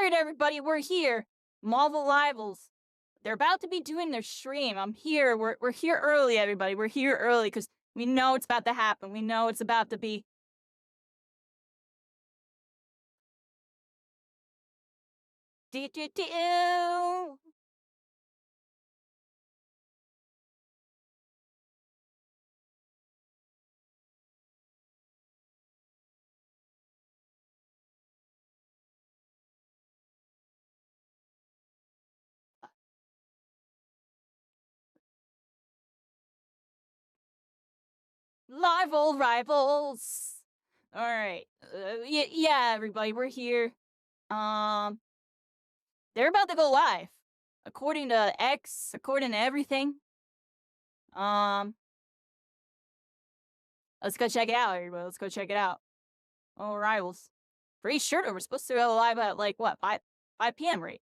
Alright, everybody, we're here. Marvel Rivals. They're about to be doing their stream. I'm here. We're here early, everybody. We're here early because we know it's about to happen. We know it's about to be. Do. Rivals. All right. Yeah, everybody, we're here. They're about to go live, according to X, according to everything. Let's go check it out, everybody. Let's go check it out. Oh, Rivals. Pretty sure we're supposed to go live at like what 5 p.m. right?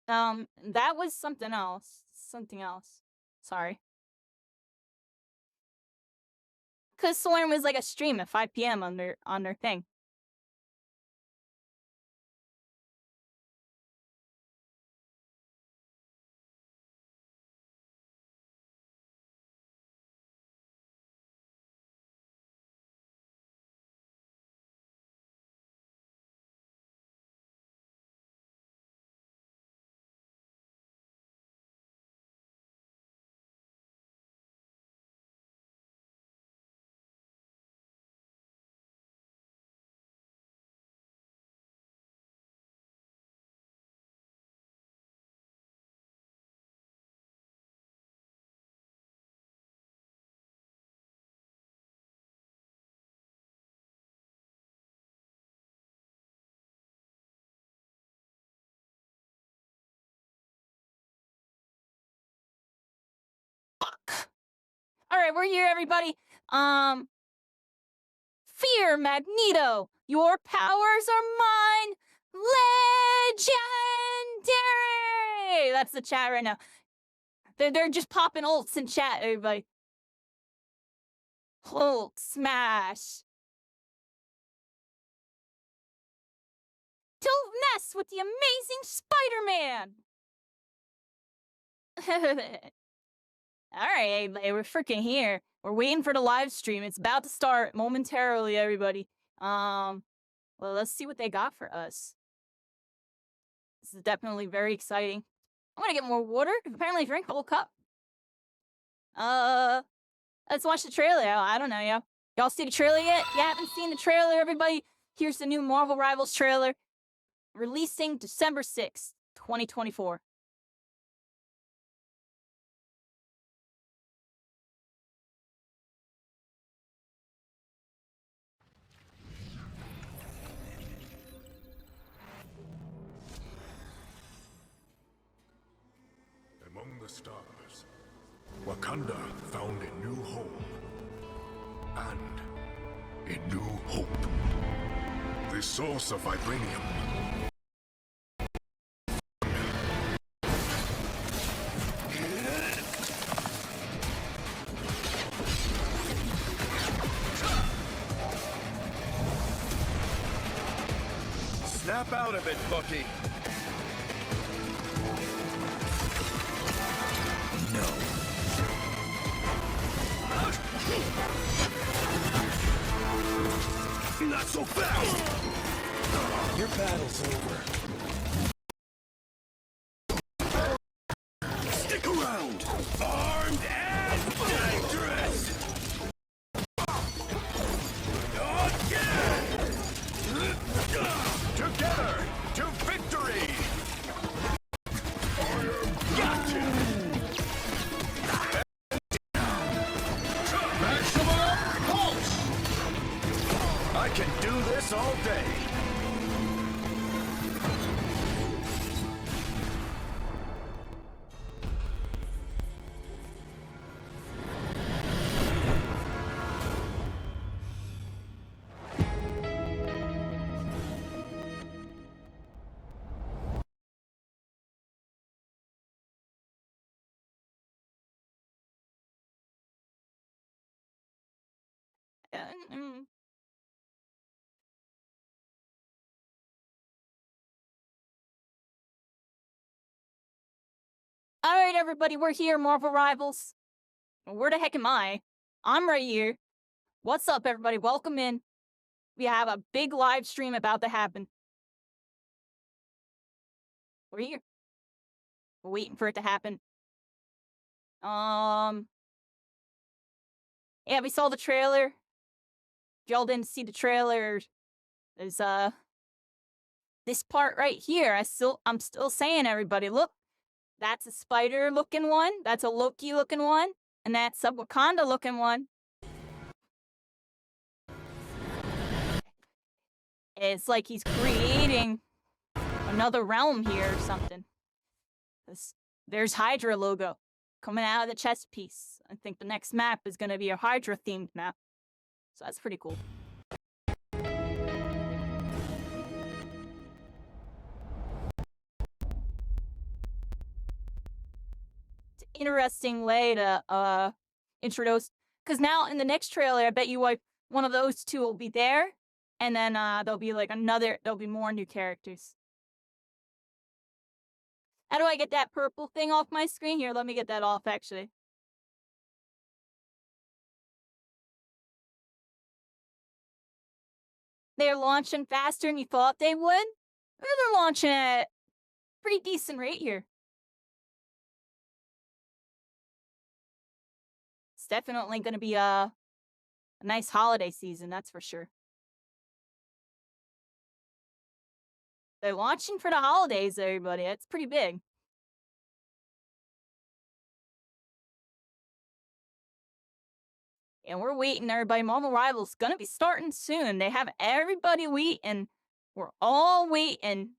That was something else. Something else. Sorry. Cause Soren was like a stream at 5 p.m. on their thing. All right, we're here, everybody. Fear Magneto. Your powers are mine. Legendary. That's the chat right now. They're just popping ults in chat, everybody. Hulk smash. Don't mess with the amazing Spider-Man. All right, we're freaking here. We're waiting for the live stream. It's about to start momentarily, everybody. Well, let's see what they got for us. This is definitely very exciting. I'm gonna get more water. Apparently, drink the whole cup. Let's watch the trailer. I don't know, yo. Y'all see the trailer yet? You haven't seen the trailer, everybody? Here's the new Marvel Rivals trailer. Releasing December 6th, 2024. Among the stars, Wakanda found a new home and a new hope. The source of vibranium. Snap out of it, Bucky. Not so fast! Your battle's over. Stick around! Armed and dangerous! Again! Together to victory! Gotcha! Maximum pulse! I can do this all day. Alright, everybody, we're here, Marvel Rivals. Where the heck am I? I'm right here. What's up, everybody? Welcome in. We have a big live stream about to happen. We're here. We're waiting for it to happen. Yeah, we saw the trailer. If y'all didn't see the trailer, there's this part right here. I'm still saying, everybody, look, that's a spider looking one, that's a Loki looking one, and that's a Wakanda looking one. It's like he's creating another realm here or something. There's Hydra logo coming out of the chest piece. I think the next map is gonna be a Hydra themed map. So that's pretty cool. It's an interesting way to introduce, because now in the next trailer, I bet you one of those two will be there, and then there'll be more new characters. How do I get that purple thing off my screen? Here, let me get that off, actually. They're launching faster than you thought they would? They're launching at a pretty decent rate here. It's definitely going to be a nice holiday season, that's for sure. They're launching for the holidays, everybody. That's pretty big. And we're waiting, everybody. Marvel Rivals gonna be starting soon. They have everybody waiting. We're all waiting.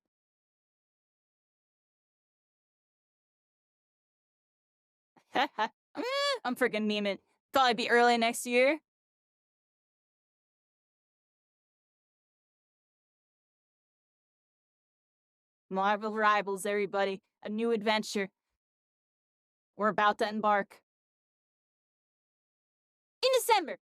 I'm freaking memeing. Thought it'd be early next year. Marvel Rivals, everybody. A new adventure. We're about to embark. In December.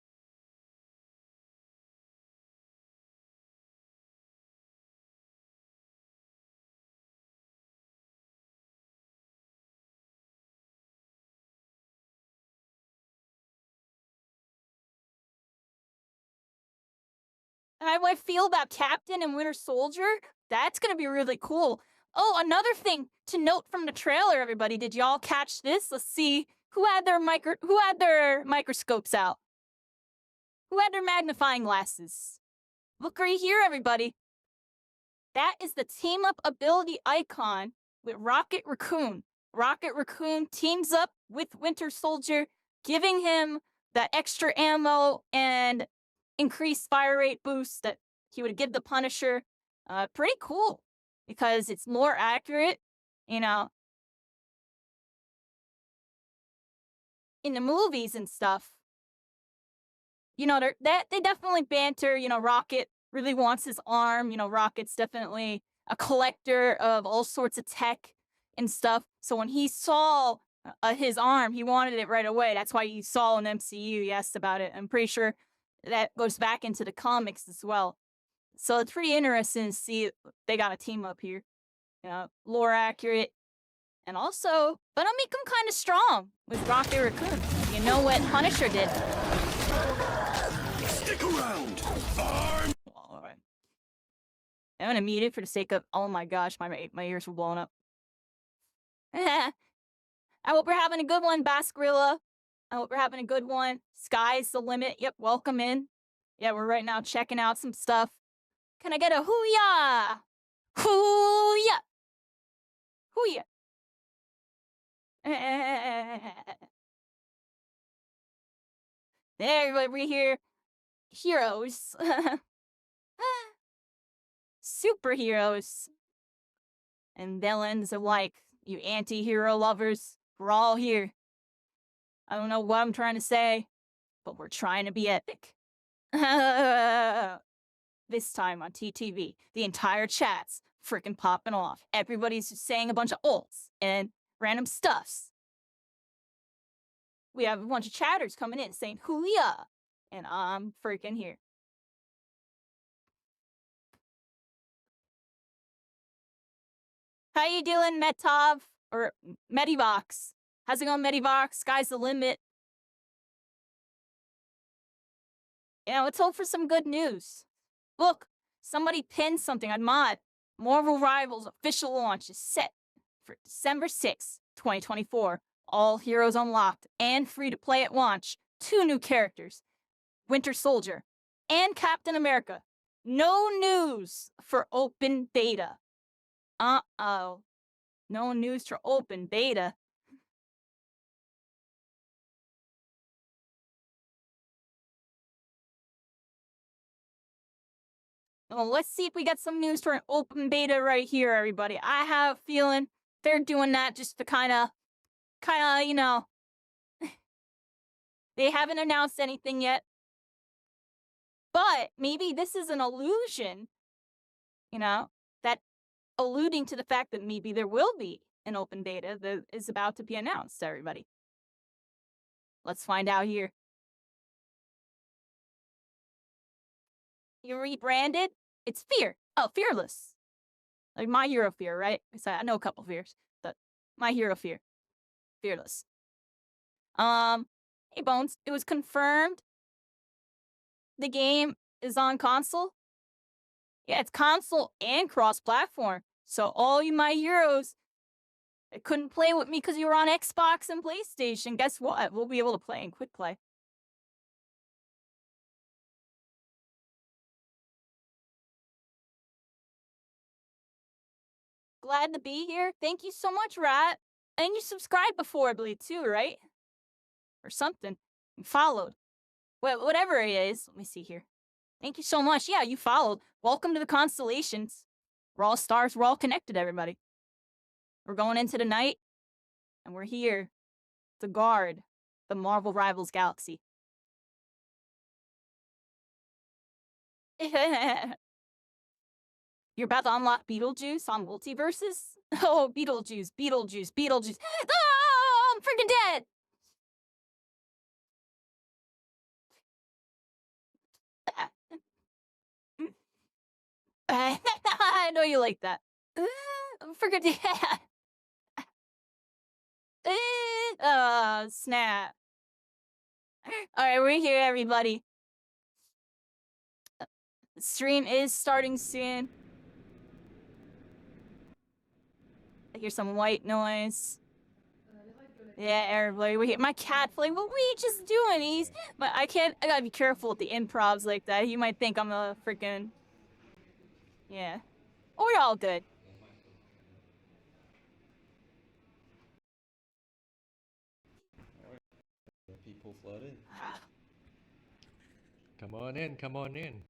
How do I feel about Captain and Winter Soldier? That's gonna be really cool. Oh, another thing to note from the trailer, everybody. Did y'all catch this? Let's see who had their microscopes out. Who had their magnifying glasses? Look right here, everybody. That is the team up ability icon with Rocket Raccoon. Rocket Raccoon teams up with Winter Soldier, giving him that extra ammo and increased fire rate boost that he would give the Punisher. Pretty cool, because it's more accurate, you know, in the movies and stuff. You know, they definitely banter. You know, Rocket really wants his arm. You know, Rocket's definitely a collector of all sorts of tech and stuff. So when he saw his arm, he wanted it right away. That's why you saw in MCU, he asked about it. I'm pretty sure that goes back into the comics as well. So it's pretty interesting to see they got a team up here. You know, lore accurate. And also, but I'll make them kind of strong with Rocket Raccoon. You know what Punisher did. Stick around! All right. I'm gonna mute it for the sake of, oh my gosh, my ears were blown up. I hope we're having a good one, Bascarilla. I hope we're having a good one. Sky's the limit. Yep, welcome in. Yeah, we're right now checking out some stuff. Can I get a hoo-yah? Hoo-yah! Hoo-yah! There, we're here. Heroes. Superheroes. And villains alike. You anti-hero lovers. We're all here. I don't know what I'm trying to say, but we're trying to be epic. This time on TTV, the entire chat's freaking popping off. Everybody's just saying a bunch of ults and random stuffs. We have a bunch of chatters coming in saying, hoo-yah! And I'm freaking here. How you doing, Metov? Or Medivox? How's it going, Medivox? Sky's the limit. Yeah, let's hope for some good news. Look, somebody pinned something on Mod. Marvel Rivals official launch is set for December 6th, 2024. All heroes unlocked and free to play at launch. 2 new characters, Winter Soldier and Captain America. No news for open beta. Uh-oh. No news for open beta. Well, let's see if we get some news for an open beta right here, everybody. I have a feeling they're doing that just to kind of, you know, they haven't announced anything yet. But maybe this is an illusion, you know, that alluding to the fact that maybe there will be an open beta that is about to be announced, everybody. Let's find out here. You rebranded? It's Fear. Oh, Fearless. Like My Hero Fear, right? So I know a couple fears, but My Hero Fear. Fearless. Hey Bones, it was confirmed the game is on console. Yeah, it's console and cross-platform. So all you My Heroes that couldn't play with me because you were on Xbox and PlayStation, guess what? We'll be able to play in quick play. Glad to be here. Thank you so much, Rat. And you subscribed before, I believe, too, right? Or something. You followed. Well, whatever it is. Let me see here. Thank you so much. Yeah, you followed. Welcome to the constellations. We're all stars. We're all connected, everybody. We're going into the night, and we're here to guard the Marvel Rivals galaxy. You're about to unlock Beetlejuice on Multiverses? Oh, Beetlejuice, Beetlejuice, Beetlejuice. Oh, I'm freaking dead! I know you like that. I'm freaking dead. Snap. Alright, we're here, everybody. The stream is starting soon. I hear some white noise. Yeah, everybody, we hear my cat playing. What we just doing? But I gotta be careful with the improvs like that. You might think I'm a freaking. Yeah. Oh, we're all good. People flooded. Come on in, come on in.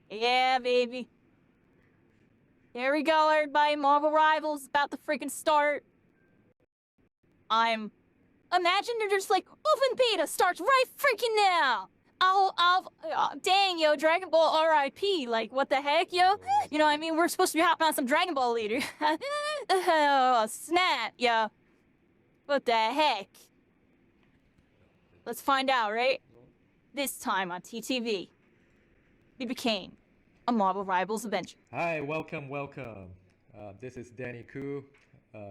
Yeah, baby. Here we go, everybody. Marvel Rivals about to freaking start. Imagine they're just like, open beta starts right freaking now. Dang, yo, Dragon Ball RIP. Like, what the heck, yo? You know what I mean? We're supposed to be hopping on some Dragon Ball later. Oh, snap, yo. What the heck? Let's find out, right? This time on TTV, we became a Marvel Rivals Avenger. Hi, welcome, welcome. This is Danny Koo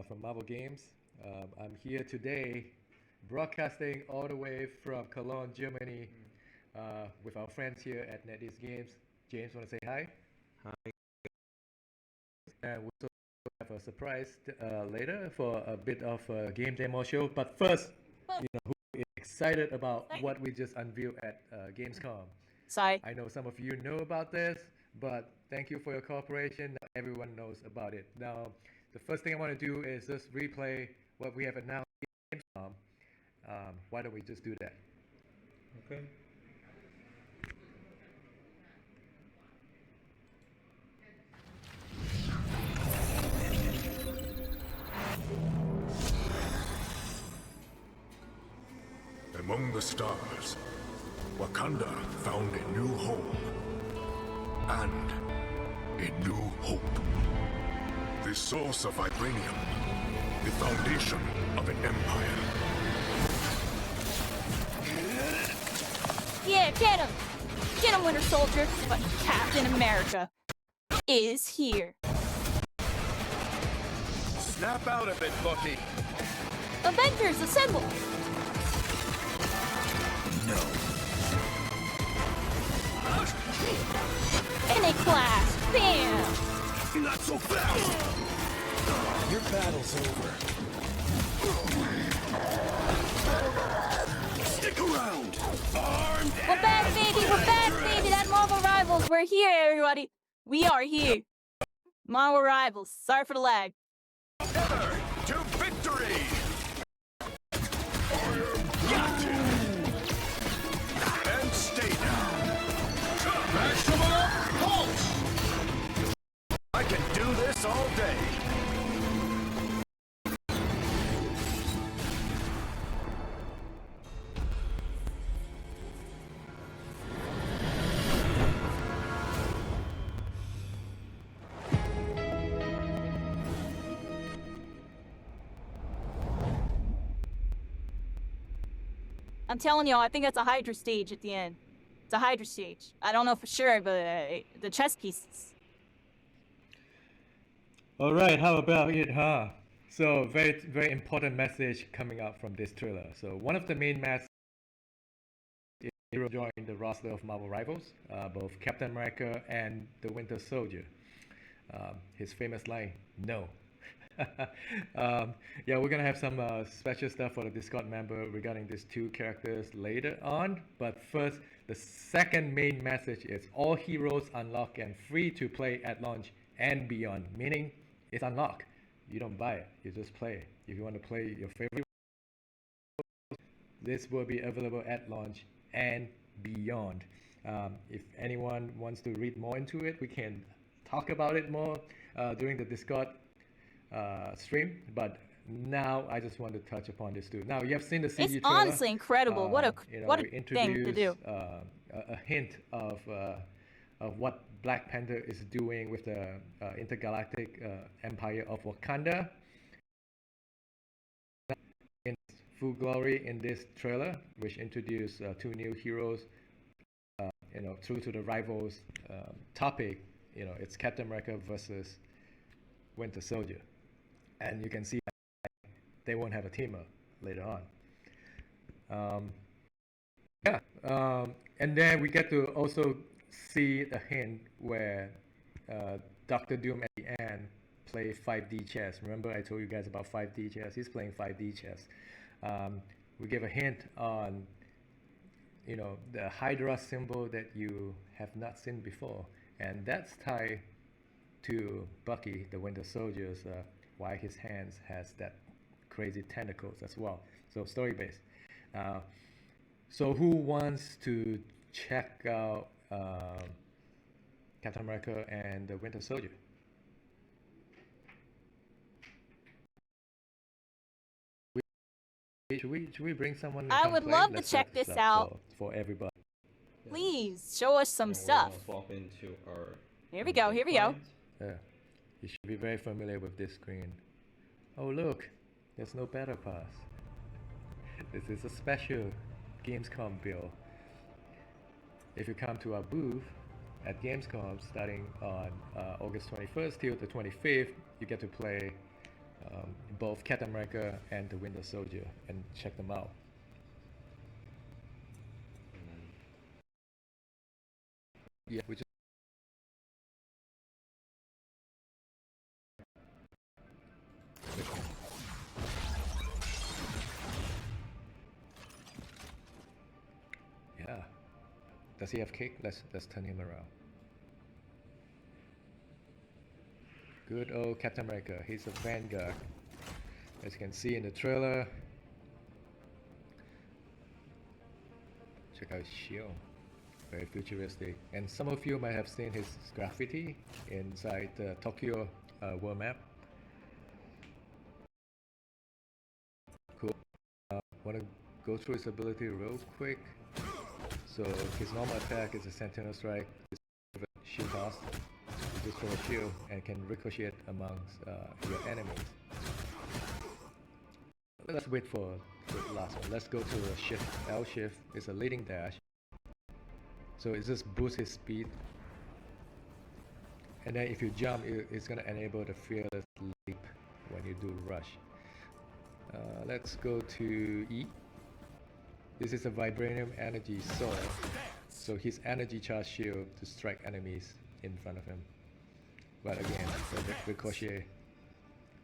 from Marvel Games. I'm here today broadcasting all the way from Cologne, Germany with our friends here at NetEase Games. James, want to say hi? Hi. And we also have a surprise later for a bit of a game demo show. But first, who is excited about what we just unveiled at Gamescom? Sorry. I know some of you know about this, but thank you for your cooperation. Now everyone knows about it. Now, the first thing I want to do is just replay what we have announced at Gamescom. Why don't we just do that? Okay. Among the stars, Wakanda found a new home and a new hope. The source of vibranium the foundation of an empire. Yeah, get him! Get him, Winter Soldier! But Captain America is here. Snap out of it, Bucky. Avengers, assemble! No. And a clash! Bam! Not so fast! Your battle's over. Stick around! Armed We're back, baby! We're back, baby! That Marvel Rivals! We're here, everybody! We are here! Marvel Rivals. Sorry for the lag. Together to victory! Got him! And stay down. Maximum pulse! I can do this all day. I'm telling y'all, I think that's a Hydra stage at the end. It's a Hydra stage. I don't know for sure, but the chess pieces. All right, how about it, huh? So very important message coming out from this trailer. So one of the main messages is hero joined the roster of Marvel Rivals, both Captain America and the Winter Soldier. His famous line, "No." Yeah, we're gonna have some special stuff for the Discord member regarding these two characters later on. But first, the second main message is all heroes unlock and free to play at launch and beyond. Meaning, it's unlocked. You don't buy it. You just play it. If you want to play your favorite, this will be available at launch and beyond. If anyone wants to read more into it, we can talk about it more during the Discord stream, but now I just want to touch upon this too. Now you have seen the CG It's trailer. honestly incredible. What a We thing to do. a hint of what Black Panther is doing with the intergalactic empire of Wakanda in full glory in this trailer, which introduced two new heroes. True to the rivals topic. It's Captain America versus Winter Soldier. And you can see they won't have a team up later on. And then we get to also see a hint where Doctor Doom at the end play 5D chess. Remember I told you guys about 5D chess? He's playing 5D chess. We give a hint on the Hydra symbol that you have not seen before. And that's tied to Bucky, the Winter Soldier's why his hands has that crazy tentacles as well. So story based. So who wants to check out Captain America and the Winter Soldier? Should we bring someone? I would play? love to Let's check set this up out. for everybody. Please show us some And stuff. we're gonna swap into our Here we go. Here we go. client. Yeah, you should be very familiar with this screen. Oh look, there's no battle pass. This is a special Gamescom build. If you come to our booth at Gamescom starting on August 21st till the 25th, you get to play both Captain America and the Winter Soldier and check them out. Yeah, we just yeah. Does he have kick? Let's turn him around. Good old Captain America. He's a vanguard. As you can see in the trailer. Check out his shield. Very futuristic. And some of you might have seen his graffiti inside the Tokyo world map. Cool. Want to go through his ability real quick. So his normal attack is a Sentinel Strike. It's a shield toss. You just throw a shield and can ricochet amongst your enemies. let's wait for the last one. Let's go to a shift. L shift is a leading dash. So it just boosts his speed. And then if you jump, it's going to enable the fearless leap when you do rush. Let's go to E. This is a vibranium energy sword. So his energy charge shield to strike enemies in front of him. But again, the ricochet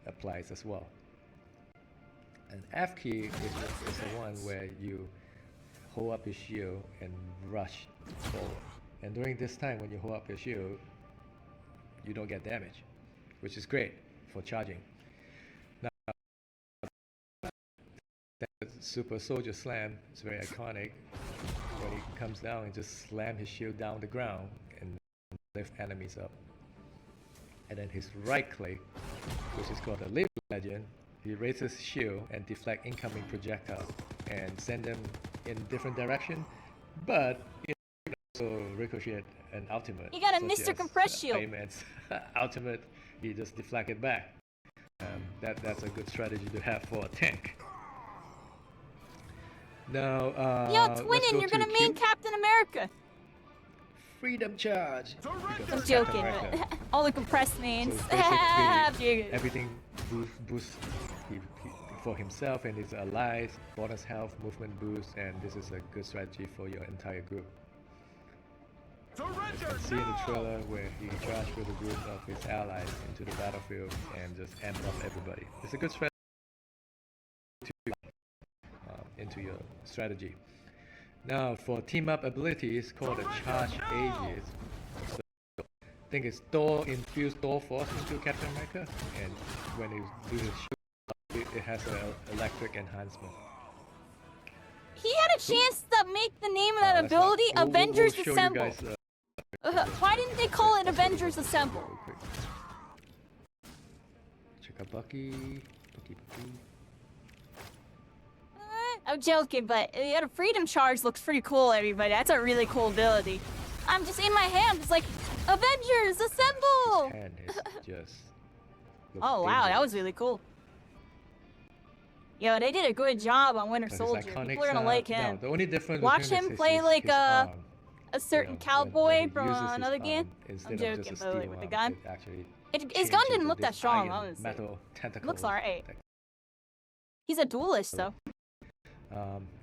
applies as well. And F key is the one where you hold up your shield and rush forward. And during this time when you hold up your shield, you don't get damage, which is great for charging. Now, that Super Soldier Slam is very iconic. When he comes down and just slam his shield down the ground and lift enemies up. And then his right click, which is called the Living Legend, he raises his shield and deflect incoming projectiles and send them in different direction, but it also ricochet an ultimate. You got a Mr. Compress shield. Bayman's ultimate, he just deflect it back. That's a good strategy to have for a tank. Now, Yo, Twinin, you're gonna main Captain America. Freedom charge. I'm joking, but all the compressed mains. So basically, everything boosts for himself and his allies, bonus health, movement boost, and this is a good strategy for your entire group. As you can see in the trailer where he charged with a group of his allies into the battlefield and just amped up everybody. It's a good strategy into your strategy. Now for team up abilities called the charge ages. So I think it's Thor infused Thor force into Captain America, and when you do his shoot, it has an electric enhancement. He had a chance to make the name of that ability Avengers we'll Assemble. Guys, why didn't they call it Avengers Assemble? Check out Bucky. I'm joking, but yeah, the Freedom Charge looks pretty cool, everybody. That's a really cool ability. I'm just in my hand. It's like, Avengers, assemble! His hand is just oh, wow, that was really cool. Yo, they did a good job on Winter Soldier. People are gonna like him. No, the only difference watch him play like a certain cowboy when from another game. I'm joking, but like, with the gun. His gun didn't look that strong, honestly. Metal tentacle. Looks alright. He's a duelist, though.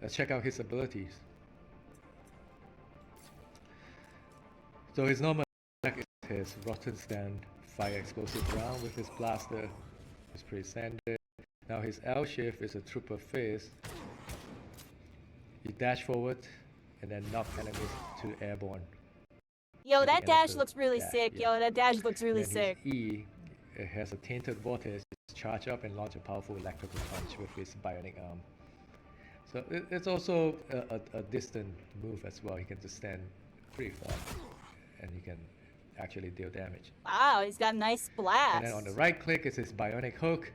Let's check out his abilities. So his normal attack is his rotten stand, fire explosive round with his blaster. It's pretty standard. Now his L shift is a trooper fist. You dash forward and then knock enemies to airborne. Yo, that dash looks really sick. Yeah. Yo, that dash looks really sick. His E, it has a tainted vortex. Charge up and launch a powerful electrical punch with his bionic arm. So it's also a distant move as well. He can just stand pretty far and he can actually deal damage. Wow, he's got a nice blast. And then on the right click is his bionic hook.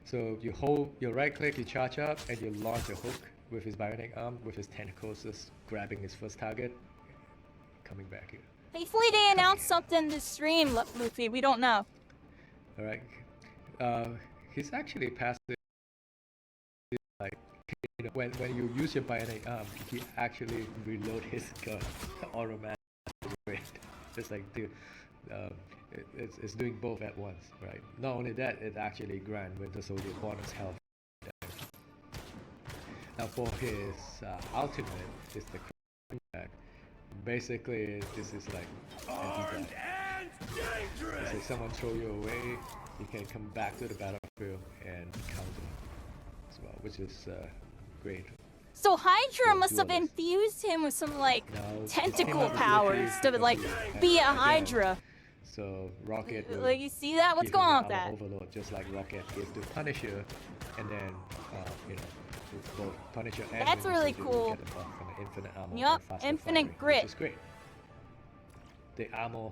So you hold your right click, you charge up, and you launch a hook with his bionic arm, with his tentacles just grabbing his first target, coming back here. Hopefully they announce something this stream, Luffy. We don't know. Alright. He's actually passive. Like, you know, when you use your bionic arm, he actually reload his gun automatically. It's like, dude, it's doing both at once, right? Not only that, it actually grants Winter Soldier bonus health. Now for his ultimate, is the back. Basically, this is like anti-dive. It's like someone throw you away, you can come back to the battlefield and counter as well, which is great. So Hydra must have infused him with some like tentacle powers to like be a Hydra. So Rocket will like, you see that? What's going on with that? Overload, just like Rocket is to Punisher, and then you know, both Punisher and that's really cool. Get the buff from the infinite armor. Yup, infinite grit. Which is great. The Armor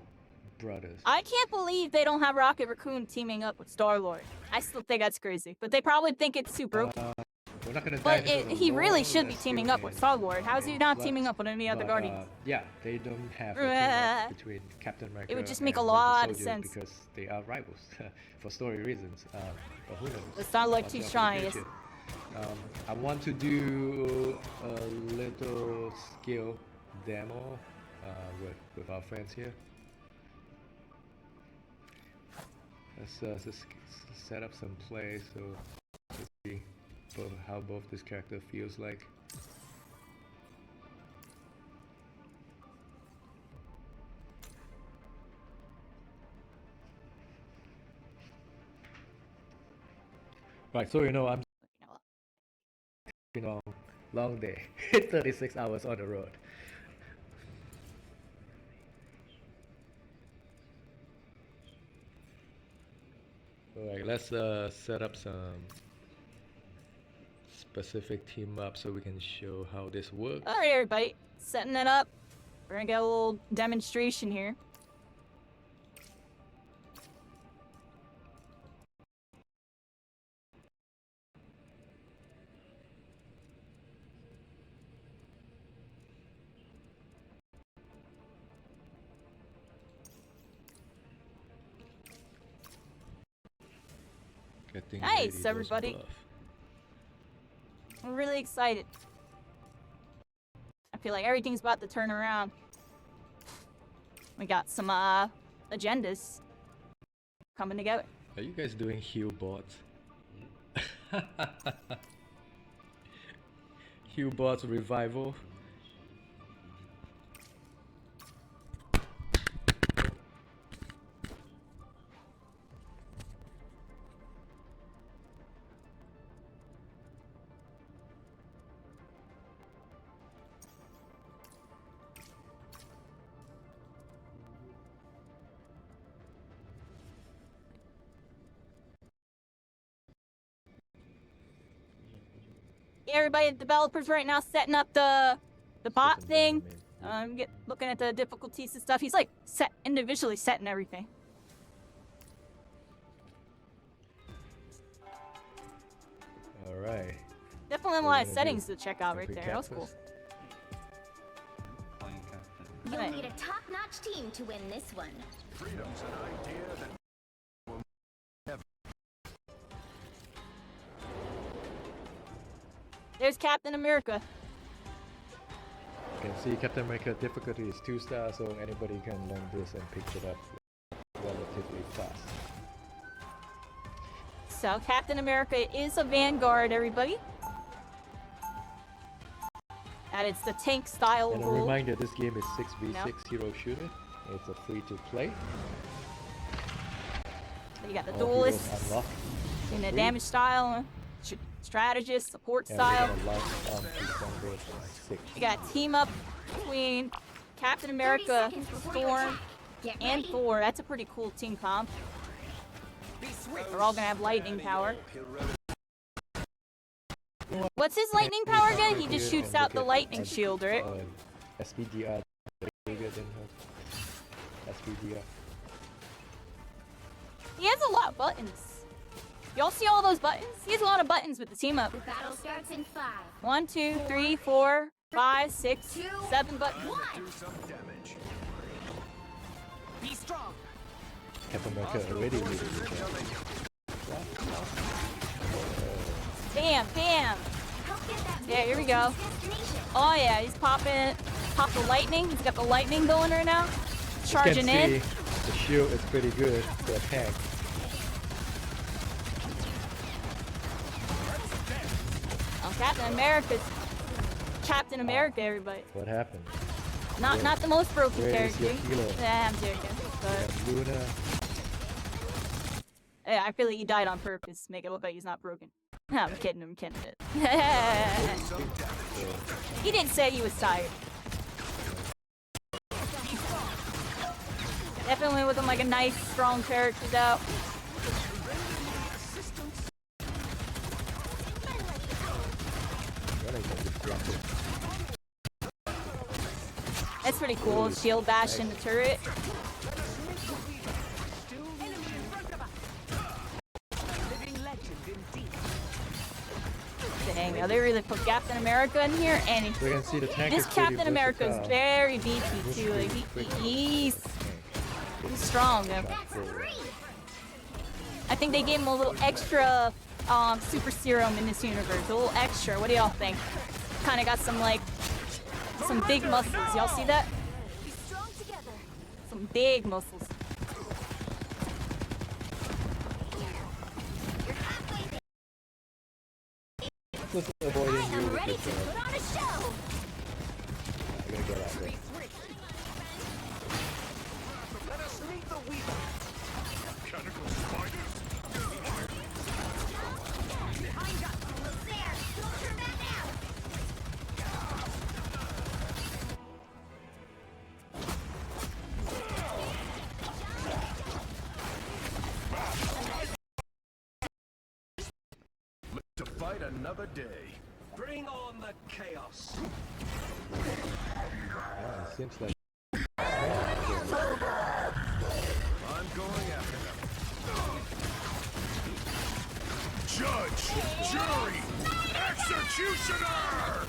brothers. I can't believe they don't have Rocket Raccoon teaming up with Star-Lord. I still think that's crazy, but they probably think it's too broken. We're not gonna but he really should be teaming up with Star-Lord. How is he not teaming up with any other Guardians? Yeah, they don't have a team up between Captain America. It would just make a and lot Winter of sense. Because they are rivals for story reasons. But who knows? It's not like too strong. I want to do a little skill demo with our friends here. Let's just set up some play so let's see how both this character feels like. Right, so I'm long day, 36 hours on the road. Alright, let's set up some specific team up so we can show how this works. Alright, everybody, setting it up. We're gonna get a little demonstration here. Nice, everybody. I'm really excited. I feel like everything's about to turn around. We got some agendas coming together. Are you guys doing heal bots? Heal bots revival. Everybody, developers right now setting up the bot thing. Looking at the difficulties and stuff. He's like individually setting everything. All right. Definitely a lot of settings to check out right there. That was cool. You'll need a top-notch team to win this one. Freedom's an idea that There's Captain America. You can see Captain America difficulty is 2 stars, so anybody can learn this and pick it up relatively fast. So Captain America is a Vanguard, everybody. And it's the tank style And a rule. reminder, this game is 6v6 hero shooter. It's a free to play. You got the All duelists, heroes unlocked. in the damage style, strategist, support And style. we're gonna launch on December 6th. You got team up between Captain America, 30 seconds before you Thor, attack. Get and ready. Thor. That's a pretty cool team comp. They're all gonna have lightning power. What's his lightning power again? He just shoots out the lightning shield, right? SPDR bigger than her. SPDR. He has a lot of buttons. Y'all see all those buttons? He has a lot of buttons with the team up. The battle starts in 5. 1, 2, 3, 4, 5, 6, 7 buttons. 1. do some damage. Be strong. Captain America already really good. Bam, bam. Help get that Yeah, here we vehicle go. to its destination. Oh yeah, he's popping. Pop the lightning. He's got the lightning going right now. Charging You can in. see the shield is pretty good to attack. Oh, Captain America, everybody. What happened? Not the most broken Where is character. your hero? Yeah, I'm joking. But And Luna. yeah, I feel like he died on purpose, make it look like he's not broken. I'm kidding. He didn't say he was tired. Definitely with him like a nice, strong character though. That's pretty cool. Shield bash in the turret. Dang, they really put Captain America in here, and We can see the tank this is pretty Captain America is versatile. very beefy too. Like he's strong. That's 3. I think they gave him a little extra super serum in this universe. A little extra. What do y'all think? Kind of got some like some big muscles. Y'all see that? Be strong together. Some big muscles. Just avoiding you I'm with ready this, to put on a show. I'm gonna get out there. Let us meet the Weaver. Mechanical spiders. Behind us. Almost there. Don't turn back now. To fight another day. Bring on the chaos. Yeah, it seems like I'm going after them. Judge, jury, executioner!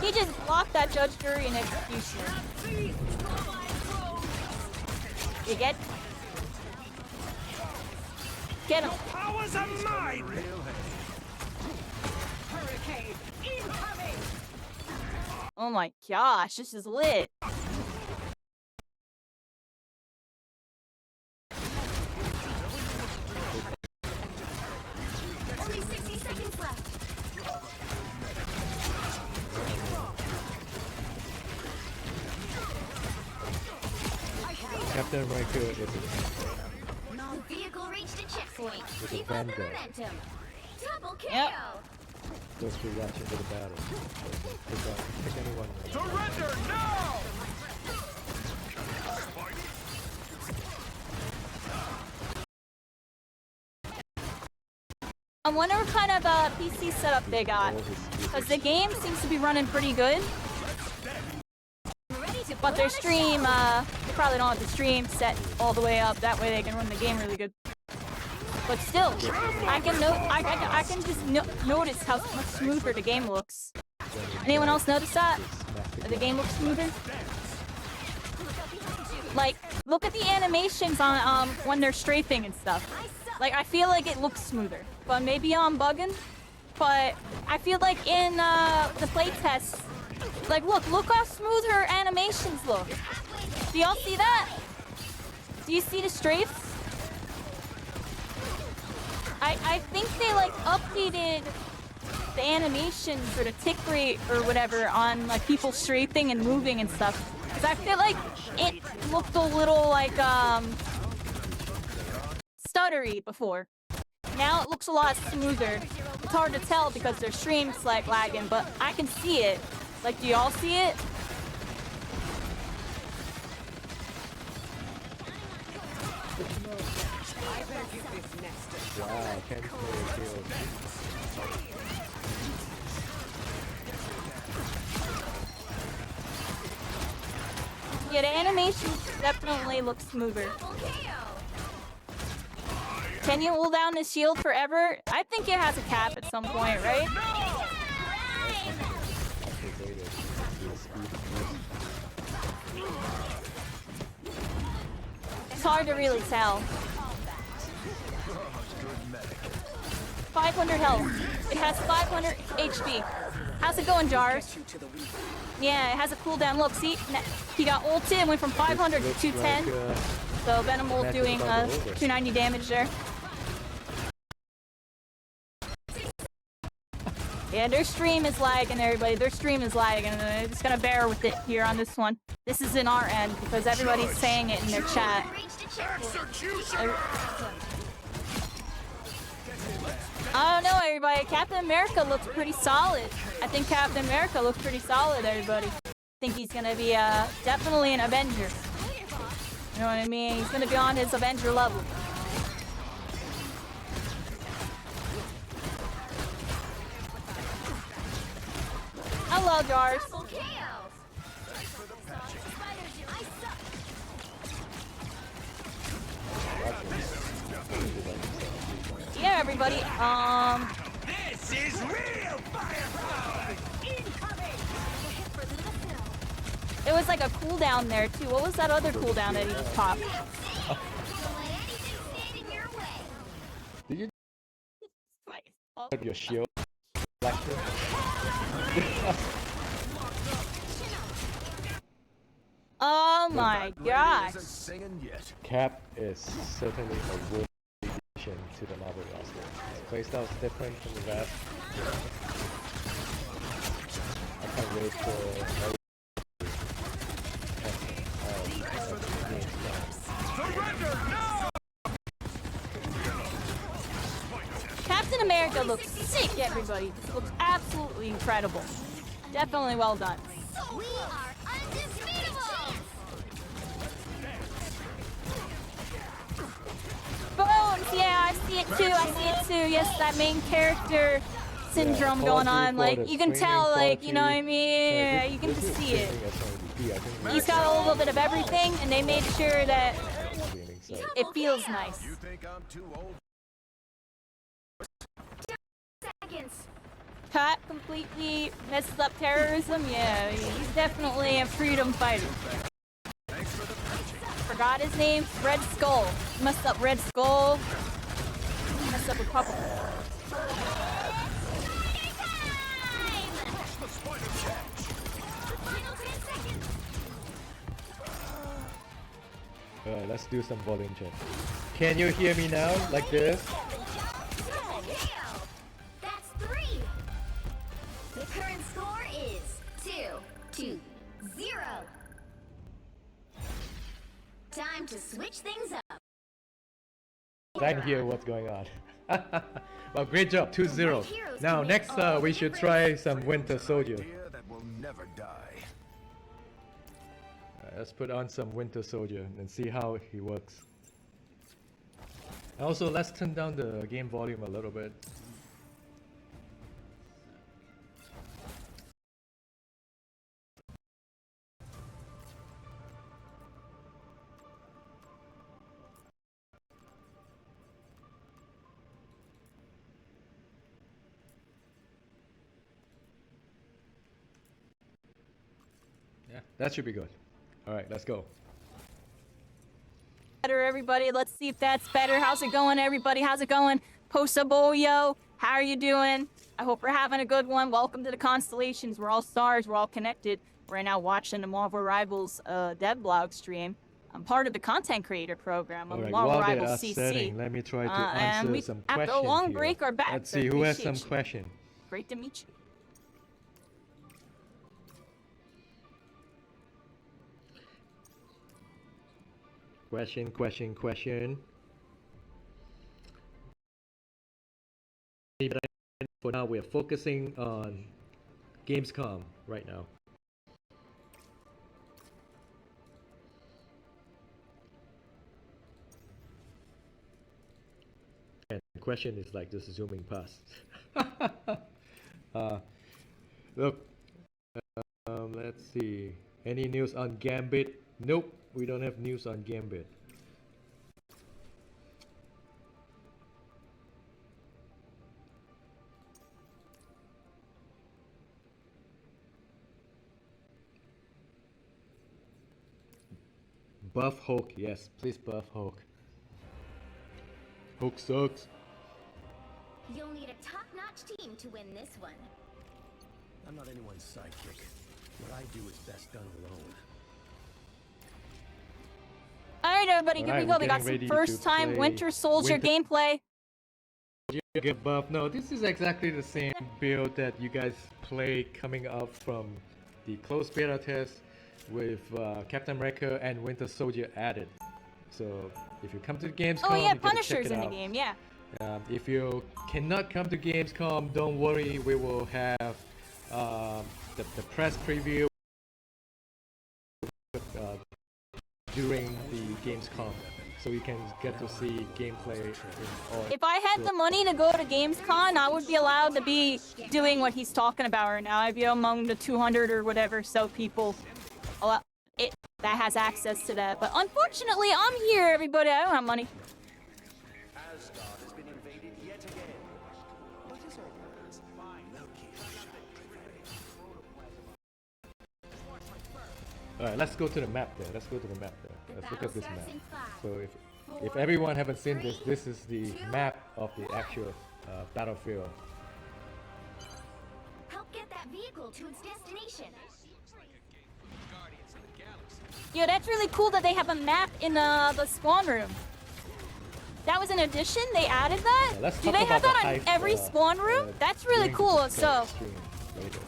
He just blocked that judge, jury, and executioner. You get him. Powers of mine! Oh my gosh, this is lit. Only 60 seconds left. Captain America is The vehicle reached a checkpoint. With a Keep up the vanguard. momentum. Double KO. Yep. supposed to rush into the battle. Pick anyone. Surrender now! I wonder what kind of PC setup they got. Because the game seems to be running pretty good. But their stream, they probably don't have the stream set all the way up. That way they can run the game really good. But still, I can just notice how much smoother the game looks. Anyone else notice that? That the game looks smoother? Like, look at the animations on when they're strafing and stuff. Like, I feel like it looks smoother. But maybe I'm bugging. But I feel like in the playtests, like, look how smooth her animations look. Do y'all see that? Do you see the strafes? I think they like updated the animations or the tick rate or whatever on like people strafing and moving and stuff. Cause I feel like it looked a little like stuttery before. Now it looks a lot smoother. It's hard to tell because their stream's like lagging, but I can see it. Like, do y'all see it? Wow, 10 player kills. Yeah, the animation definitely looks smoother. Can you hold down the shield forever? I think it has a cap at some point, right? It's hard to really tell. 500 health. It has 500 HP. How's it going, Jars? Yeah, it has a cooldown. Look, see? He got ulted and went from 500 to 210. So Venom Bolt doing 290 damage there. Yeah, their stream is lagging, everybody. Their stream is lagging. They're just gonna bear with it here on this one. This is in our end because everybody's saying it in their chat. I don't know, everybody. Captain America looks pretty solid. I think Captain America looks pretty solid, everybody. I think he's gonna be definitely an Avenger. You know what I mean? He's gonna be on his Avenger level. Hello, Jars. Yeah, everybody. This is real firepower! Incoming! It was like a cooldown there too. What was that other cooldown that he just popped? Did you Oh. have your shield? Reflector? Oh my gosh. Isn't singing yet. Cap is certainly a worthy addition to the Marvel roster. His playstyle is different from the rest. I can't wait for Surrender now! Captain America looks sick, everybody. This looks absolutely incredible. Definitely well done. We are undefeatable! Bones, yeah, I see it too. I see it too. Yes, that main character syndrome going on. Like, you can tell, like, you know what I mean? Yeah, you can just see it. He's got a little bit of everything, and they made sure that it feels nice. You think I'm too old? Seconds. Pat completely messes up terrorism. Yeah, he's definitely a freedom fighter. Forgot his name. Red Skull. Messed up Red Skull. Messed up Republic. Final 10 seconds. Alright, let's do some volume check. Can you hear me now? Like this? That's 3. The current score is 2-0. Time to switch things up. I can hear what's going on. Well, great job, 2-0. Now, next we should try some Winter Soldier. Idea that will never die. Let's put on some Winter Soldier and see how he works. Also, let's turn down the game volume a little bit. Yeah, that should be good. Alright, let's go. Better, everybody. Let's see if that's better. How's it going, everybody? How's it going? Posaboyo, how are you doing? I hope we're having a good one. Welcome to the Constellations. We're all stars. We're all connected. We're right now watching the Marvel Rivals dev blog stream. I'm part of the content creator program of Alright, Marvel while they Rivals are CC. setting, let me try to And answer some questions after a long here. break, are back. Let's I see who has some appreciate you. question. Great to meet you. Question. For now, we're focusing on Gamescom right now. And the question is like just zooming past. Look, let's see. Any news on Gambit? Nope, we don't have news on Gambit. Buff Hulk, yes, please buff Hulk. Hulk sucks. You'll need a top-notch team to win this one. I'm not anyone's sidekick. What I do is best done alone. All right, everybody, All here right, we go. we're We got getting some ready to first-time play Winter Soldier Winter- gameplay. You get buff. No, this is exactly the same build that you guys play coming up from the closed beta test with Captain America and Winter Soldier added. So if you come to the Gamescom, Oh yeah, you gotta check Punisher's it in the out. game. Yeah. If you cannot come to Gamescom, don't worry. We will have the press preview during the Gamescom, so you can get to see gameplay in all. If I had the money to go to Gamescom, I would be allowed to be doing what he's talking about right now. I'd be among the 200 or whatever so people that has access to that. But unfortunately, I'm here, everybody. I don't have money. Asgard has been invaded yet again. What is all that? Alright, let's go to the map there. Let's go to the map there. Let's look at this map. So if everyone haven't seen this, this is the map of the actual battlefield. Help get that vehicle to its destination. Yo, that's really cool that they have a map in the spawn room. That was an addition? They added that? Yeah, let's Do talk they have about that the on hype, every spawn room? That's really during cool. the So, stream later.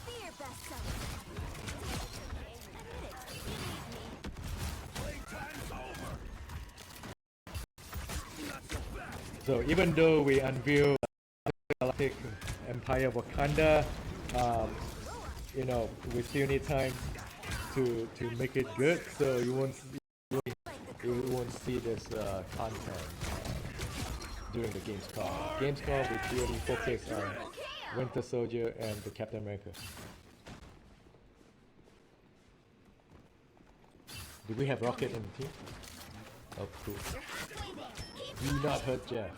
Be your best self. So even though we unveil Galactic Empire Wakanda, you know, we still need time to make it good. So you won't see this content during the Gamescom. Gamescom we purely focus on Winter Soldier and the Captain America. Do we have Rocket in the team? Oh, cool. Do not hurt Jeff.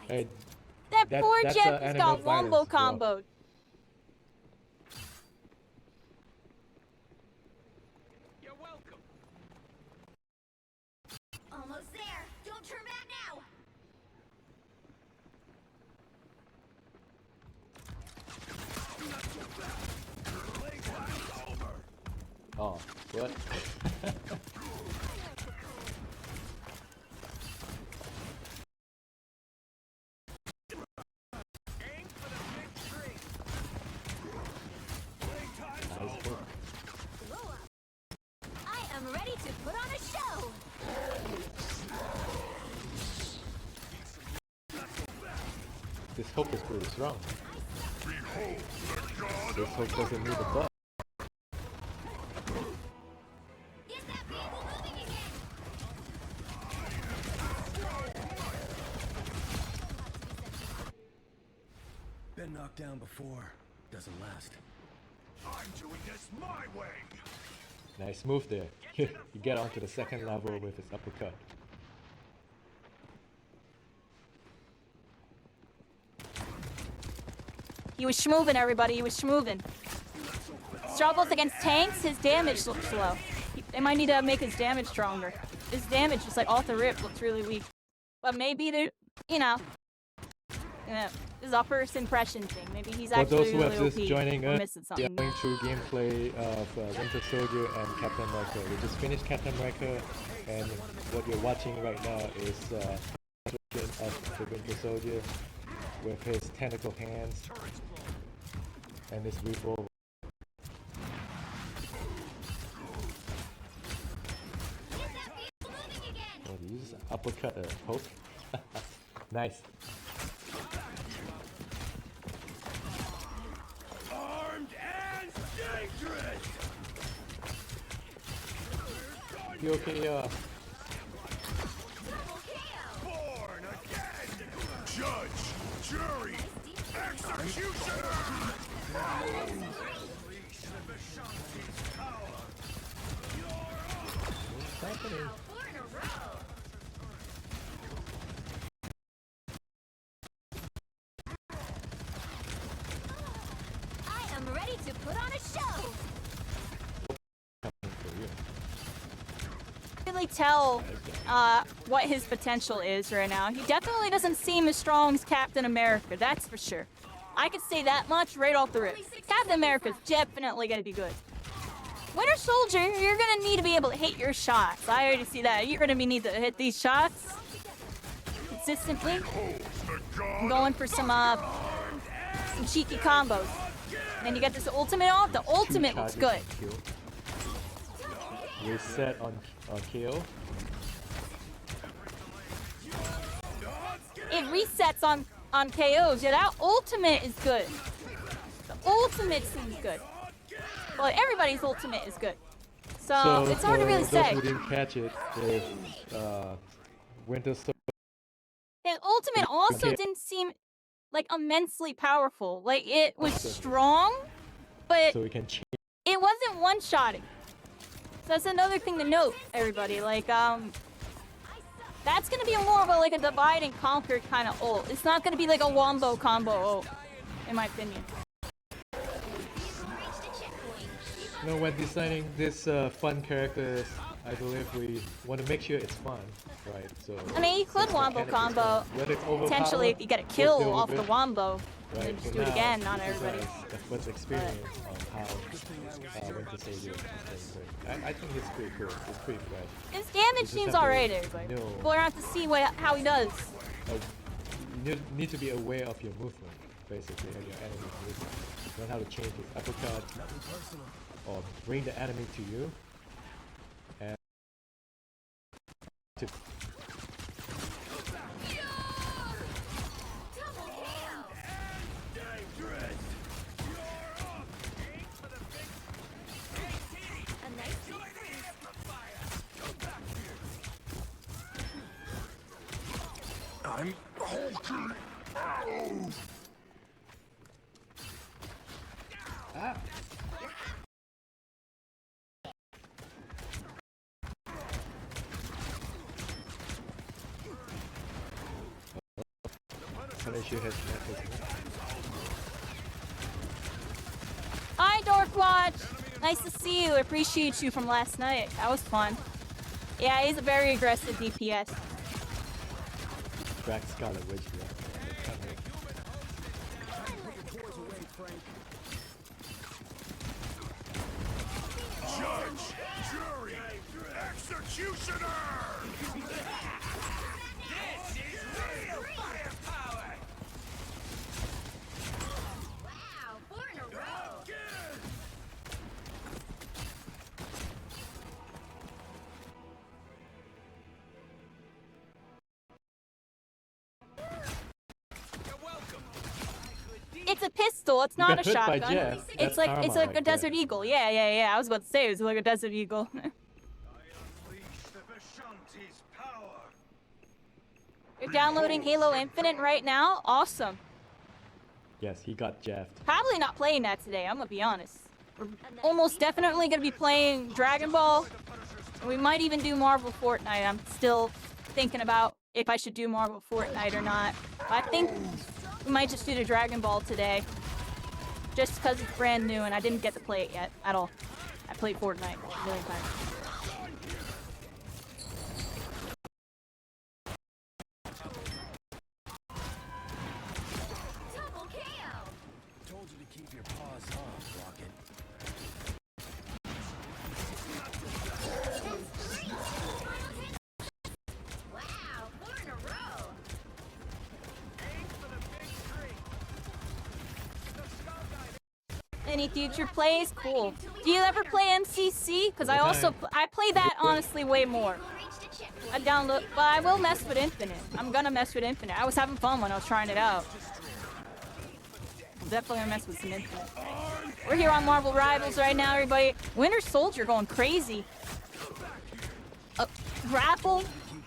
Hey, that poor that's Jeff has animal got wombo violence, bro. comboed. Almost there. Don't turn back now. Oh, what? Nice work. I am ready to put on a show. This hook is pretty strong. This hook doesn't need a butt. Get that vehicle moving again. Been knocked down before. Doesn't last. I'm doing this my way. Nice move there. You get onto the second level with his uppercut. He was schmoovin', everybody. He was schmoovin'. Struggles against tanks, his damage looks low. They might need to make his damage stronger. His damage, just like off the rip, looks really weak. But maybe they're, you know, his first impression thing. Maybe he's For actually those who really have just OP. joining Or us, missing we are something. going through gameplay of Winter Soldier and Captain America. We just finished Captain America, and what you're watching right now is of the Winter Soldier with his tentacle hands and his revolver. Get that vehicle moving again. Oh, did you just uppercut a poke? Nice. Armed and dangerous! You okay, Born again. Judge, jury, executioner. what's happening? 4 in a row. I am ready to put on a show. For you. Really tell what his potential is right now. He definitely doesn't seem as strong as Captain America, that's for sure. I could say that much right off the rip. Captain America's definitely gonna be good. Winter Soldier, you're gonna need to be able to hit your shots. I already see that. You're gonna need to hit these shots consistently. I'm going for some cheeky combos. And then you get this ultimate off. The ultimate looks Two good. charges on kill. Reset on KO. It resets on KOs. Yeah, that ultimate is good. The ultimate seems good. Well, everybody's ultimate is good. So it's hard to really for those say. who didn't catch it, if Winter Soldier, And ultimate also Okay. didn't seem like immensely powerful. Like it was strong, but so we can change. it wasn't one-shotting. that's another thing to note, everybody. Like, that's gonna be more of a, like, a divide and conquer kind of ult. It's not gonna be like a wombo combo ult, in my opinion. You know, when designing this fun characters, I believe we want to make sure it's fun, right? So I mean, you could wombo combo, whether it's potentially, if you get a kill deal off with the it, wombo, right? then just So do it now, again, not this is everybody. the first experience on how Winter Soldier is played. I think it's pretty cool. It's pretty fresh. His damage just seems have to alright, everybody. know- We're gonna have to see how he does. You need to be aware of your movement, basically, and your enemy's movement. Learn how to change his uppercut, or bring the enemy to you, and to I'm hulking out. ah. Punisher has met his match. Hi, Dorkwatch! Nice to see you. Appreciate you from last night. That was fun. Yeah, he's a very aggressive DPS. Drag Scarlet Witch, yeah. Judge, jury, executioner. Wow, 4 in a row. It's a pistol. It's not a got hit by shotgun. Jeff. It's That's like karma a right Desert there. Eagle. Yeah. I was about to say it's like a Desert Eagle. You're downloading Halo Infinite right now? Awesome. Yes, he got jabbed. Probably not playing that today, I'm gonna be honest. We're almost definitely gonna be playing Dragon Ball. We might even do Marvel Fortnite. I'm still thinking about if I should do Marvel Fortnite or not. I think we might just do the Dragon Ball today. Just because it's brand new and I didn't get to play it yet at all. I played Fortnite a million times. Double KO. Told you to keep your paws off, Rocket. Wow, 4 in a row. Any future plays? Cool. Do you ever play MCC? Because I also I play that honestly way more. Reached a checkpoint. I download, but I will mess with Infinite. I'm gonna mess with Infinite. I was having fun when I was trying it out. Definitely gonna mess with some Infinite. We're here on Marvel Rivals right now, everybody. Winter Soldier going crazy. Grapple.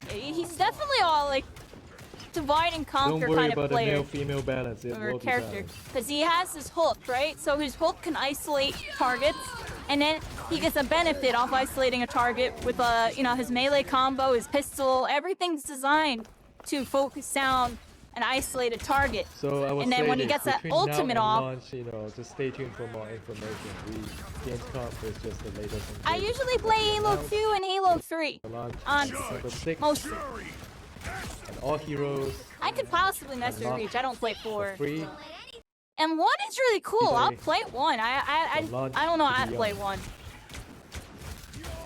He's definitely all like divide and Don't conquer worry kind of about the player. male-female balance. It Or will be character, balanced. because he has his hook, right? So his hook can isolate targets, and then he gets a benefit off isolating a target with his melee combo, his pistol. Everything's designed to focus down and isolate a target. So I would And then say when he this, gets that between now ultimate and off- launch, just stay tuned for more information. Gamescom is just the latest. and I greatest usually play that we Halo announced. 2 and Halo 3 The launch on December 6th, most. Jury, and all heroes I could possibly mess with Reach. I don't play 4. free. And 1 is really cool. I'll play 1. I don't know how to play 1.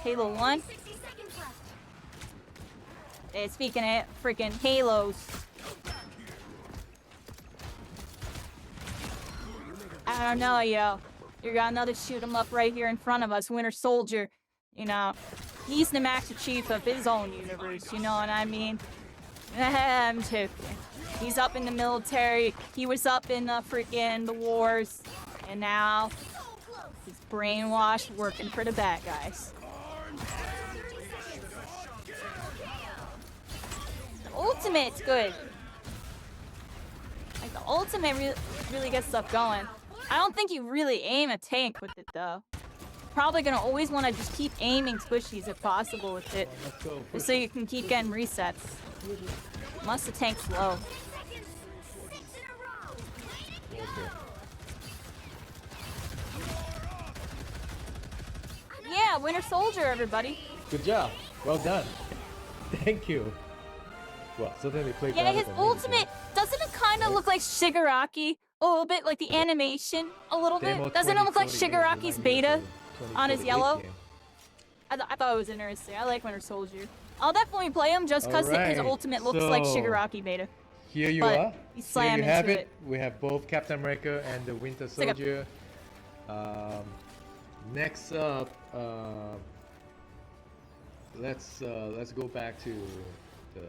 Halo 1. 60 seconds left. Hey, speaking of freaking Halos. I don't know, yo. You got another shoot 'em up right here in front of us, Winter Soldier. He's the Master Chief of his own universe, you know what I mean? I'm joking. He's up in the military. He was up in the freaking the wars. And now he's brainwashed working for the bad guys. The ultimate's good. Like the ultimate really gets stuff going. I don't think you really aim a tank with it though. probably gonna always want to just keep aiming squishies if possible with it, Let's go. just so you can keep getting resets. Unless the tank's low. Okay. Yeah, Winter Soldier, everybody. Good job. Well done. Thank you. Well, certainly played Yeah, better his than me, ultimate, doesn't it kind of look like Shigaraki? A little bit, like the animation, a little Demo bit. Doesn't it look like 2048, Shigaraki's remind me beta of the on his 2048 yellow? game. I thought it was interesting. I like Winter Soldier. I'll definitely play him just because his Alright, ultimate looks like so Shigaraki beta. Here you But are. you Here slam you have into it. it. We have both Captain America and the Winter like a- Soldier. Next up, let's go back to the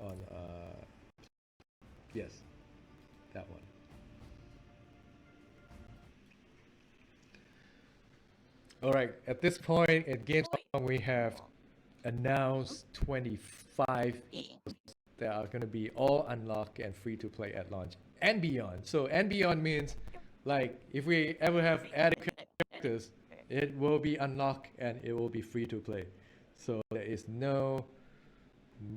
on yes, that one. All right, at this point at Gamescom we have announced 25 that are going to be all unlocked and free to play at launch and beyond. So and beyond means like if we ever have added characters, it will be unlocked and it will be free to play. So there is no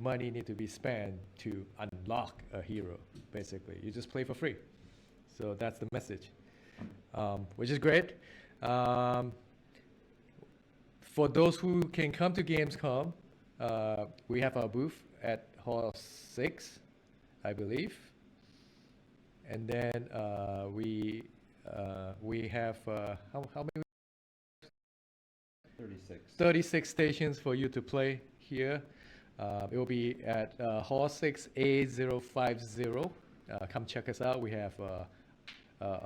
money need to be spent to unlock a hero. Basically, you just play for free. So that's the message, which is great. For those who can come to Gamescom, we have our booth at Hall 6, I believe. And then we have how many? 36. 36 stations for you to play here. It will be at Hall 6A050. Come check us out. We have a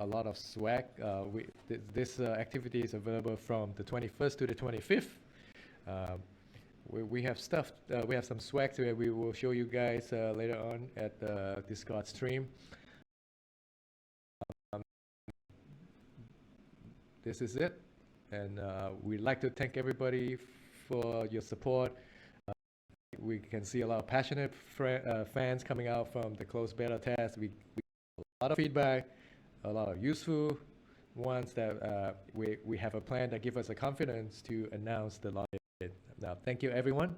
lot of swag. This activity is available from the 21st to the 25th. We have stuff. We have some swag that we will show you guys later on at the Discord stream. This is it, and we'd like to thank everybody for your support. We can see a lot of passionate fans coming out from the closed beta test. We a lot of feedback, a lot of useful ones that we have a plan that give us the confidence to announce the launch date. Now, thank you everyone.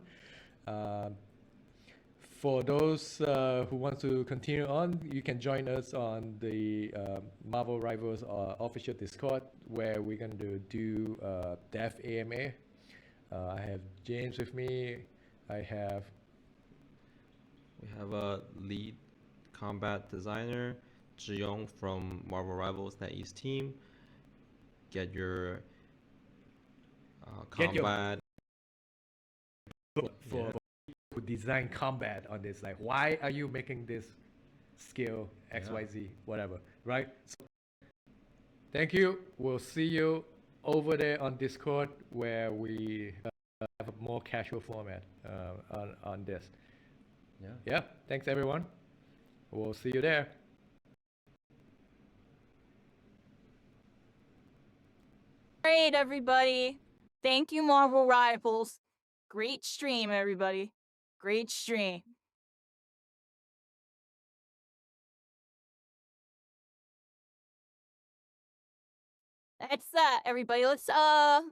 For those who want to continue on, you can join us on the Marvel Rivals official Discord, where we're going to do Dev AMA. I have James with me. We have a lead combat designer, Zhiyong from Marvel Rivals NetEase team. Get your Get your- combat. for who design combat on this. Like, why are you making this skill XYZ, whatever, right? So, thank you. We'll see you over there on Discord, where we have a more casual format on this. Yeah. Thanks everyone. We'll see you there. Great, everybody. Thank you, Marvel Rivals. Great stream, everybody. Great stream. That's that, everybody. Let's go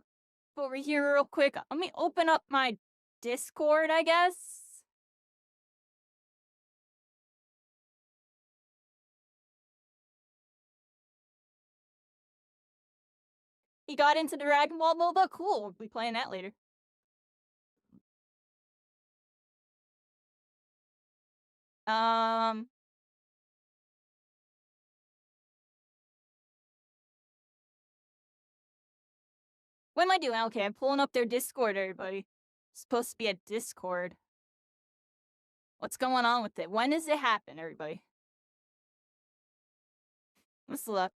over here real quick. Let me open up my Discord, I guess. He got into Dragon Ball MOBA? Cool, we'll be playing that later. What am I doing? Okay, I'm pulling up their Discord, everybody. It's supposed to be a Discord. What's going on with it? When does it happen, everybody? Let's look.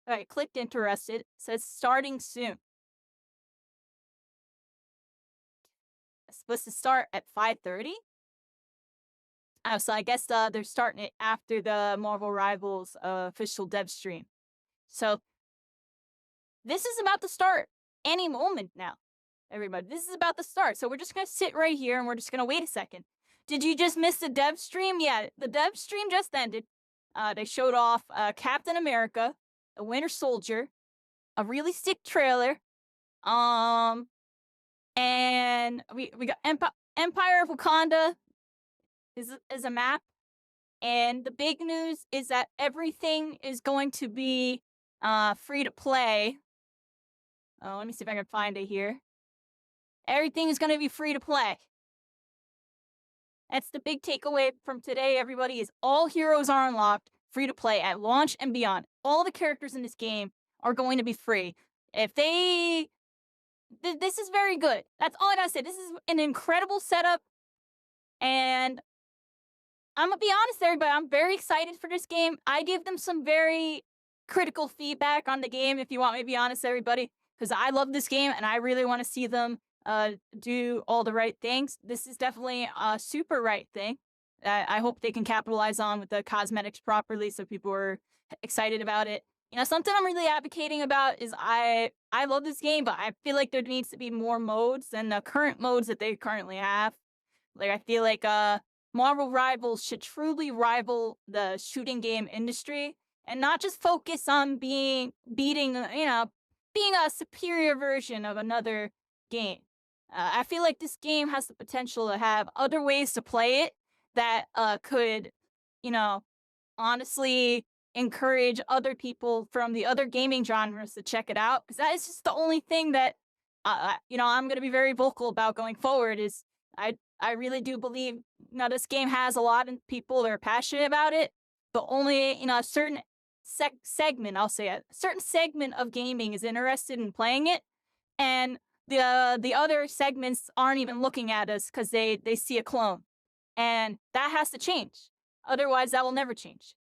Alright, clicked interested. It says starting soon. It's supposed to start at 5:30? Oh, so I guess they're starting it after the Marvel Rivals official dev stream. So this is about to start any moment now, everybody. This is about to start. So we're just going to sit right here and we're just going to wait a second. Did you just miss the dev stream? Yeah, the dev stream just ended. They showed off Captain America, a Winter Soldier, a really sick trailer. And we got Empire of Wakanda is a map. And the big news is that everything is going to be free to play. Oh, let me see if I can find it here. Everything is going to be free to play. That's the big takeaway from today, everybody, is all heroes are unlocked, free to play at launch and beyond. All the characters in this game are going to be free. If they... this is very good. That's all I gotta say. This is an incredible setup. And I'm gonna be honest, everybody, I'm very excited for this game. I give them some very critical feedback on the game, if you want me to be honest, everybody, because I love this game and I really want to see them do all the right things. This is definitely a super right thing that I hope they can capitalize on with the cosmetics properly so people are excited about it. You know, something I'm really advocating about is I love this game, but I feel like there needs to be more modes than the current modes that they currently have. Like, I feel like Marvel Rivals should truly rival the shooting game industry and not just focus on being a superior version of another game. I feel like this game has the potential to have other ways to play it that could, honestly encourage other people from the other gaming genres to check it out, because that is just the only thing that I'm going to be very vocal about going forward. Is I really do believe this game has a lot of people that are passionate about it, but only a certain segment, I'll say a certain segment of gaming is interested in playing it, and the other segments aren't even looking at us because they see a clone, and that has to change. Otherwise, that will never change.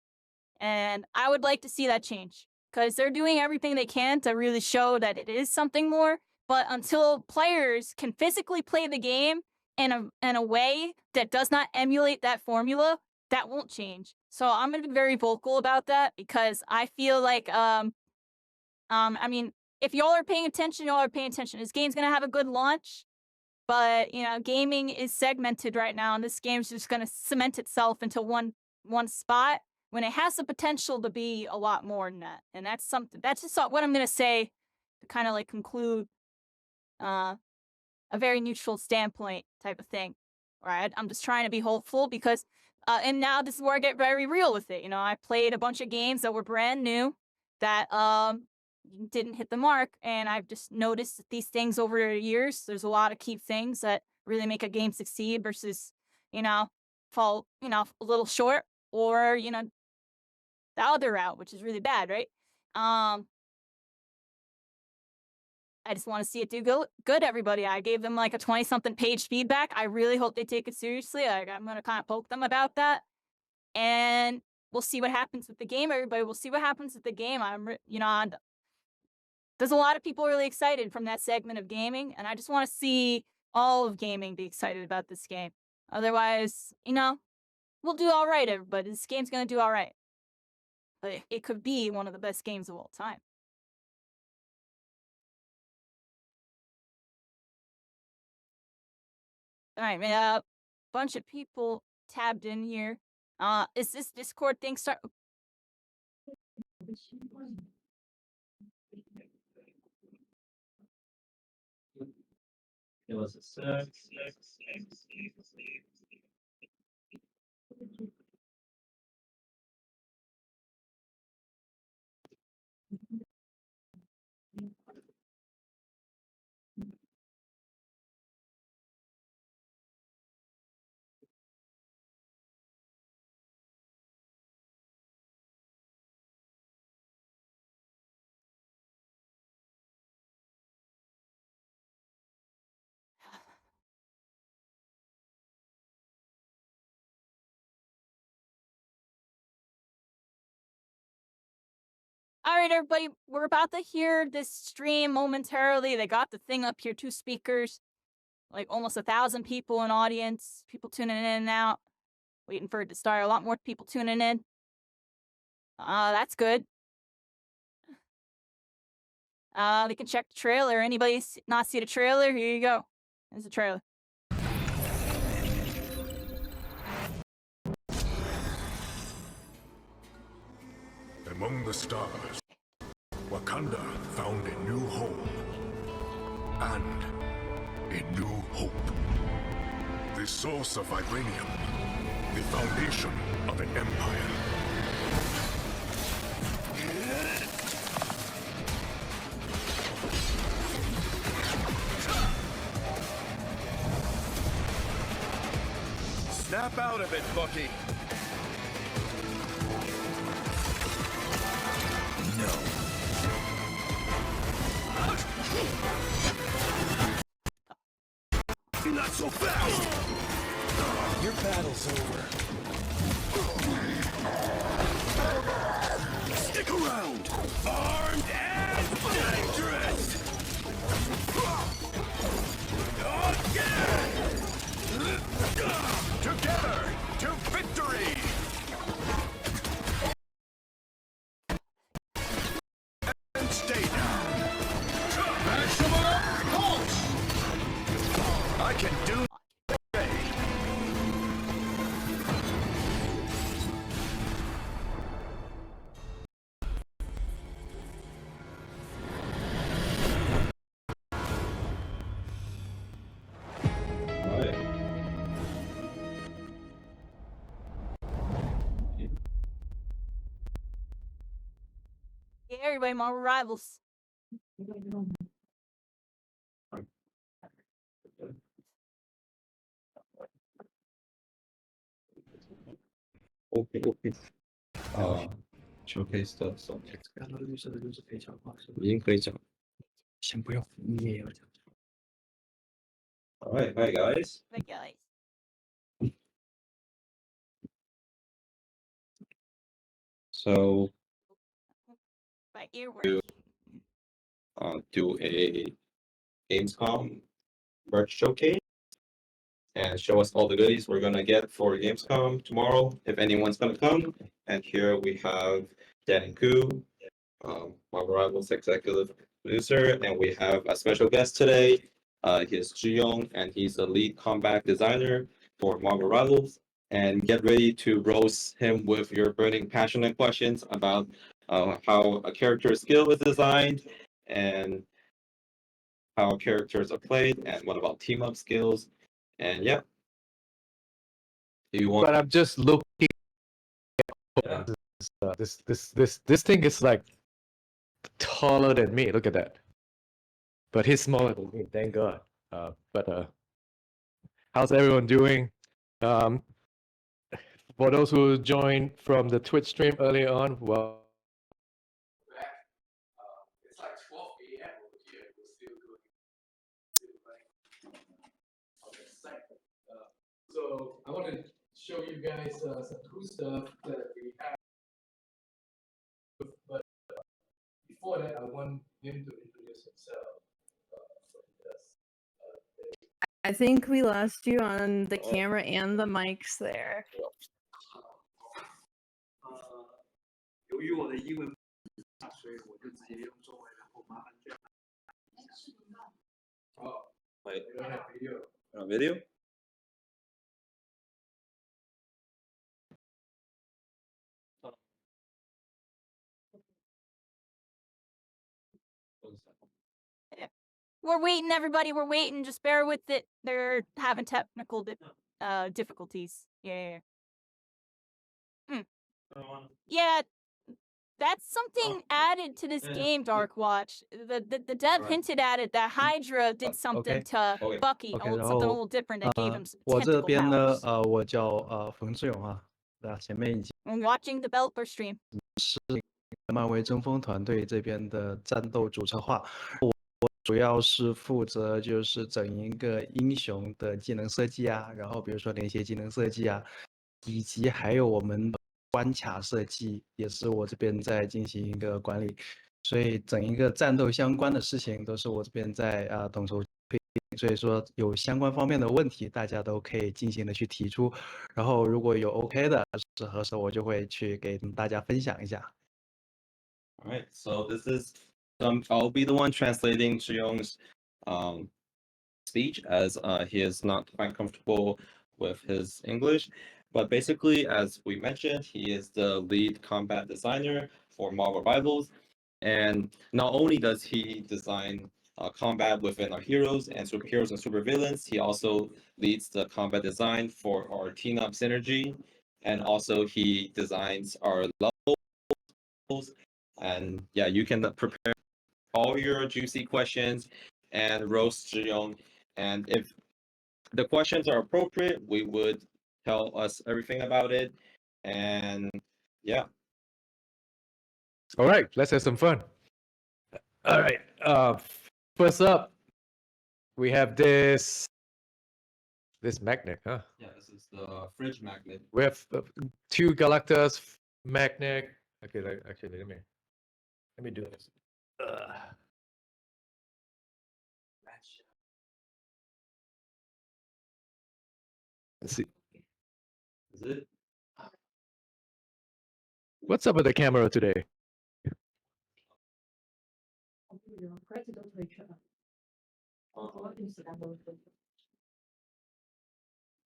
And I would like to see that change, because they're doing everything they can to really show that it is something more. But until players can physically play the game in a way that does not emulate that formula, that won't change. So I'm gonna be very vocal about that, because I feel like I mean, if y'all are paying attention, y'all are paying attention. This game's gonna have a good launch, but gaming is segmented right now, and this game's just gonna cement itself into one spot when it has the potential to be a lot more than that. And that's just what I'm gonna say to kind of like conclude a very neutral standpoint type of thing. Right? I'm just trying to be hopeful, because and now this is where I get very real with it. I played a bunch of games that were brand new that didn't hit the mark, and I've just noticed that these things over the years, there's a lot of key things that really make a game succeed versus fall a little short, or the other route, which is really bad, right? I just want to see it do good, everybody. I gave them like a 20-something page feedback. I really hope they take it seriously. I'm going to kind of poke them about that. And we'll see what happens with the game, everybody. We'll see what happens with the game. There's a lot of people really excited from that segment of gaming, and I just want to see all of gaming be excited about this game. Otherwise, we'll do all right, everybody. This game's going to do all right. But it could be one of the best games of all time. All right, man. A bunch of people tabbed in here. Is this Discord thing start? It was a six. All right, everybody, we're about to hear this stream momentarily. They got the thing up here, 2 speakers, like almost 1,000 people in audience, people tuning in and out, waiting for it to start. A lot more people tuning in. That's good. They can check the trailer. Anybody not see the trailer? Here you go. There's the trailer. Among the stars, Wakanda found a new home and a new hope. The source of vibranium, the foundation of an empire. Snap out of it, Bucky. Not so fast! Your battle's over. Stick around! Armed and dangerous! Again! Together to victory! And stay down! Maximum pulse! I can do Alright. Yeah, everybody, Marvel Rivals. OK OK，showcase 的 subject 看到绿色的就是可以讲话，是不已经可以讲。先不用，你也要讲。Alright, hi guys. Bye, guys. So Bye, earworm. do a Gamescom merch showcase and show us all the goodies we're gonna get for Gamescom tomorrow, if anyone's gonna come. And here we have Dan Koo, Marvel Rivals executive producer, and we have a special guest today. He's Ji-young, and he's the lead combat designer for Marvel Rivals. And get ready to roast him with your burning, passionate questions about how a character's skill is designed and how characters are played, and what about team up skills. And yeah, you want? But I'm just looking. Yeah. This thing is like taller than me. Look at that. But he's smaller than me. Thank God. How's everyone doing? For those who joined from the Twitch stream earlier on, well. It's like 12 a.m. over here. We're still so I want to show you guys some cool stuff that we have. But before that, I want him to introduce himself. I think we lost you on the camera and the mics there. 由于我的英文，所以我就直接用中文，然后麻烦这样。Oh, Wait, we don't have video. video? We're waiting, everybody. We're waiting. Just bear with it. They're having technical difficulties. Yeah. Yeah, that's something added to this game, Dark Watch. The dev hinted at it that Hydra did something to Bucky, OK， something a little different that gave him some 我这 tentacle 边呢 powers.，我叫冯志勇啊，那前面已经 I'm watching developer stream. 漫威争锋团队这边的战斗主策划，我主要是负责就是整一个英雄的技能设计啊，然后比如说连携技能设计啊，以及还有我们关卡设计，也是我这边在进行一个管理，所以整一个战斗相关的事情都是我这边在统筹推进，所以说有相关方面的问题，大家都可以尽情的去提出，然后如果有 OK 的合适，我就会去给大家分享一下。All right, so this is I'll be the one translating Young's speech, as he is not quite comfortable with his English. But basically, as we mentioned, he is the lead combat designer for Marvel Rivals. And not only does he design combat within our heroes and superheroes and supervillains, he also leads the combat design for our Team Up Synergy. And also he designs our levels. And yeah, you can prepare all your juicy questions and roast Zhiyong. And if the questions are appropriate, we would tell us everything about it. And yeah. All right, let's have some fun. All right. First up, we have this magnet, huh? Yeah, this is the fridge magnet. We have two Galactus magnet. Okay, actually, let me do this. Let's see. Is it? What's up with the camera today?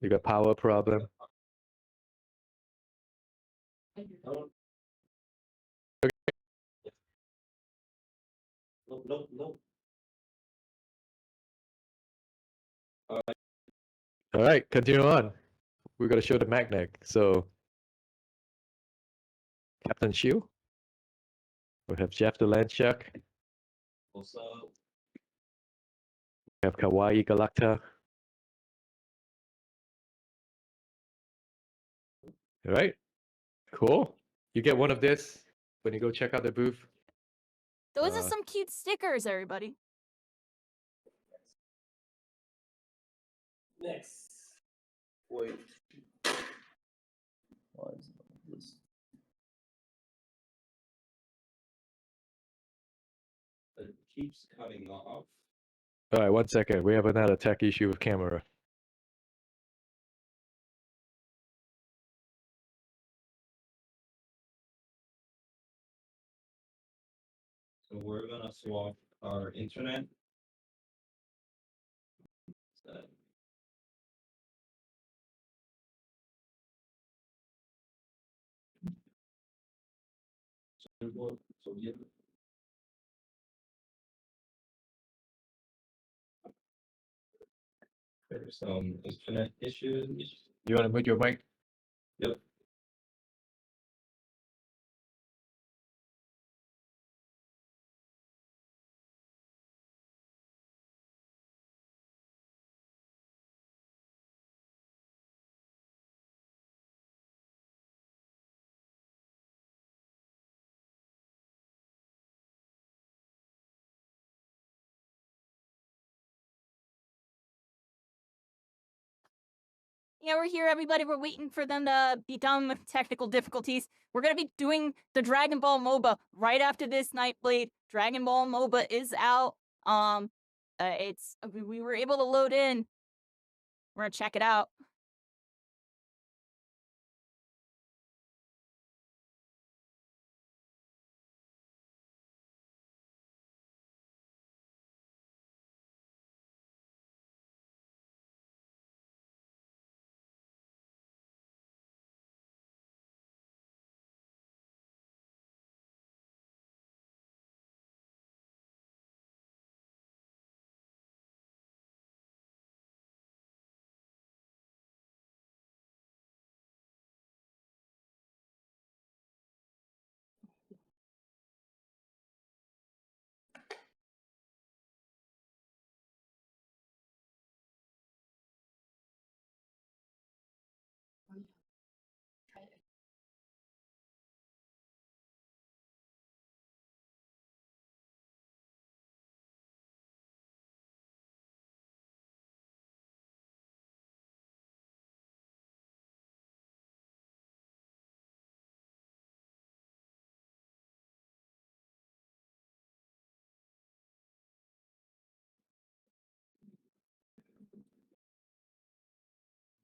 You got power problem. No. No, no, no. All right, continue on. We're gonna show the magnet. So, Captain Shield. We have Jeff the Land Shark. Also, We have Kawaii Galacta. All right, cool. You get one of this when you go check out the booth. Those are some cute stickers, everybody. next. Wait. Why is this? It keeps cutting off. All right, 1 second. We have another tech issue with camera. So we're gonna swap our internet. There's some internet issues. You want to mute your mic? Yep. Yeah, we're here, everybody. We're waiting for them to be done with technical difficulties. We're gonna be doing the Dragon Ball MOBA right after this, Nightblade. Dragon Ball MOBA is out. We were able to load in. We're gonna check it out.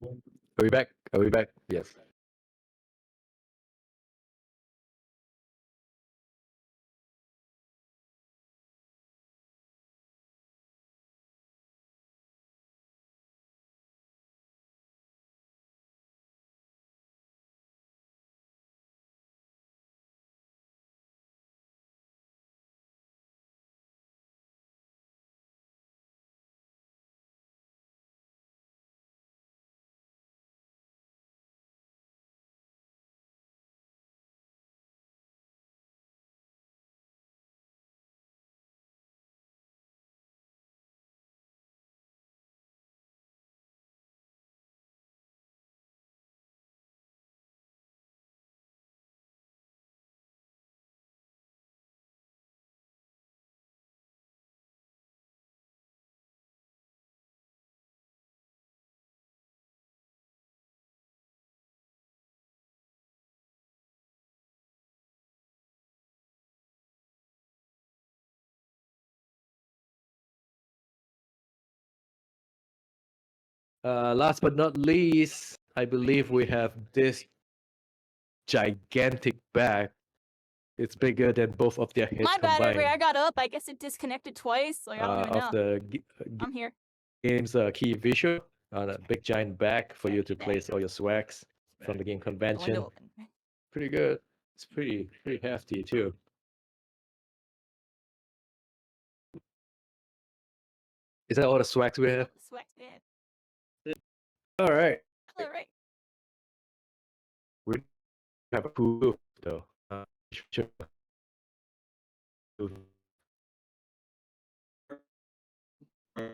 Are we back? Are we back? Yes. Last but not least, I believe we have this gigantic bag. It's bigger than both of their heads My bad, combined. I got up. I guess it disconnected twice. Like, I don't even know. Of the I'm here. game's key visual on a big giant bag for you to place all your swags from the game The convention. window open. Pretty good. It's pretty hefty too. Is that all the swags we have? Swag, yeah. All right. All right. We have a cool booth though. Sure.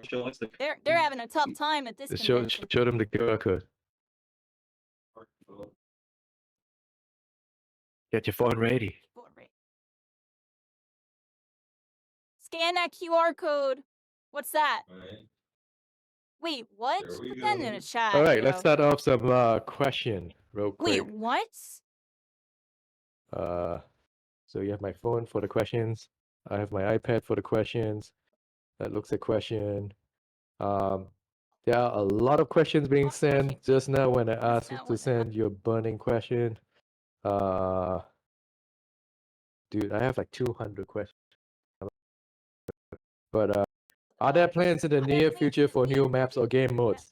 Show us the They're having a tough time at this convention. Show them the QR code. Get your phone ready. Scan that QR code. What's that? Alright. Wait, what? There we Put that in go. a chat. All right, yo. let's start off some question real quick. Wait, what? So you have my phone for the questions. I have my iPad for the questions. That looks at question. There are a lot of questions being sent just now when I asked now to when I send your burning question. Dude, I have like 200 questions. But are there plans in the near future for new maps or game modes?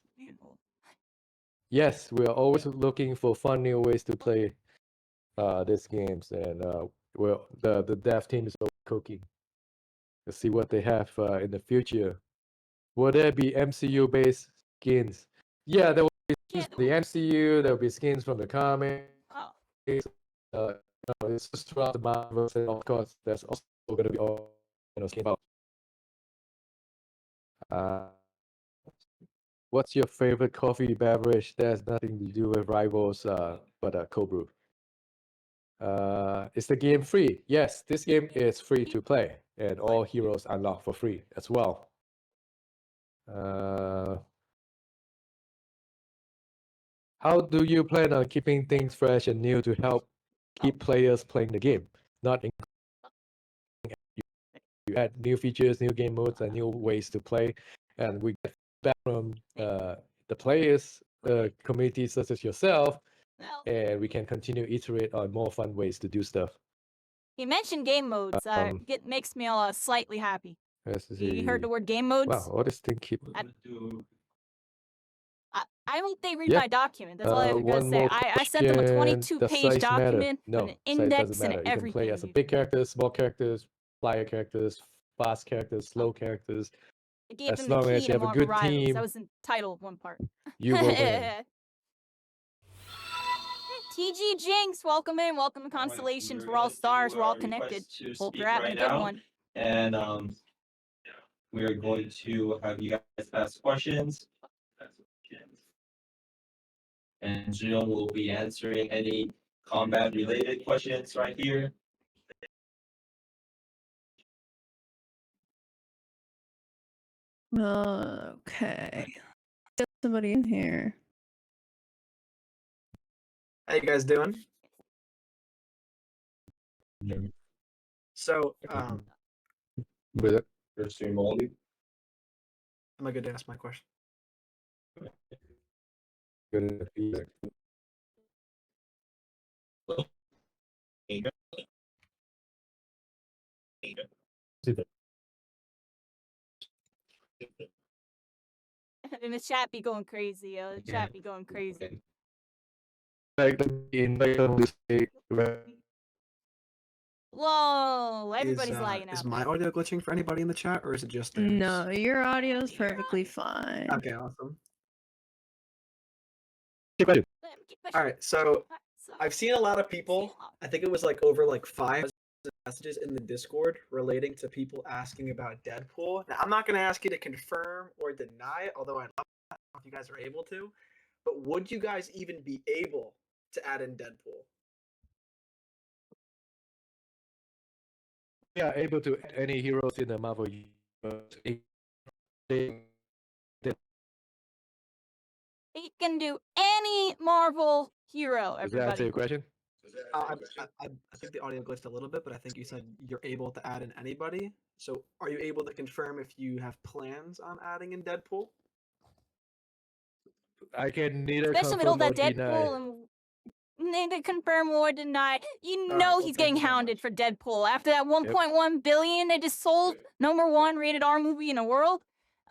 Yes, we are always looking for fun new ways to play these games, and well, the dev team is always cooking. Let's see what they have in the future. Will there be MCU-based skins? Yeah, there will be skins from the MCU. There will be skins from the comics. Oh. It's just throughout the Marvel, and of course, there's also going to be all skins out. What's your favorite coffee beverage? That has nothing to do with rivals, but cold brew. Is the game free? Yes, this game is free to play, and all heroes unlock for free as well. How do you plan on keeping things fresh and new to help keep players playing the game? Not you add new features, new game modes, and new ways to play, and we get back from the players, communities such as yourself, Well, and we can continue iterate on more fun ways to do stuff. you mentioned game modes. Makes me slightly happy. Let's You heard the see. word game modes? Wow, all this thing keep. I hope they read Yeah. my document. That's all I was gonna One say. more I sent them a question. 22-page Does size matter? document No, with an size index doesn't matter. and You can everything. play as a dude. big character, small characters, flyer characters, fast characters, slow characters. I gave As them the long as key you to have a Marvel good Rivals. team, That was the title of one part. you will win. TG Jinx, welcome in. Welcome to Constellations. We're all stars. We're all connected. Hope you're having a good one. And we are going to have you guys ask questions. And Jill will be answering any combat related questions right here. Okay. Get somebody in here. How you guys doing? So, With it. First stream only. am I good to ask my question? Good feedback. And the chat be going crazy, yo. The chat be going crazy. Invite them to stay. Whoa, everybody's is, lagging is out. my audio glitching for anybody in the chat, or is it just theirs? No, your audio is perfectly fine. Okay, awesome. Keep pushing. All right, so So, I've seen a lot of people. I think it was like over like 5 messages in the Discord relating to people asking about Deadpool. Now, I'm not going to ask you to confirm or deny it, although I'd love that if you guys are able to. But would you guys even be able to add in Deadpool? We are able to add any heroes in the Marvel universe. he can do any Marvel hero, Does that answer everybody. your question? I think the audio glitched a little bit, but I think you said you're able to add in anybody. So are you able to confirm if you have plans on adding in Deadpool? I can neither Especially with all confirm nor that deny. Deadpool and neither confirm or deny. You All know right, well, he's thank getting you very hounded much. for Deadpool after that 1.1 billion they just sold. Number one rated R movie in the world.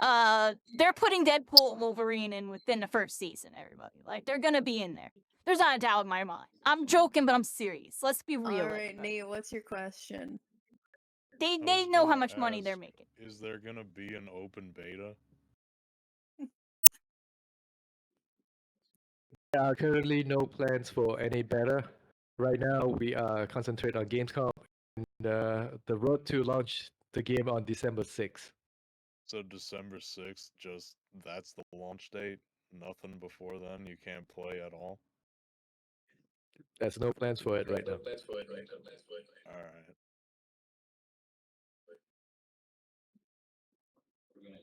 They're putting Deadpool and Wolverine in within the first season. Everybody, like, they're gonna be in there. There's not a doubt in my mind. I'm joking, but I'm serious. Let's be real. All right, everybody. Nate, what's your question? They I they was know how gonna much money they're ask, making. is there gonna be an open beta? There are currently no plans for any beta. Right now, we are concentrate on Gamescom and the road to launch the game on December 6th. So December 6th, just that's the launch date? Nothing before then? You can't play at all? There's no plans for it right now. Alright.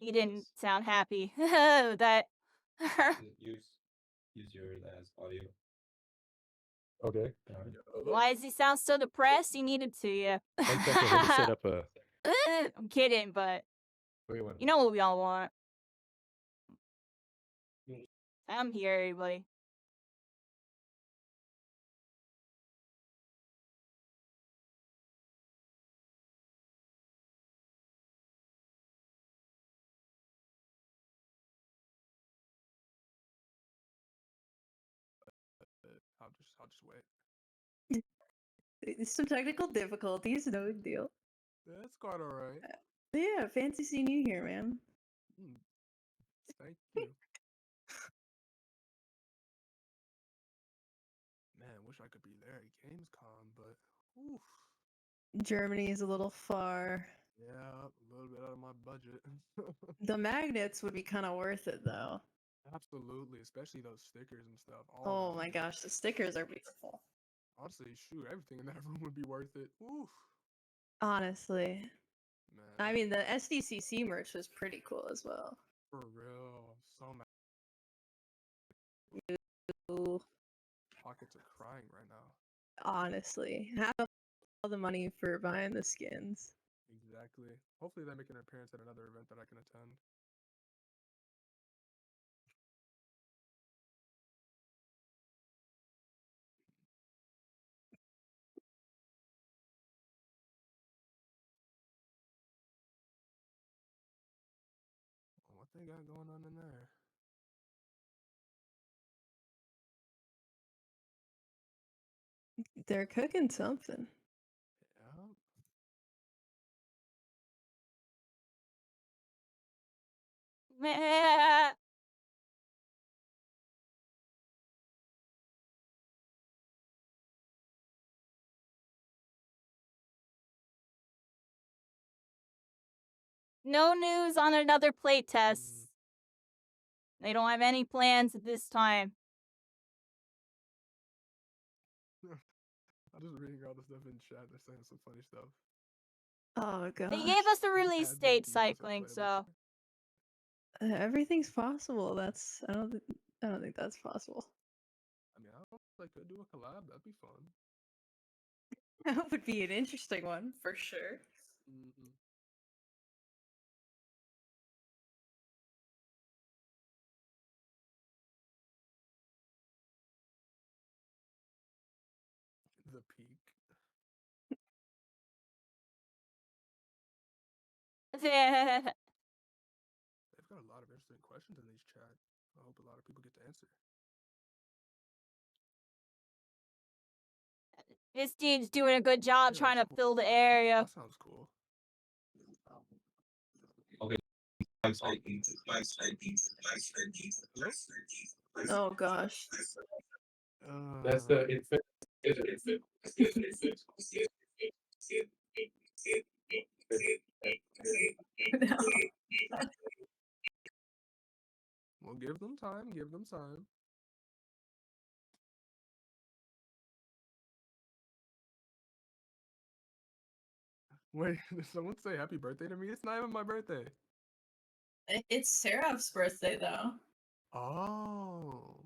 He didn't sound happy. That. Use your last audio. Okay. Why does he sound so depressed? He needed to, yeah. 1 second, let me set up a. I'm kidding, but Wait, one. you know what we all want. I'm here, everybody. I'll just wait. Some technical difficulties, no big deal. That's quite alright. Yeah, fancy seeing you here, man. Thank you. Man, wish I could be there at Gamescom, but oof. Germany is a little far. Yeah, a little bit out of my budget. The magnets would be kind of worth it, though. Absolutely, especially those stickers and stuff. Oh my gosh, the stickers are beautiful. Honestly, shoot, everything in that room would be worth it. Oof. Honestly. Man. I mean, the SDCC merch was pretty cool as well. For real. So mad. Ooh, Pockets are crying right now. honestly. Have all the money for buying the skins. Exactly. Hopefully they make an appearance at another event that I can attend. What they got going on in there? They're cooking something. Yeah. Meh. No news on another playtest. They don't have any plans at this time. I'm just reading all the stuff in chat. They're saying some funny stuff. Oh gosh. They gave us the release Add the date details of cycling, playable so Everything's possible. I don't think that's possible. I mean, I don't know if I could do a collab. That'd be fun. That would be an interesting one for sure. The peak. They've got a lot of interesting questions in these chat. I hope a lot of people get to answer. this dude's doing a good job Yeah, trying to cool. fill the area. That sounds cool. Okay. Oh gosh. That's the infant. Well, give them time. Give them time. Wait, did someone say happy birthday to me? It's not even my birthday. It's Seraph's birthday though. Oh.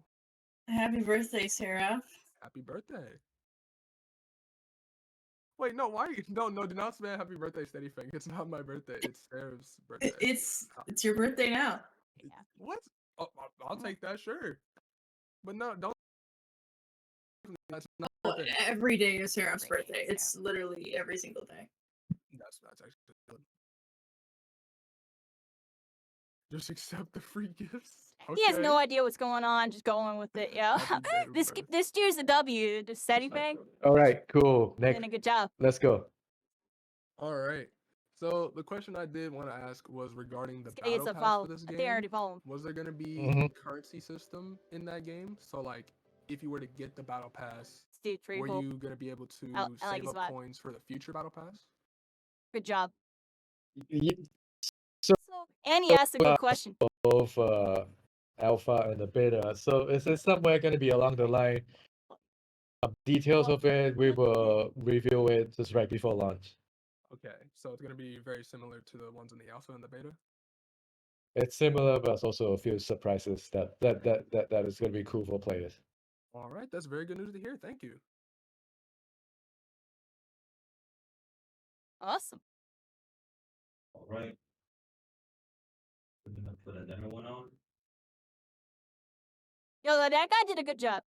Happy birthday, Seraph. Happy birthday. Wait, no, why? No, do not spam happy birthday, Steady Fang. It's not my birthday. It's Sarah's birthday. It's your birthday now. What? Oh, I'll take that, sure. But no, don't. That's not Oh, birthday. every day is Seraph's birthday. It's literally every single day. That's actually good. Just accept the free gifts. He has no Okay. idea what's going on, just going with it. Yeah. Happy day, bro. this year's a W. The steady thing. All right, cool. Doing Next, a good job. let's go. All right. So the question I did want to ask was regarding the This guy gets battle a pass follow. for this I think I already game. followed him. Was there going to be Mhm. a currency system in that game? So like, if you were to get the battle pass, Dude, pretty were cool. you going to be able to I like save his up vibe. coins for the future battle pass? Good job. Ye- So, and he asked a good question. Both alpha and the beta. So is it somewhere going to be along the line? Details of it, we will review it just right before launch. Okay, so it's going to be very similar to the ones in the alpha and the beta. It's similar, but also a few surprises that is going to be cool for players. All right, that's very good news to hear. Thank you. Awesome. All right. We're gonna put another one on. Yo, that guy did a good job.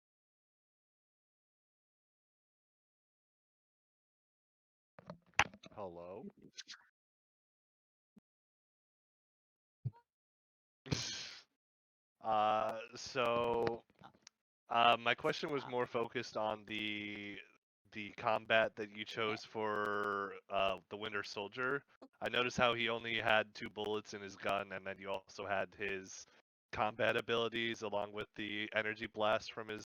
Hello? So my question was more focused on the combat that you chose for the Winter Soldier. I noticed how he only had 2 bullets in his gun, and then you also had his combat abilities along with the energy blast from his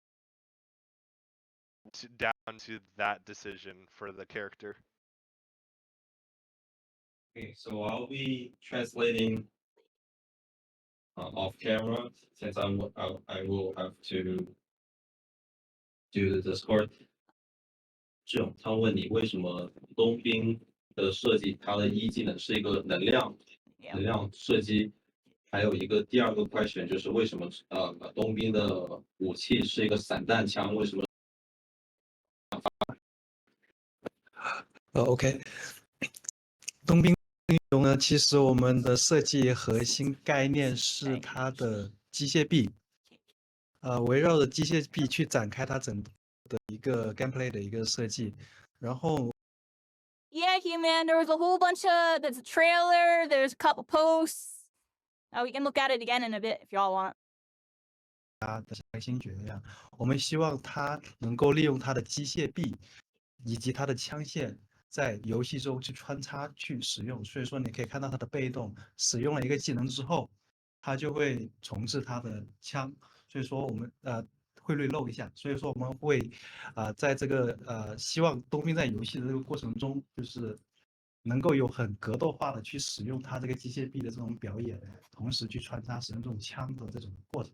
down to that decision for the character. Okay, so I'll be translating off camera since I will have to do the Discord. 这种他问你为什么冬兵的设计，它的一技能是一个能量射击，还有一个第二个 question 就是为什么冬兵的武器是一个散弹枪，为什么OK，冬兵英雄呢，其实我们的设计核心概念是它的机械臂，围绕着机械臂去展开它整的一个 gameplay 的一个设计，然后 Yeah, Human, there was a whole bunch of, there's a trailer, there's a couple posts. We can look at it again in a bit if y'all want. 新角一样，我们希望它能够利用它的机械臂以及它的枪线在游戏中去穿插去使用。所以说，你可以看到它的被动使用了一个技能之后，它就会重置它的枪。所以说我们会reload一下。所以说我们会在这个希望冬兵在游戏的这个过程中，就是能够有很格斗化的去使用它这个机械臂的这种表演，同时去穿插使用这种枪的这种过程。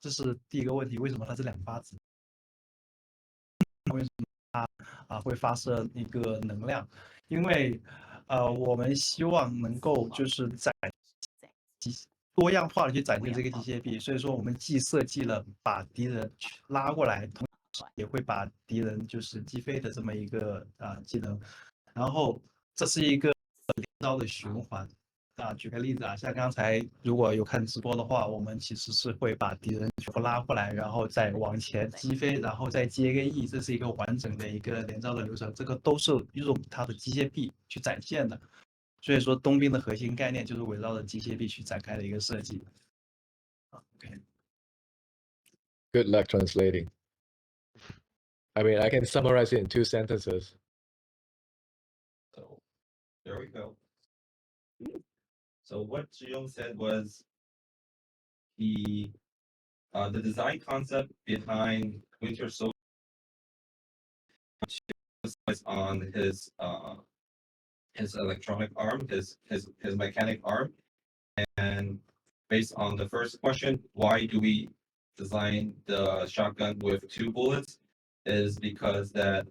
这是第一个问题，为什么它是2发子？为什么它会发射一个能量？因为我们希望能够就是在多样化的去展现这个机械臂，所以说我们既设计了把敌人拉过来，同时也会把敌人就是击飞的这么一个技能，然后这是一个连招的循环。举个例子像刚才如果有看直播的话，我们其实是会把敌人全部拉过来，然后再往前击飞，然后再接个 E， 这是一个完整的一个连招的流程，这个都是用它的机械臂去展现的。所以说冬兵的核心概念就是围绕着机械臂去展开的一个设计。Okay. Good luck translating. I mean, I can summarize it in 2 sentences. So there we go. So what Zhiyong said was the design concept behind Winter Soldier was on his electronic arm, his mechanic arm, and based on the first question, why do we design the shotgun with 2 bullets? Is because that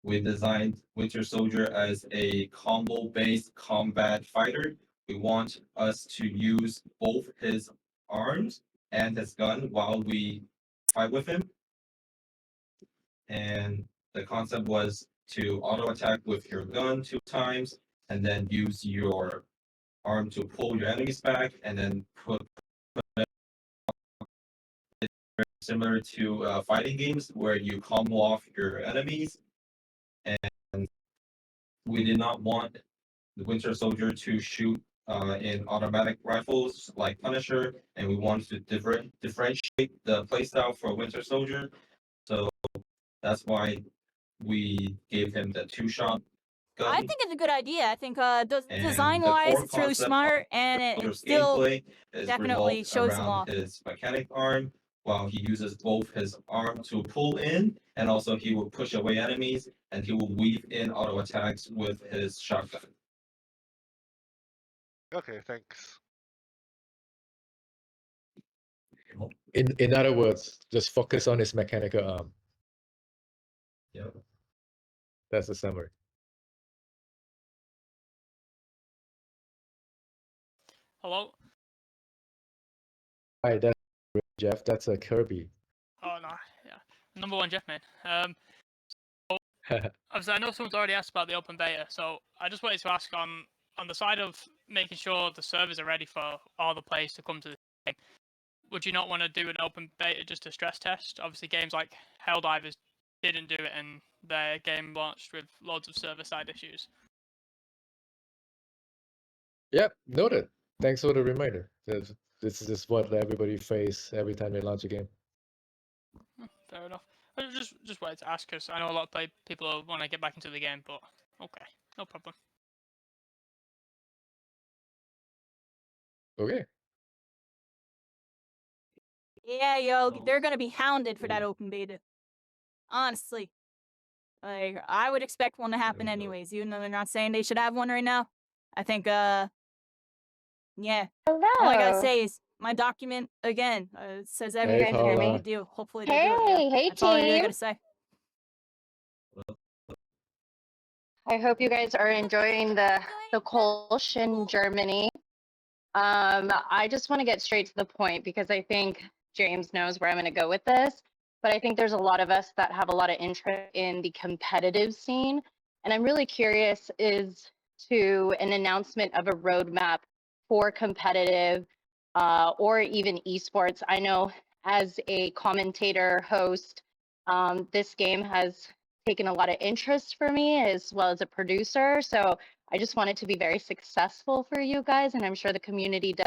we designed Winter Soldier as a combo-based combat fighter. We want us to use both his arms and his gun while we fight with him. And the concept was to auto attack with your gun 2 times and then use your arm to pull your enemies back and then put similar to fighting games where you combo off your enemies, and we did not want the Winter Soldier to shoot in automatic rifles like Punisher, and we wanted to differentiate the playstyle for Winter Soldier. So that's why we gave him the two-shot gun. I think it's a good idea. I think And design the wise, core it's really concept smart, and it Soldier's still gameplay is definitely revolved shows them around off. his mechanic arm, while he uses both his arm to pull in, and also he will push away enemies, and he will weave in auto attacks with his shotgun. Okay, thanks. In other words, just focus on his mechanical arm. Yeah. That's the summary. Hello? Hi, that's Jeff. That's a Kirby. Oh, no. Yeah. Number one, Jeff, man. Obviously, I know someone's already asked about the open beta, so I just wanted to ask on the side of making sure the servers are ready for all the players to come to the game, would you not want to do an open beta just to stress test? Obviously, games like Helldivers didn't do it, and their game launched with loads of server-side issues. Yep, noted. Thanks for the reminder. This is what everybody face every time they launch a game. Fair enough. I just wanted to ask, because I know a lot of people want to get back into the game, but okay, no problem. Okay. Yeah, yo, they're gonna be hounded for that open beta. Honestly. Like, I would expect one to happen anyways, even though they're not saying they should have one right now. I think, yeah. All I gotta say is, my document, again, it says everything Paula. they need to do. Hopefully they do it, yeah. Hey, That's all I really team. gotta say. I hope you guys are enjoying the Kolsch in Germany. I just want to get straight to the point because I think James knows where I'm going to go with this. But I think there's a lot of us that have a lot of interest in the competitive scene. And I'm really curious as to an announcement of a roadmap for competitive or even esports. I know as a commentator host, this game has taken a lot of interest for me as well as a producer. So I just want it to be very successful for you guys, and I'm sure the community does.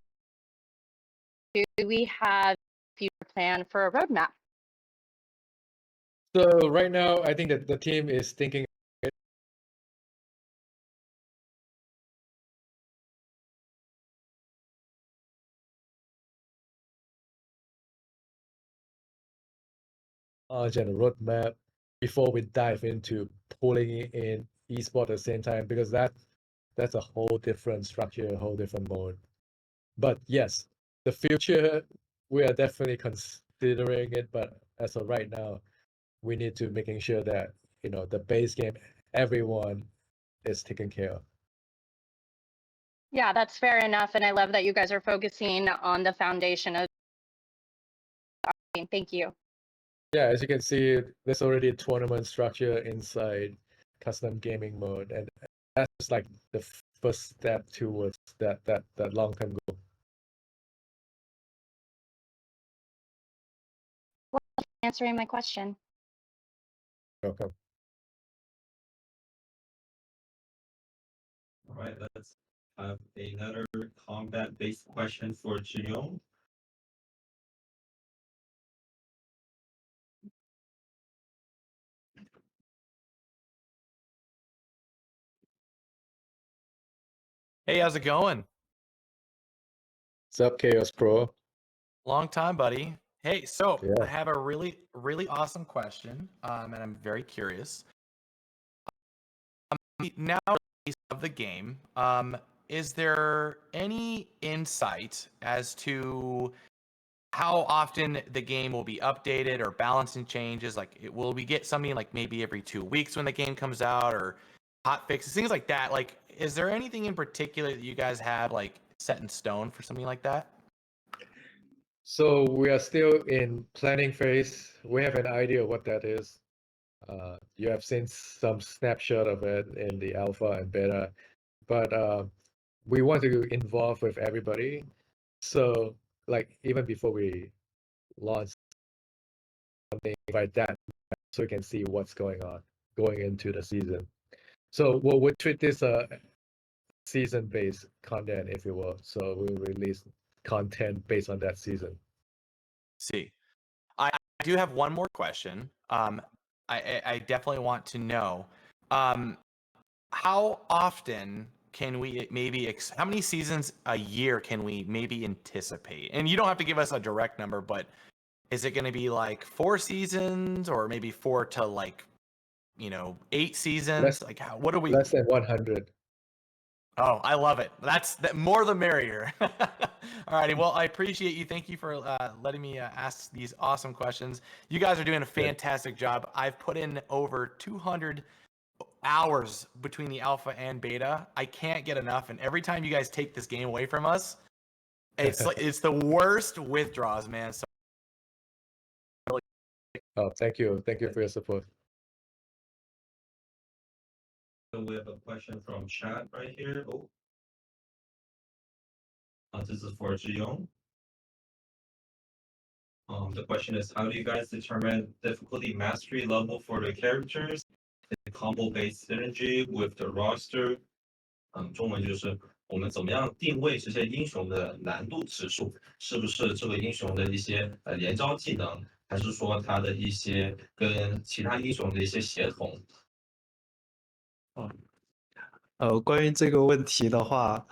Do we have a future plan for a roadmap? So right now, I think that the team is thinking and a roadmap before we dive into pulling in esport at the same time, because that's a whole different structure, a whole different mode. But yes, the future, we are definitely considering it, but as of right now, we need to making sure that, the base game, everyone is taken care of. Yeah, that's fair enough. And I love that you guys are focusing on the foundation of the game. Thank you. Yeah, as you can see, there's already a tournament structure inside custom gaming mode, and that's like the first step towards that long-term goal. Well, thanks for answering my question. Welcome. All right, let's have another combat-based question for Junyo. Hey, how's it going? What's up, Chaos Pro? Long time, buddy. Hey, so Yeah. I have a really, really awesome question, and I'm very curious. Now of the game, is there any insight as to how often the game will be updated or balancing changes? Like, will we get something like maybe every 2 weeks when the game comes out, or hot fixes, things like that? Like, is there anything in particular that you guys have like set in stone for something like that? So we are still in planning phase. We have an idea of what that is. You have seen some snapshot of it in the alpha and beta, but we want to involve with everybody. So, like, even before we launch they invite that so we can see what's going on going into the season. So we'll treat this season-based content, if you will. So we'll release content based on that season. See, I do have one more question. I definitely want to know, how often can we maybe how many seasons a year can we maybe anticipate? And you don't have to give us a direct number, but is it going to be like 4 seasons or maybe 4 to like 8 seasons? Like what are we? Less than 100. Oh, I love it. That's more the merrier. All righty. Well, I appreciate you. Thank you for letting me ask these awesome questions. You guys are doing a fantastic job. I've put in over 200 hours between the alpha and beta. I can't get enough. And every time you guys take this game away from us, it's like it's the worst withdraws, man. So oh, thank you for your support. So we have a question from chat right here. Oh, this is for Zhiyong. The question is, how do you guys determine difficulty mastery level for the characters? The combo-based synergy with the roster. 中文就是我们怎么样定位这些英雄的难度指数？是不是这个英雄的一些连招技能，还是说他的一些跟其他英雄的一些协同？关于这个问题的话，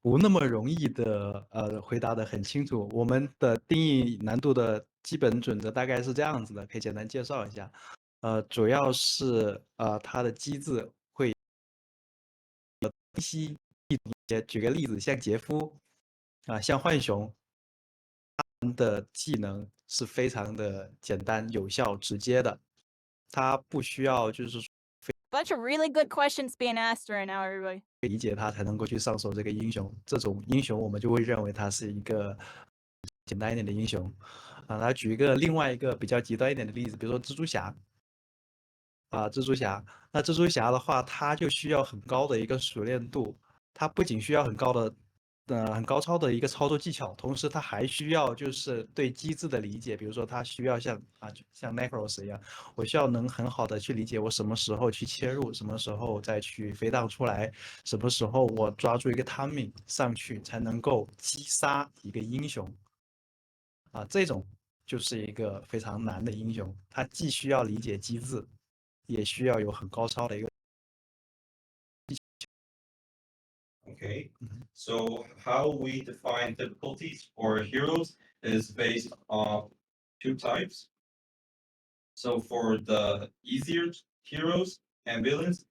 不那么容易的回答的很清楚。我们的定义难度的基本准则大概是这样子的，可以简单介绍一下。主要是它的机制会清晰易懂一些。举个例子，像杰夫像浣熊，他们的技能是非常的简单、有效、直接的，他不需要就是说 Bunch of really good questions being asked right now, everybody. 理解他才能够去上手这个英雄。这种英雄我们就会认为他是一个简单一点的英雄。来举一个另外一个比较极端一点的例子，比如说蜘蛛侠。蜘蛛侠，那蜘蛛侠的话，它就需要很高的一个熟练度，它不仅需要很高超的一个操作技巧，同时它还需要就是对机制的理解，比如说它需要像Necros 一样，我需要能很好的去理解我什么时候去切入，什么时候再去飞荡出来，什么时候我抓住一个 timing 上去才能够击杀一个英雄。这种就是一个非常难的英雄，他既需要理解机制，也需要有很高超的一个。Okay, so how we define difficulties for heroes is based on 2 types. So for the easier heroes and villains,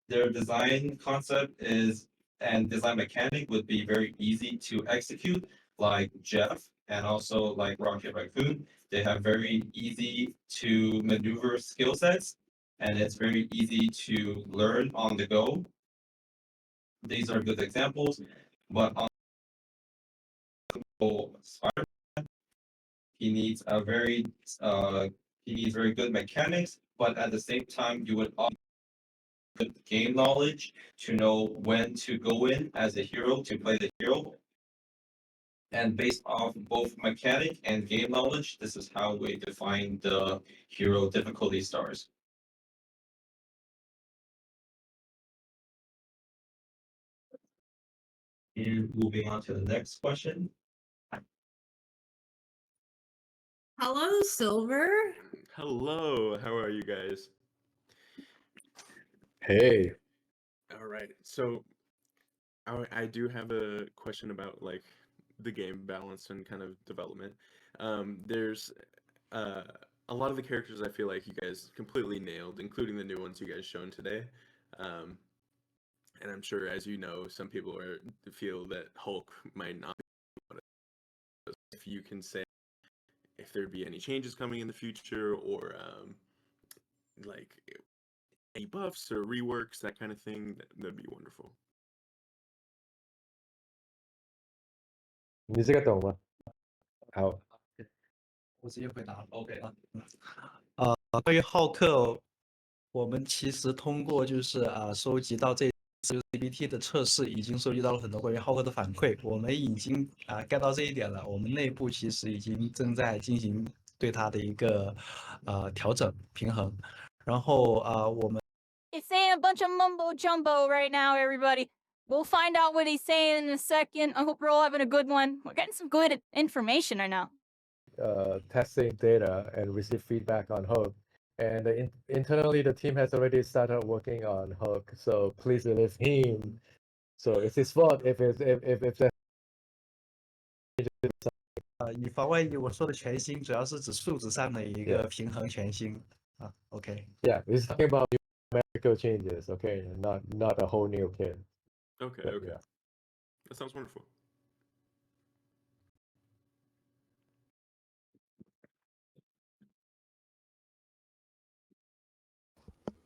their design concept is and design mechanic would be very easy to execute, like Jeff and also like Rocket Raccoon. They have very easy to maneuver skill sets, and it's very easy to learn on the go. These are good examples, but on Spider-Man, he needs very good mechanics, but at the same time, you would also good game knowledge to know when to go in as a hero to play the hero. And based off both mechanic and game knowledge, this is how we define the hero difficulty stars. And moving on to the next question. Hello, Silver. Hello, how are you guys? Hey. All right, so I do have a question about like the game balance and kind of development. There's a lot of the characters I feel like you guys completely nailed, including the new ones you guys shown today. And I'm sure, as you know, some people feel that Hulk might not be one of those. If you can say if there'd be any changes coming in the future, or like any buffs or reworks, that kind of thing, that'd be wonderful. 你这个懂吗？好，我直接回答。OK 关于浩克，我们其实通过就是收集到这次 CBT 的测试，已经收集到了很多关于浩克的反馈。我们已经get 到这一点了。我们内部其实已经正在进行对它的一个调整平衡。然后我们 It's saying a bunch of mumbo jumbo right now, everybody. We'll find out what he's saying in a second. I hope we're all having a good one. We're getting some good information right now. Testing data and receive feedback on Hook. And internally, the team has already started working on Hook. So please believe him. So it's his fault if the 以防万一，我说的全新主要是指数值上的一个平衡全新啊。OK。Yeah, he's talking about numerical changes. Okay, not a whole new kid. Okay, But, okay. yeah. That sounds wonderful.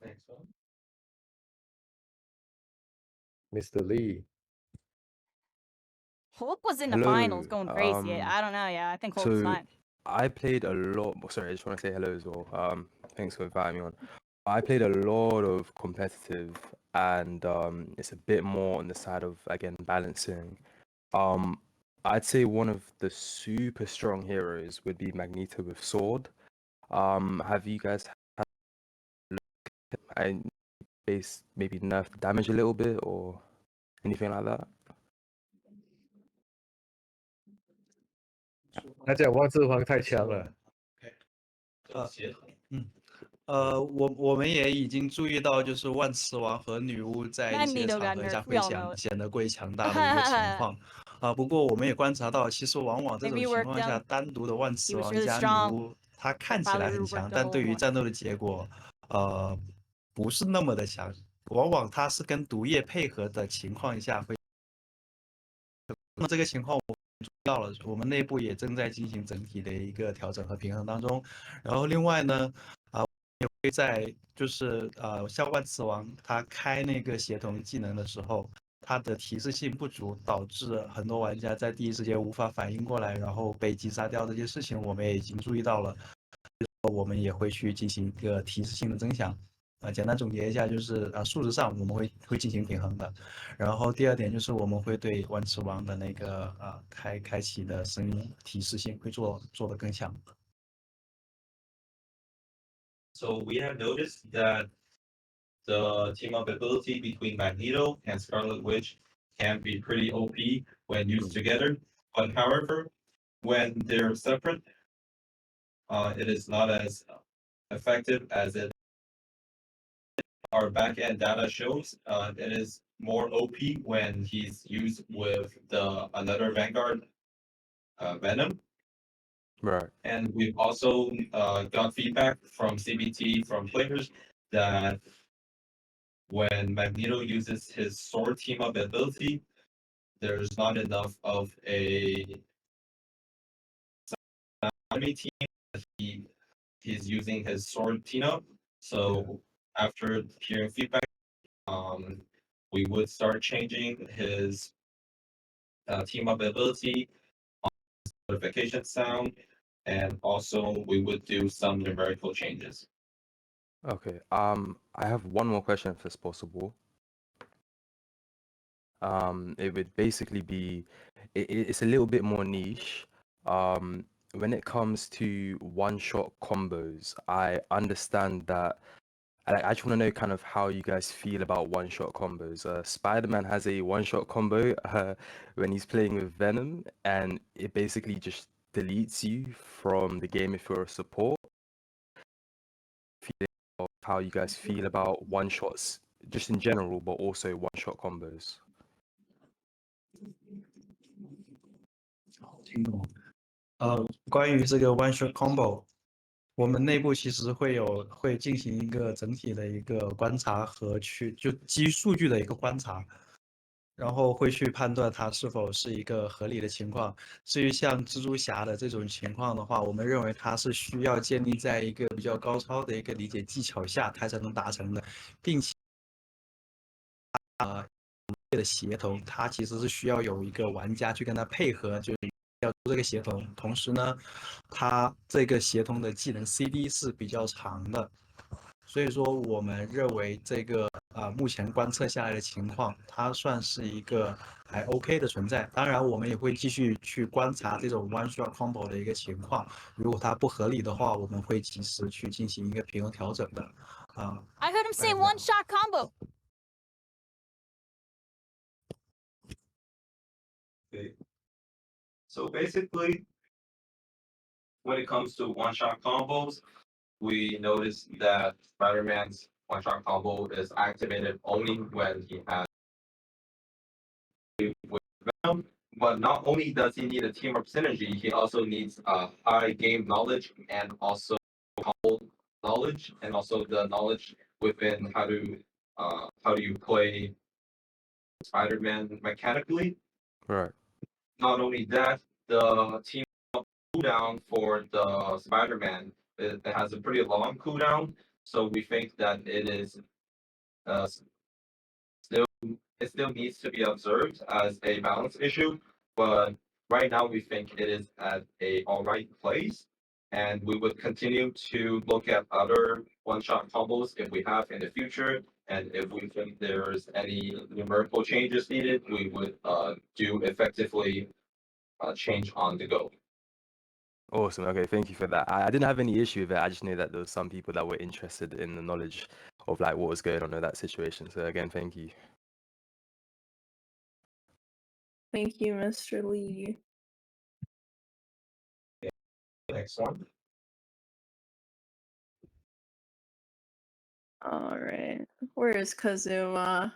Next one. Mr. Lee. Hulk was in the Hello. finals going crazy. I don't know. Yeah, I think Hulk's So fine. I played a lot. Sorry, I just want to say hello as well. Thanks for inviting me on. I played a lot of competitive, and it's a bit more on the side of again balancing. Um, I'd say one of the super strong heroes would be Magneto with sword. Have you guys had I base maybe nerf the damage a little bit or anything like that? 他讲万字皇太强了。我们也已经注意到，就是万磁王和女巫在一些 Magneto 场 got 合下 nerfed. 会 We all know it. 显得过于强大的一个情况。不过我们也观察到，其实往往这种 Maybe 情 worked 况下， out. 单独的万 He 磁 was 王 really 加女 strong. 巫，它看起 Probably 来很 worked 强， a 但 whole 对于 more. 战斗的结果，不是那么的强。往往它是跟毒液配合的情况下会。那么这个情况我们注意到了，我们内部也正在进行整体的一个调整和平衡当中。然后另外呢，也会在就是像万磁王他开那个协同技能的时候，它的提示性不足，导致很多玩家在第一时间无法反应过来，然后被击杀掉这件事情，我们也已经注意到了。我们也会去进行一个提示性的增强。简单总结一下，就是数值上我们会进行平衡的。然后第二点就是我们会对万磁王的那个开启的声音提示性会做得更强。So we have noticed that the team up ability between Magneto and Scarlet Witch can be pretty OP when used together. But however, when they're separate, it is not as effective as it our backend data shows. It is more OP when he's used with the another Vanguard Venom. Right. And we've also got feedback from CBT from players that when Magneto uses his sword team up ability, there's not enough of a enemy team. He's using his sword team up. So after hearing feedback, we would start changing his team up ability, notification sound, and also we would do some numerical changes. Okay. I have one more question if it's possible. It would basically be, it's a little bit more niche. When it comes to one-shot combos, I understand that. I just want to know kind of how you guys feel about one-shot combos. Spider-Man has a one-shot combo when he's playing with Venom, and it basically just deletes you from the game if you're a support. How you guys feel about one-shots just in general, but also one-shot combos. 关于这个 one shot combo，我们内部其实会进行一个整体的一个观察和就基于数据的一个观察，然后会去判断它是否是一个合理的情况。至于像蜘蛛侠的这种情况的话，我们认为它是需要建立在一个比较高超的一个理解技巧下，它才能达成的，并且的协同，它其实是需要有一个玩家去跟它配合，就要做这个协同。同时呢，它这个协同的技能 CD 是比较长的，所以说我们认为这个目前观测下来的情况，它算是一个还 OK 的存在。当然，我们也会继续去观察这种 one shot combo 的一个情况，如果它不合理的话，我们会及时去进行一个平衡调整的。I heard him say one shot combo. Okay. So basically, when it comes to one-shot combos, we noticed that Spider-Man's one-shot combo is activated only when he has with Venom. But not only does he need a team-up synergy, he also needs high game knowledge and also combo knowledge, and also the knowledge within how do you play Spider-Man mechanically. Right. Not only that, the team cooldown for the Spider-Man it has a pretty long cooldown, so we think that it is uh, still it still needs to be observed as a balance issue. But right now we think it is at a alright place, and we would continue to look at other one-shot combos if we have in the future. And if we think there's any numerical changes needed, we would do effectively change on the go. Awesome. Okay, thank you for that. I didn't have any issue with it. I just knew that there was some people that were interested in the knowledge of like what was going on in that situation. So again, thank you. Thank you, Mr. Lee. Next one. All right. Where is Kazuma?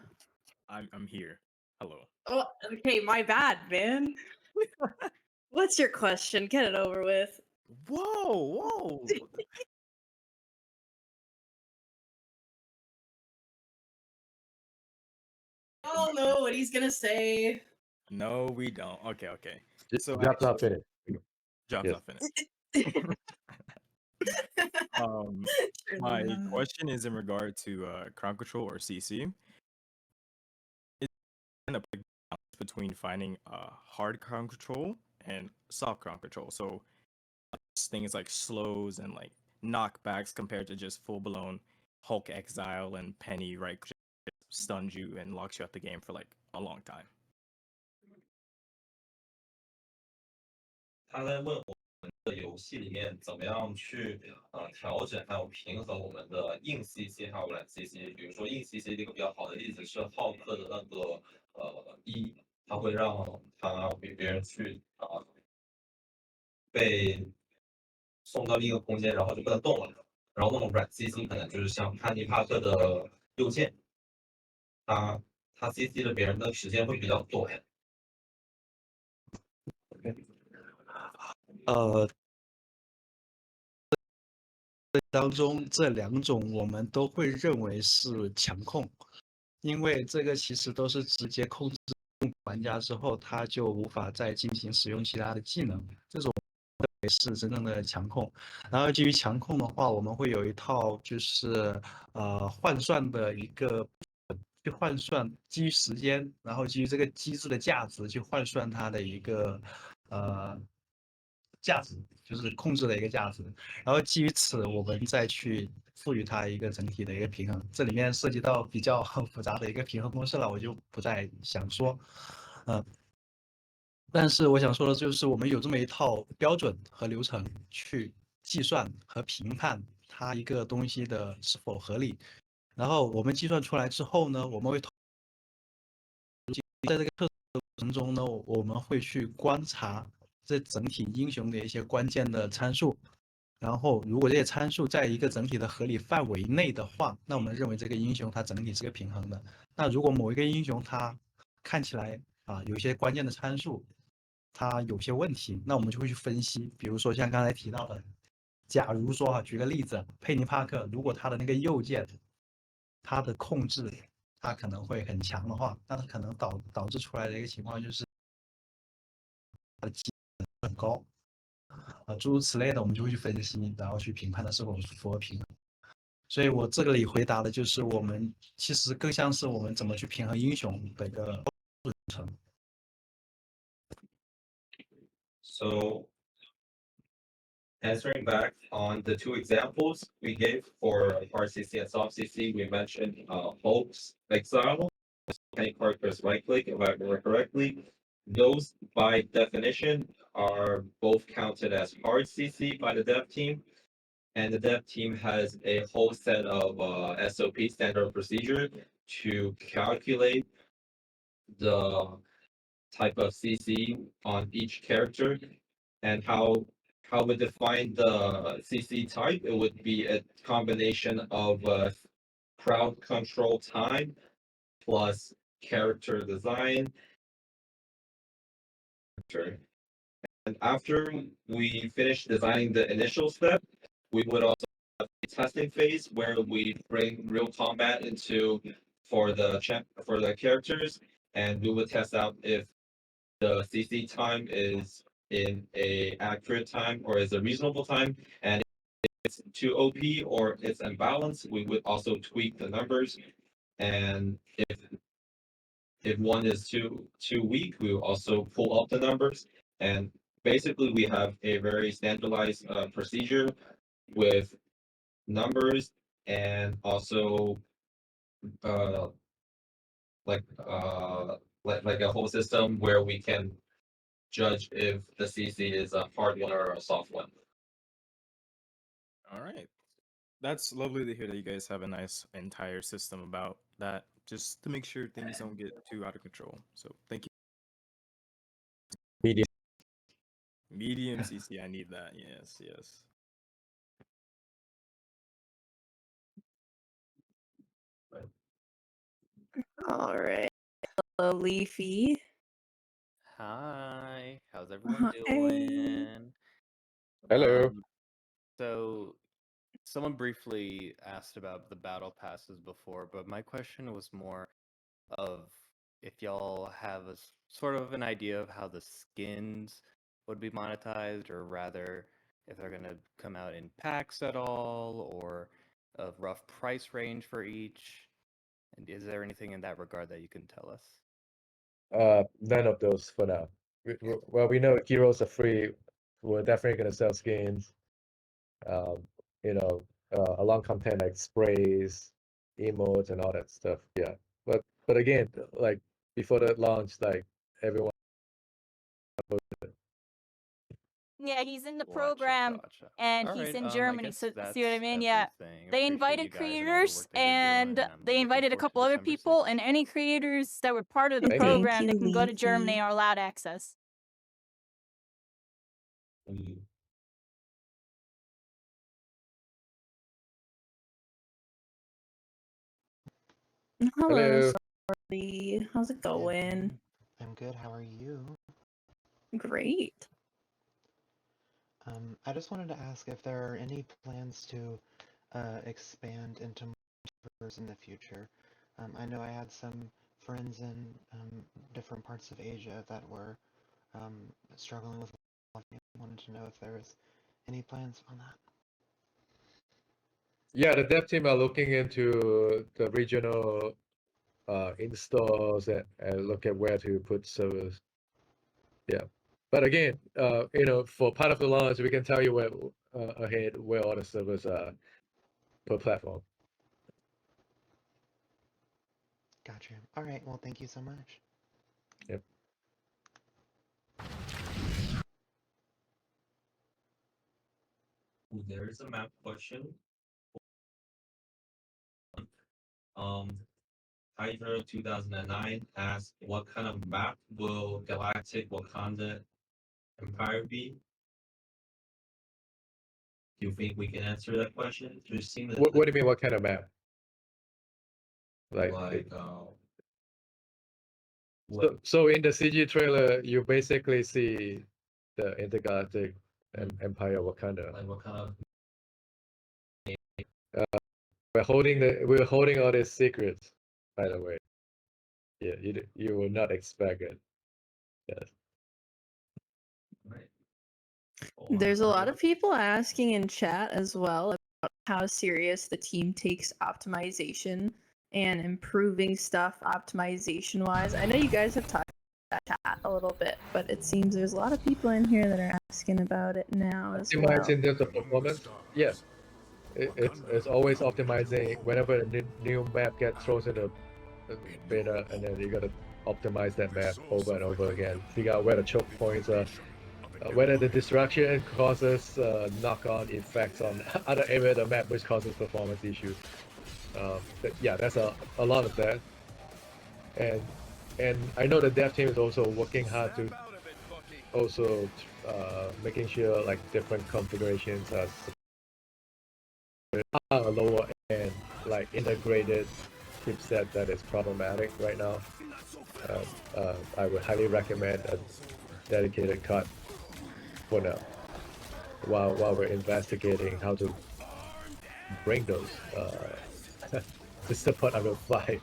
I'm here. Hello. Oh, okay, my bad, man. What's your question? Get it over with. Whoa. I don't know what he's gonna say. No, we don't. Okay. So Job's not finished. Job's Yes. not finished. My not. question is in regard to crown control or CC. It's kind of a balance between finding hard crown control and soft crown control. So things like slows and like knockbacks compared to just full blown Hulk exile and Penny right just stuns you and locks you out the game for like a long time. 他在问我们的游戏里面怎么样去调整还有平衡我们的硬 CC 还有软 CC。比如说硬 CC 的一个比较好的例子是浩克的那个它会让他比别人去被送到另一个空间，然后就不能动了。然后那种软 CC 可能就是像潘尼帕克的右键，他 CC 了别人的时间会比较短。当中这两种我们都会认为是强控，因为这个其实都是直接控制玩家之后，他就无法再进行使用其他的技能，这种是真正的强控。然后基于强控的话，我们会有一套就是换算的一个去换算基于时间，然后基于这个机制的价值去换算它的一个价值，就是控制的一个价值。然后基于此，我们再去赋予它一个整体的一个平衡。这里面涉及到比较复杂的一个平衡公式了，我就不再想说。但是我想说的就是，我们有这么一套标准和流程去计算和评判它一个东西的是否合理。然后我们计算出来之后呢，我们会在这个测试过程中呢，我们会去观察这整体英雄的一些关键的参数。然后，如果这些参数在一个整体的合理范围内的话，那我们认为这个英雄它整体是个平衡的。那如果某一个英雄它看起来有一些关键的参数，它有些问题，那我们就会去分析。比如说像刚才提到的，假如说举个例子，佩妮帕克如果他的那个右键，它的控制它可能会很强的话，那它可能导致出来的一个情况就是它的机很高。诸如此类的，我们就会去分析，然后去评判它是否符合平衡。所以我这个里回答的就是，我们其实更像是我们怎么去平衡英雄的一个过程。So answering back on the two examples we gave for hard CC and soft CC, we mentioned Hulk's exile, Kenny Parker's right click, if I remember correctly. Those by definition are both counted as hard CC by the dev team. And the dev team has a whole set of SOP, standard procedure, to calculate the type of CC on each character, and how we define the CC type. It would be a combination of crowd control time plus character design. And after we finish designing the initial step, we would also have a testing phase where we bring real combat into for the characters, and we would test out if the CC time is in a accurate time or is a reasonable time, and if it's too OP or it's imbalanced, we would also tweak the numbers. And if one is too weak, we will also pull up the numbers. And basically, we have a very standardized procedure with numbers and also uh, like like a whole system where we can judge if the CC is a hard one or a soft one. All right. That's lovely to hear that you guys have a nice entire system about that, just to make sure things don't get too out of control. So thank you. Medium. Medium CC, I need that. Yes, yes. All right. Hello, Leafy. Hi, how's everyone Hey. doing? Hello. So someone briefly asked about the battle passes before, but my question was more of if y'all have a sort of an idea of how the skins would be monetized, or rather if they're gonna come out in packs at all, or a rough price range for each. And is there anything in that regard that you can tell us? None of those for now. Well, we know heroes are free. We're definitely gonna sell skins. You know, along content like sprays, emotes, and all that stuff. Yeah, but again, like before the launch, like everyone. Yeah, he's in the Gotcha, program gotcha. and All he's right, in I Germany. guess So see what I that's mean? Yeah, everything. they Appreciate you invited guys and all the creators work that you're doing, and and I'm they looking invited a forward to couple other December people, 6th. and any creators that were part of the Thank you. program that Thank can you, go to Germany Leafy. are allowed access. Hello, Hello. Sorry. How's it going? I'm good. How are you? Great. I just wanted to ask if there are any plans to expand into multiverse in the future. I know I had some friends in different parts of Asia that were struggling with. Wanted to know if there was any plans on that. Yeah, the dev team are looking into the regional installs and look at where to put servers. Yeah, but again, you know, for part of the launch, we can tell you where ahead where all the servers are per platform. Gotcha. All right. Well, thank you so much. Yep. There is a map question. Hydra 2009 asked, what kind of map will Galactic Wakanda Empire be? Do you think we can answer that question? Just seeing What do you mean? What kind of map? Like, so in the CG trailer, you basically see the intergalactic empire Wakanda. Like what kind of? We're holding all these secrets, by the way. Yeah, you will not expect it. Yes. There's a lot of people asking in chat as well about how serious the team takes optimization and improving stuff optimization wise. I know you guys have talked chat a little bit, but it seems there's a lot of people in here that are asking about it now as well. Optimize in terms of performance, yeah. It's always optimizing whenever a new map gets thrown in the beta, and then you gotta optimize that map over and over again. Figure out where the choke points are, whether the destruction causes knock-on effects on other area of the map, which causes performance issues. Yeah, that's a lot of that. And I know the dev team is also working hard to also making sure like different configurations are a lower end, like integrated chipset that is problematic right now. I would highly recommend a dedicated card for now, while we're investigating how to bring those to support our flight.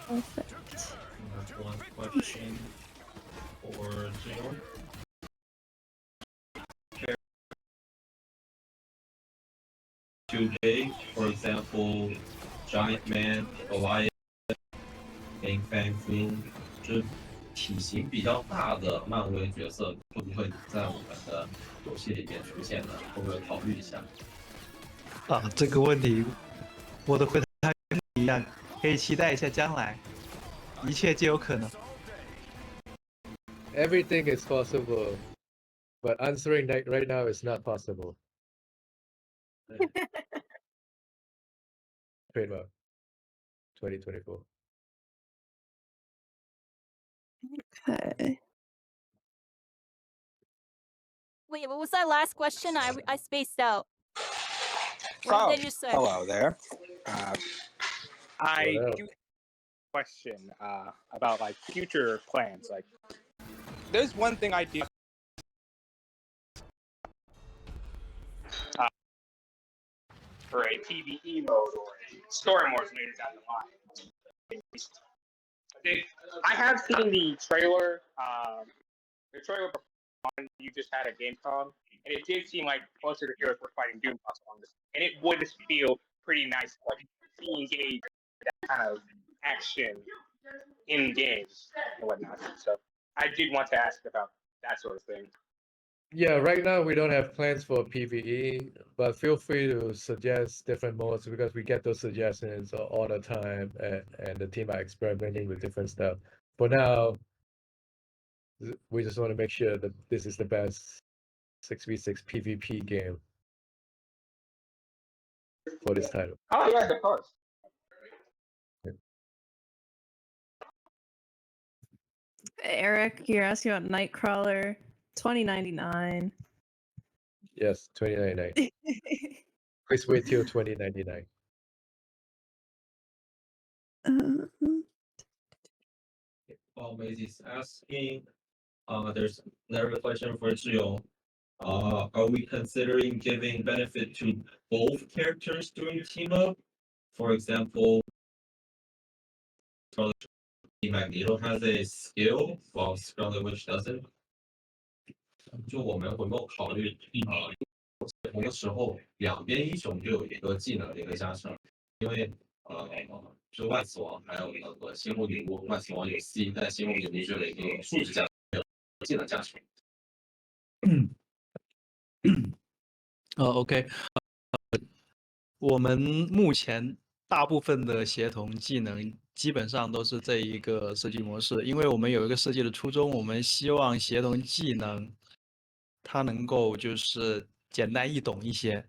Perfect. One question for Jill. Today, for example, Giant Man, Goliath, Bang Bang Boom，就是体型比较大的漫威角色，会不会在我们的游戏里面出现呢？会不会考虑一下？这个问题我的回答跟你一样，可以期待一下将来，一切皆有可能。Everything is possible, but answering that right now is not possible. Trademark 2024. Okay. Wait, what was that last question? I spaced out. What So, did they just say? hello there. I Hello. do have a question about like future plans. Like, there's one thing I do for a PvE mode or a story mode later down the line. I have seen the trailer. The trailer you just had at Gamescom, and it did seem like most of the heroes were fighting Doom boss on this, and it would feel pretty nice, like being engaged that kind of action in games and whatnot. So I did want to ask about that sort of thing. Yeah, right now we don't have plans for PvE, but feel free to suggest different modes because we get those suggestions all the time, and the team are experimenting with different stuff. For now, we just want to make sure that this is the best 6v6 PvP game for this title. Oh yeah, of course. Eric, you're asking about Nightcrawler, 2099. Yes, 2099. Please wait till 2099. While Maisie is asking, there's another question for Jill. Are we considering giving benefit to both characters during team up? For example, Magneto has a skill while Scarlet Witch doesn't. 就我们有没有考虑同个时候两边英雄就有一个技能的一个加成？因为就万磁王还有那个星空女巫，万磁王有 C， 但星空女巫就有一个数值加成，没有技能加成。OK，我们目前大部分的协同技能基本上都是这一个设计模式，因为我们有一个设计的初衷，我们希望协同技能它能够就是简单易懂一些。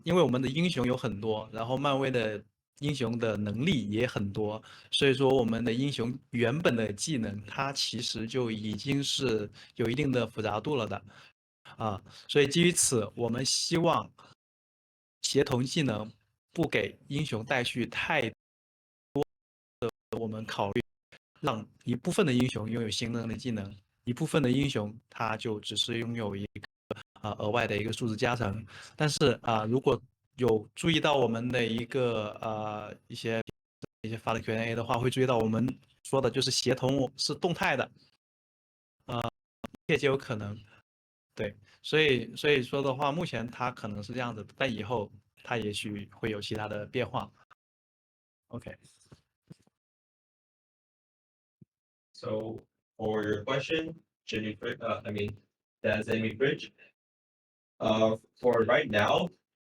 因为我们的英雄有很多，然后漫威的英雄的能力也很多，所以说我们的英雄原本的技能它其实就已经是有一定的复杂度了的。所以基于此，我们希望协同技能不给英雄带去太多的，我们考虑让一部分的英雄拥有新能的技能，一部分的英雄他就只是拥有一个额外的一个数字加成。但是如果有注意到我们的一个一些发的 Q&A 的话，会注意到我们说的就是协同是动态的，一切皆有可能。对，所以说的话，目前它可能是这样子，但以后它也许会有其他的变化。OK。So for your question, that's Amy Bridge. For right now,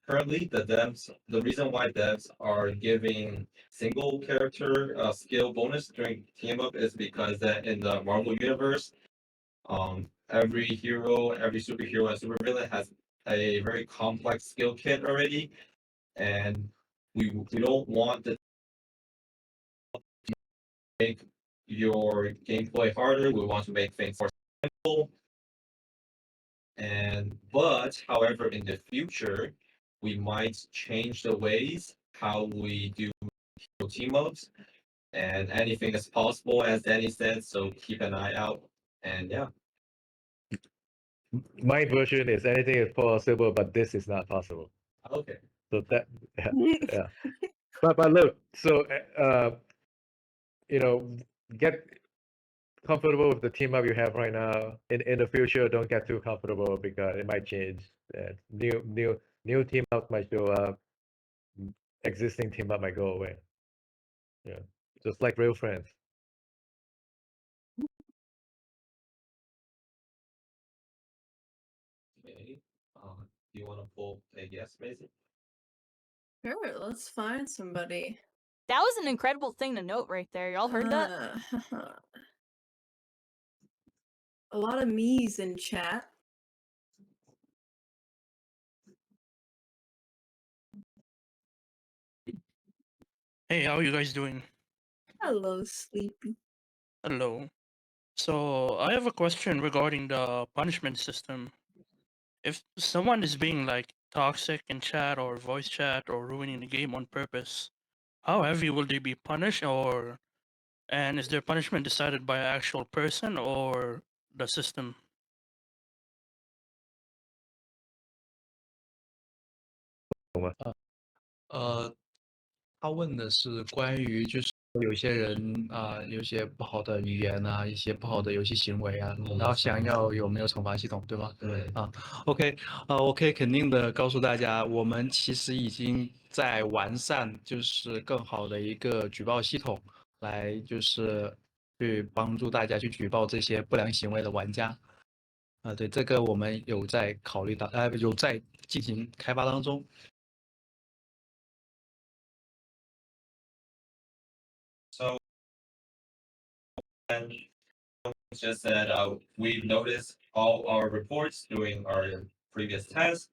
currently the reason why devs are giving single character skill bonus during team up is because that in the Marvel universe, every hero, every superhero and supervillain has a very complex skill kit already, and we don't want to make your gameplay harder. We want to make things more simple. But however, in the future, we might change the ways how we do team ups, and anything is possible, as Danny said. So keep an eye out, and yeah. My version is anything is possible, but this is not possible. Okay. So that yeah. But look, so you know, get comfortable with the team up you have right now. In the future, don't get too comfortable because it might change. New team up might show up. Existing team up might go away. Yeah, just like real friends. Okay. Do you want to pull a yes, Mason? Sure, let's find somebody. That was an incredible thing to note right there. Y'all heard that? A lot of me's in chat. Hey, how are you guys doing? Hello, Sleepy. Hello. So I have a question regarding the punishment system. If someone is being like toxic in chat or voice chat or ruining the game on purpose, how heavy will they be punished, and is their punishment decided by an actual person or the system? 他问的是关于就是有些人有些不好的语言啊，一些不好的游戏行为啊，然后想要有没有惩罚系统，对吗？对啊，OK，我可以肯定的告诉大家，我们其实已经在完善，就是更好的一个举报系统，来就是去帮助大家去举报这些不良行为的玩家。对，这个我们有在考虑到，有在进行开发当中。So, and just that we've noticed all our reports during our previous test,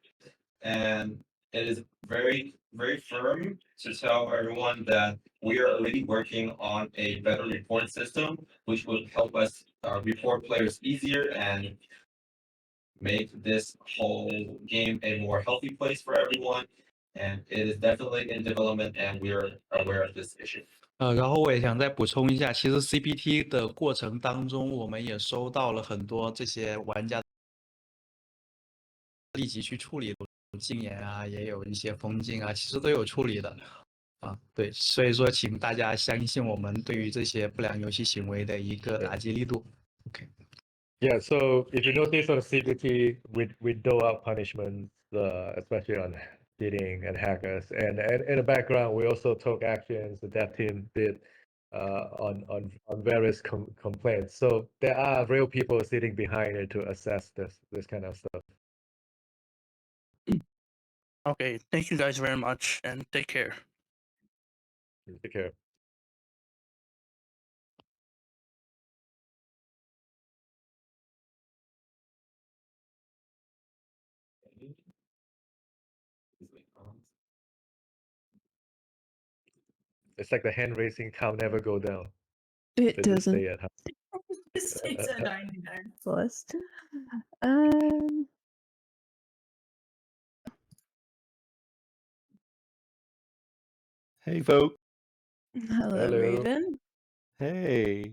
and it is very, very firm to tell everyone that we are already working on a better report system, which will help us report players easier and make this whole game a more healthy place for everyone. And it is definitely in development, and we are aware of this issue. 然后我也想再补充一下，其实 CPT 的过程当中，我们也收到了很多这些玩家立即去处理禁言啊，也有一些封禁啊，其实都有处理的。对，所以说请大家相信我们对于这些不良游戏行为的一个打击力度。OK。Yeah, so if you notice on CPT, we dole out punishments, especially on cheating and hackers, and in the background, we also took actions the dev team did on various complaints. So there are real people sitting behind it to assess this kind of stuff. Okay, thank you guys very much and take care. Take care. It's like the hand raising count never go down. It They just doesn't. stay at high. It's a 99 plus. Hey, folks. Hello, Hello. Raven. Hey.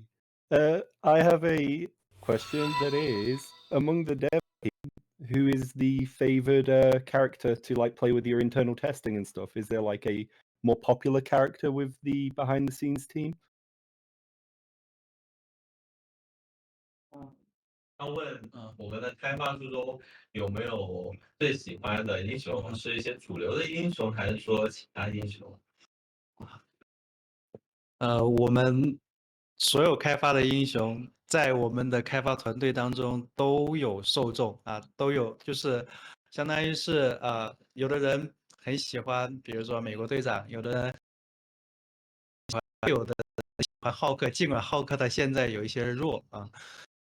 I have a question that is, among the dev team, who is the favored character to like play with your internal testing and stuff? Is there like a more popular character with the behind the scenes team? 他问，我们的开发之中有没有最喜欢的英雄？是一些主流的英雄，还是说其他英雄？我们所有开发的英雄在我们的开发团队当中都有受众啊，都有，就是相当于是有的人很喜欢，比如说美国队长，有的人喜欢浩克，尽管浩克他现在有一些弱啊，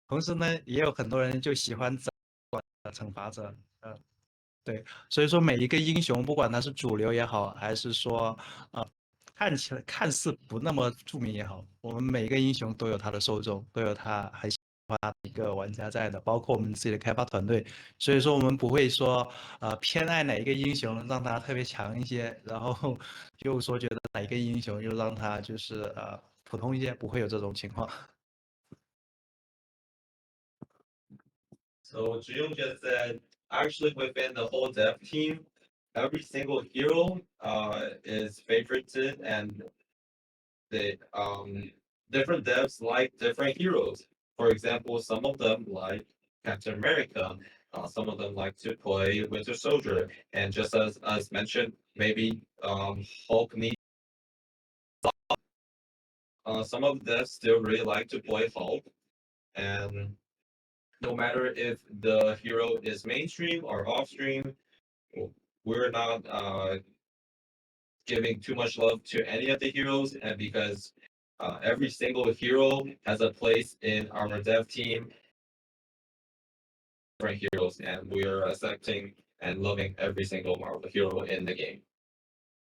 同时呢，也有很多人就喜欢惩罚者，对，所以说每一个英雄，不管他是主流也好，还是说看起来看似不那么著名也好，我们每一个英雄都有他的受众，都有他很喜欢的一个玩家在的，包括我们自己的开发团队。所以说我们不会说偏爱哪一个英雄让他特别强一些，然后又说觉得哪一个英雄又让他就是普通一些，不会有这种情况。So Jung just said, actually within the whole dev team, every single hero is favorited, and the different devs like different heroes. For example, some of them like Captain America, some of them like to play Winter Soldier, and just as mentioned, maybe Hulk needs. Some of the devs still really like to play Hulk, and no matter if the hero is mainstream or off stream, we're not giving too much love to any of the heroes, and because every single hero has a place in our dev team, different heroes, and we are accepting and loving every single Marvel hero in the game.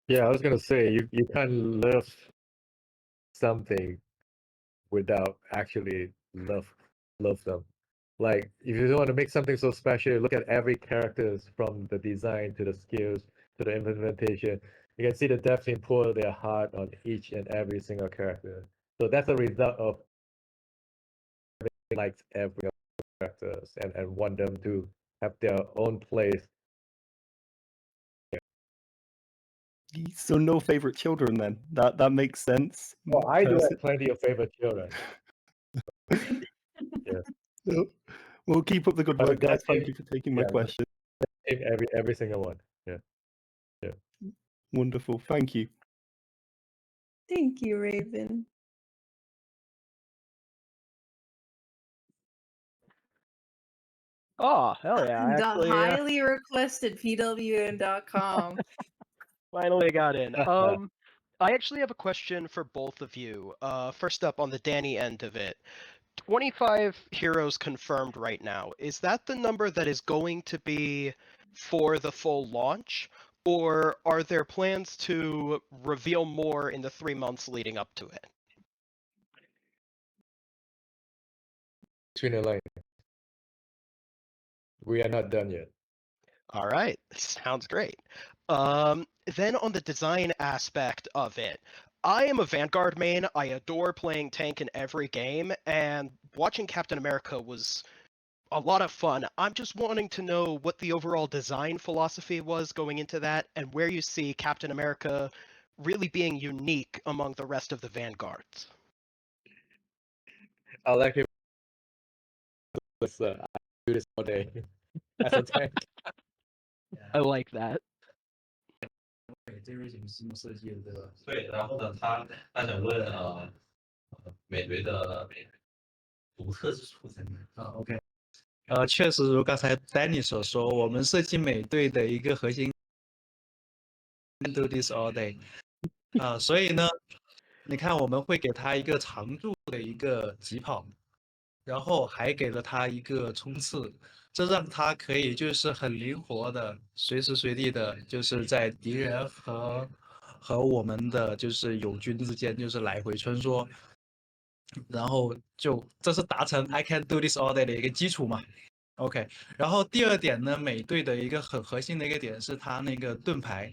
Yeah, I was gonna say you can't love something without actually love them. Like if you want to make something so special, look at every characters from the design to the skills to the implementation. You can see the dev team pour their heart on each and every single character. So that's a result of likes every characters and want them to have their own place. So no favorite children then. That makes sense. Oh, I do Percy. have plenty of favorite children. Yeah. So, well, keep up the good But work, guys. that's Thank you for taking my question. every single one. Yeah. Yeah. Wonderful. Thank you. Thank you, Raven. Oh, hell yeah. I The actually, highly requested PWN.com. finally got in. I actually have a question for both of you. First up on the Danny end of it. 25 heroes confirmed right now. Is that the number that is going to be for the full launch? Or are there plans to reveal more in the 3 months leading up to it? Between the lines. We are not done yet. All right, sounds great. Then on the design aspect of it, I am a Vanguard main. I adore playing tank in every game, and watching Captain America was a lot of fun. I'm just wanting to know what the overall design philosophy was going into that, and where you see Captain America really being unique among the rest of the Vanguards. I like it. I do this all day as a tank. I like that. 这位型是设计的对吧？对，然后呢，他想问美队的独特之处在哪？OK，确实如刚才 Danny 所说，我们设计美队的一个核心 do this all day 所以呢，你看我们会给他一个常驻的一个疾跑，然后还给了他一个冲刺，这让他可以就是很灵活的，随时随地的，就是在敌人和我们的就是友军之间就是来回穿梭，然后就这是达成 I can do this all day 的一个基础嘛。OK，然后第二点呢，美队的一个很核心的一个点是他那个盾牌，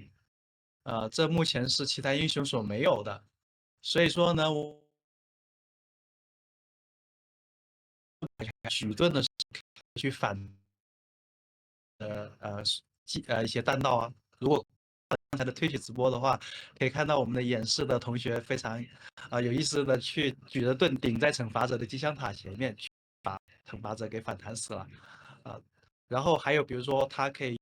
这目前是其他英雄所没有的，所以说呢，我举盾的时候去反一些弹道啊。如果刚才的推曲直播的话，可以看到我们的演示的同学非常有意思的去举着盾顶在惩罚者的机枪塔前面，去把惩罚者给反弹死了然后还有比如说他可以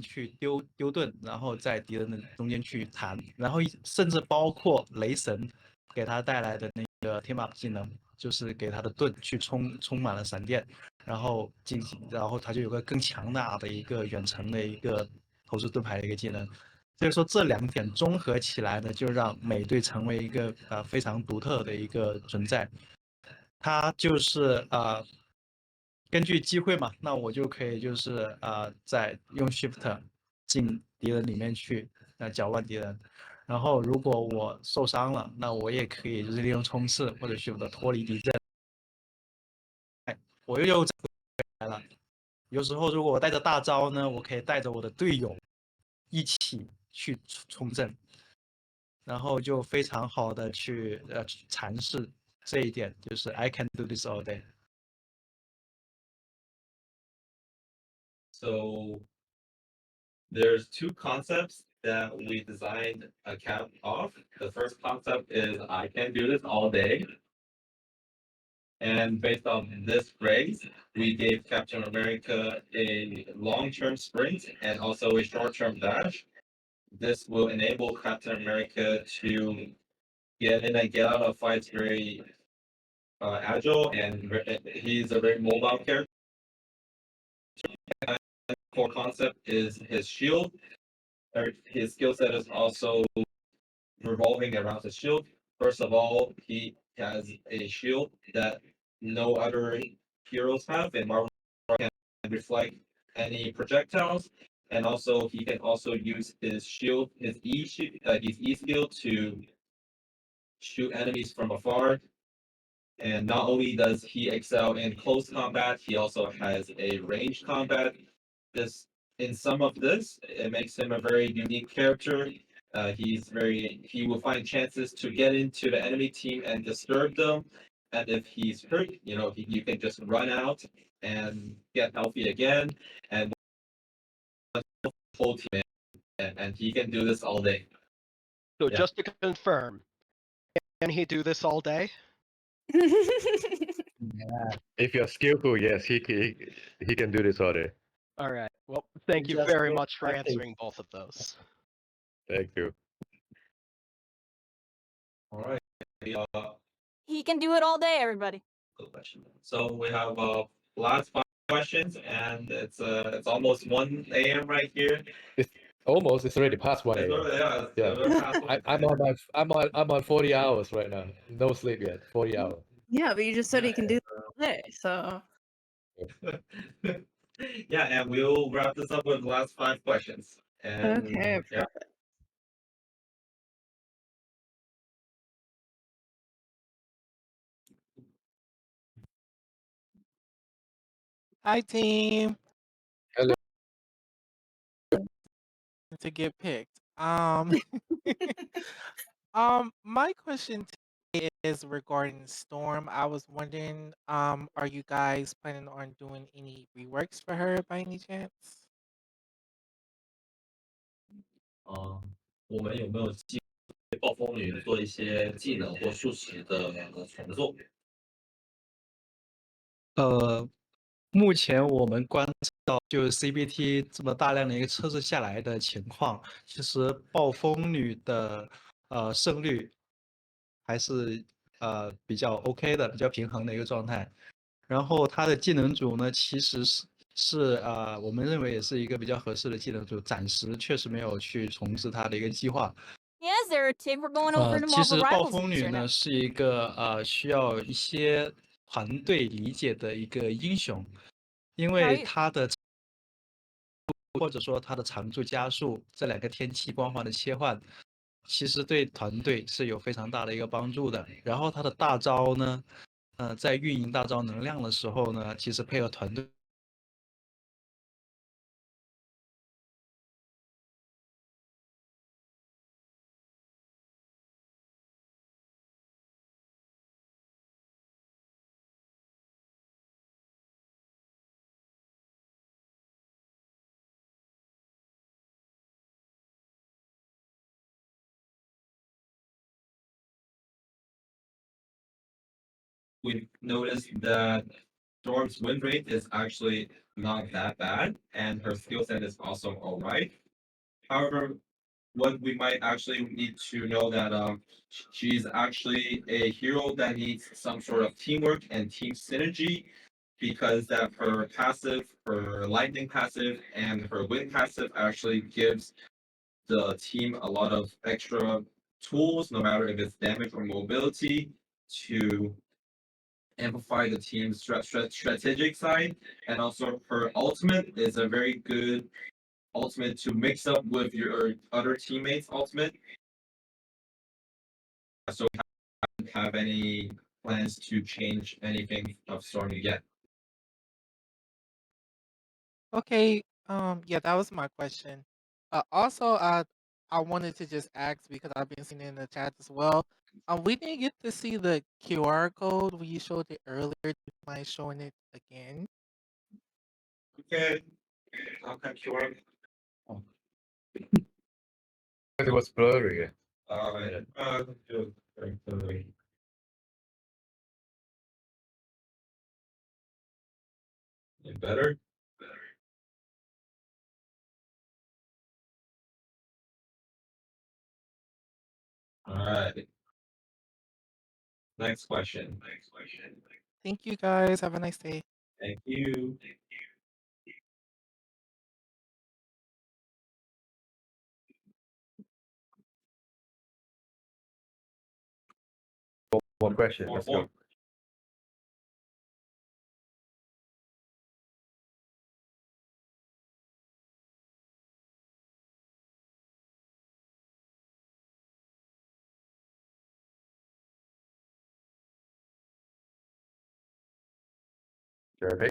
去丢盾，然后在敌人的中间去弹，然后甚至包括雷神给他带来的那的天马技能，就是给他的盾去充满了闪电，然后他就有个更强大的一个远程的一个投掷盾牌的一个技能。所以说这两点综合起来呢，就让美队成为一个非常独特的一个存在。它就是根据机会嘛，那我就可以就是在用 Shift 进敌人里面去搅乱敌人。然后如果我受伤了，那我也可以就是利用冲刺或者 Shift 脱离敌阵。我又来了。有时候如果我带着大招呢，我可以带着我的队友一起去冲阵，然后就非常好的去阐释这一点，就是 I can do this all day。So there's two concepts that we designed a cap off. The first concept is I can do this all day. And based on this phrase, we gave Captain America a long-term sprint and also a short-term dash. This will enable Captain America to get in and get out of fights very agile, and he's a very mobile character. Core concept is his shield. His skill set is also revolving around his shield. First of all, he has a shield that no other heroes have, and Marvel can reflect any projectiles. And also, he can also use his shield, his E skill to shoot enemies from afar. And not only does he excel in close combat, he also has a ranged combat. This, in some of this, it makes him a very unique character. He will find chances to get into the enemy team and disturb them. And if he's hurt, you can just run out and get healthy again. And whole team, and he can do this all day. So Yeah. just to confirm, can he do this all day? Yeah. If you're skillful, yes, he can do this all day. All right. Well, thank you Just very get much for practice. answering both of those. Thank you. All right. He can do it all day, everybody. Good question. So we have last 5 questions, and it's almost 1 a.m. right here. It's already past 1 a.m. Yeah, it's past 1 I'm on 40 hours right now. No sleep yet. 40 hours. Yeah, but you just said he can do it all day, so. Yeah, and we'll wrap this up with the last 5 questions. And Okay, yeah. perfect. Hi, team. Hello. To get picked. My question today is regarding Storm. I was wondering, are you guys planning on doing any reworks for her by any chance? 我们有没有机会暴风女做一些技能或术式的重做？目前我们观察到，就是 CBT 这么大量的一个测试下来的情况，其实暴风女的胜率还是比较 OK 的，比较平衡的一个状态。然后她的技能组呢，其实是我们认为也是一个比较合适的技能组，暂时确实没有去重置它的一个计划。Yes, there, Tig. We're going over to 其实 Marvel 暴 Rivals 风女 feature 呢 now. 是一个需要一些团队理解的一个英雄，因为它的或者说它的常驻加速这2个天气光环的切换，其实对团队是有非常大的一个帮助的。然后它的大招呢，在运营大招能量的时候呢，其实配合团队。We've noticed that Storm's win rate is actually not that bad, and her skill set is also alright. However, what we might actually need to know that she's actually a hero that needs some sort of teamwork and team synergy because that her passive, her lightning passive and her wind passive actually gives the team a lot of extra tools, no matter if it's damage or mobility, to amplify the team's strategic side. And also her ultimate is a very good ultimate to mix up with your other teammates' ultimate. So we haven't have any plans to change anything of Storm yet. Okay, yeah, that was my question. Also, I wanted to just ask because I've been seeing it in the chat as well. We didn't get to see the QR code when you showed it earlier. Do you mind showing it again? Okay. Okay, sure. It was blurry. Alright. Very clearly. Better? Alright. Next question. Thank you guys. Have a nice day. Thank you. One question. Let's go. Jeremy?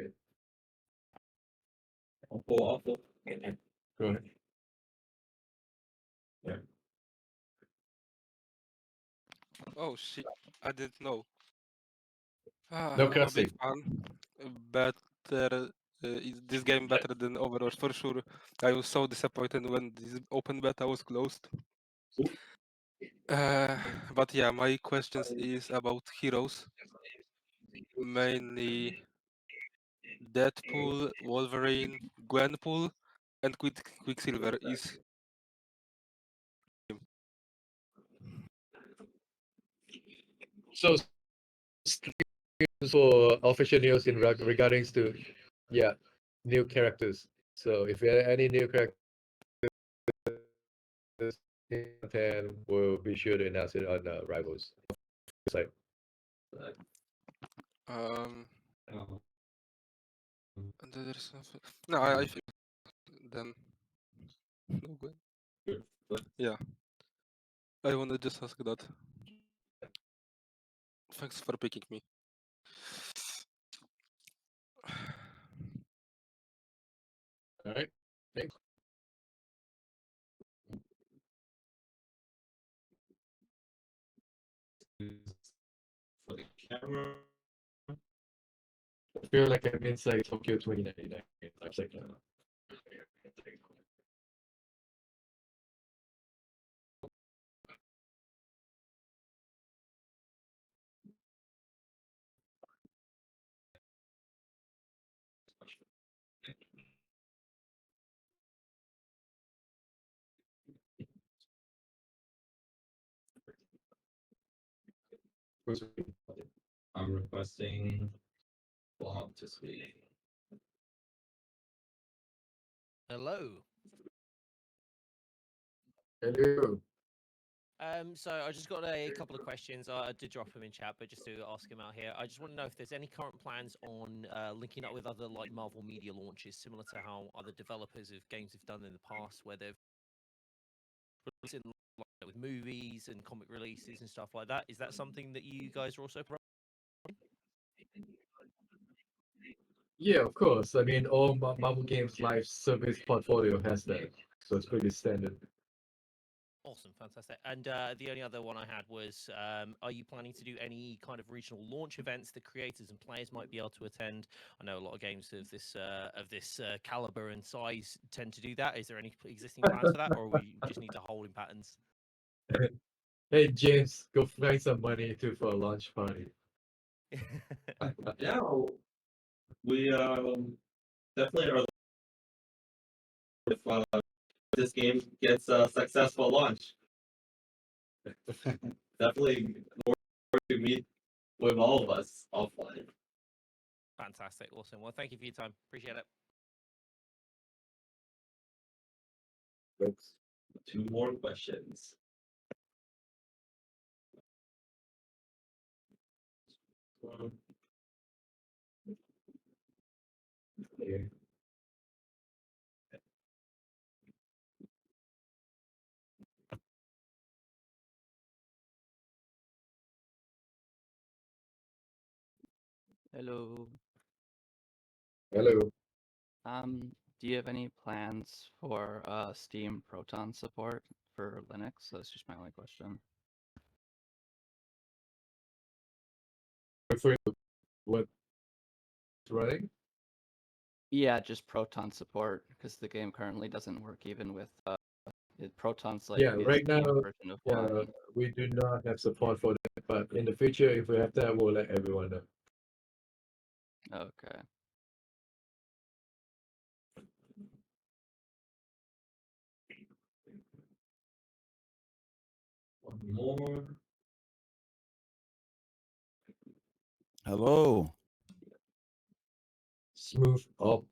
Awful. Go ahead. Yeah. Oh shit, I didn't know. No I'm a big cussing. fan. Better, is this game better than Overwatch for sure. I was so disappointed when this open beta was closed. Uh, but yeah, my questions is about heroes. Mainly Deadpool, Wolverine, Gwenpool, and Quicksilver is So for official news in regarding to new characters. So if there are any new characters, then we'll be sure to announce it on Rivals site. um and there's something. No, I think then no Gwen. Yeah, I wanna just ask that. Thanks for picking me. All right. Thanks. For the camera. I feel like I'm inside Tokyo 2099. I'm like, I'm requesting Bob to speak. Hello. hello. So I just got a couple of questions. I did drop them in chat, but just to ask him out here, I just want to know if there's any current plans on linking up with other like Marvel media launches, similar to how other developers of games have done in the past, where they've released in, like, with movies and comic releases and stuff like that. Is that something that you guys are also promoting? Yeah, of course. I mean, all Marvel Games live service portfolio has that, so it's pretty standard. Awesome, fantastic. And the only other one I had was, are you planning to do any kind of regional launch events that creators and players might be able to attend? I know a lot of games of this caliber and size tend to do that. Is there any existing plans for that, or we just need to hold in patterns? Hey James, go find some money too for a launch party. Yeah, we definitely are. If this game gets a successful launch. Definitely more to meet with all of us offline. Fantastic, awesome. Well, thank you for your time. Appreciate it. Folks, 2 more questions. Here. Hello. Hello. Do you have any plans for Steam Proton support for Linux? That's just my only question. For what running? Yeah, just Proton support because the game currently doesn't work even with Proton's like Yeah, the right Steam now, version of yeah, one. we do not have support for that, but in the future, if we have that, we'll let everyone know. Okay. One more. Hello. Smooth up.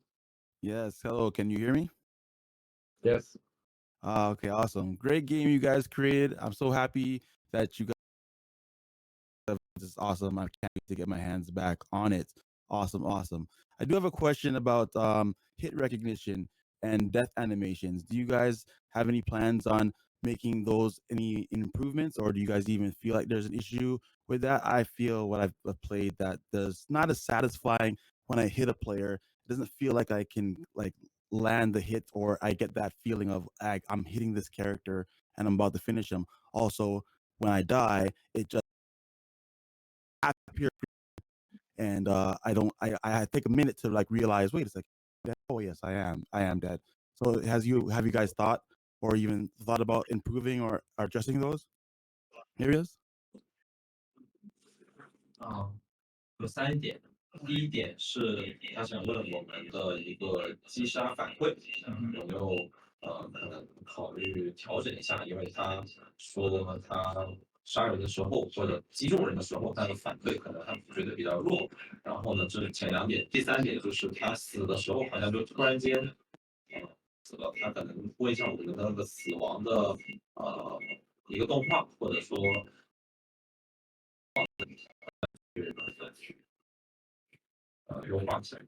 Yes, hello. Can you hear me? Yes. Okay, awesome. Great game you guys created. I'm so happy that you guys this is awesome. I can't wait to get my hands back on it. Awesome, awesome. I do have a question about hit recognition and death animations. Do you guys have any plans on making those any improvements, or do you guys even feel like there's an issue with that? I feel what I've played that does not as satisfying when I hit a player. It doesn't feel like I can like land the hit, or I get that feeling of I'm hitting this character and I'm about to finish him. Also, when I die, it just appear and I don't I take a minute to like realize, wait a second, oh yes, I am dead. So have you guys thought or even thought about improving or addressing those areas? 有3点。第一点是他想问我们的一个击杀反馈，有没有可能考虑调整一下？因为他说他杀人的时候或者击中人的时候，他的反馈可能他觉得比较弱。然后呢，这是前2点。第3点就是他死的时候好像就突然间死了，他可能问一下我们的那个死亡的一个动画，或者说优化起来。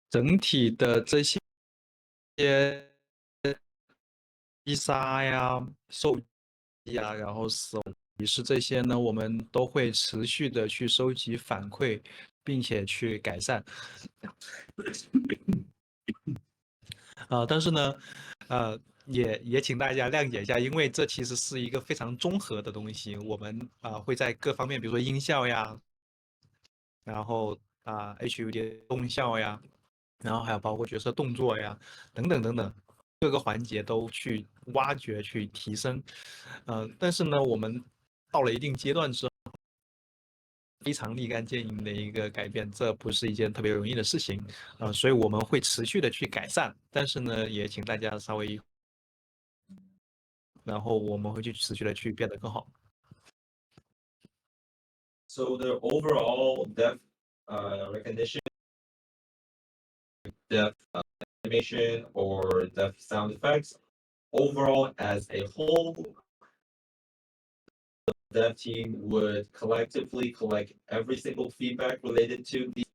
整体的这些击杀呀、受击啊，然后死亡提示这些呢，我们都会持续的去收集反馈，并且去改善。但是呢，也请大家谅解一下，因为这其实是一个非常综合的东西，我们会在各方面，比如说音效呀，然后HUD 动效呀，然后还有包括角色动作呀，等等等等，各个环节都去挖掘、去提升。但是呢，我们到了一定阶段之后，非常立竿见影的一个改变，这不是一件特别容易的事情。所以我们会持续的去改善，但是呢，也请大家稍微，然后我们会去持续的去变得更好。So the overall depth recognition, depth animation, or depth sound effects, overall as a whole, the dev team would collectively collect every single feedback related to the,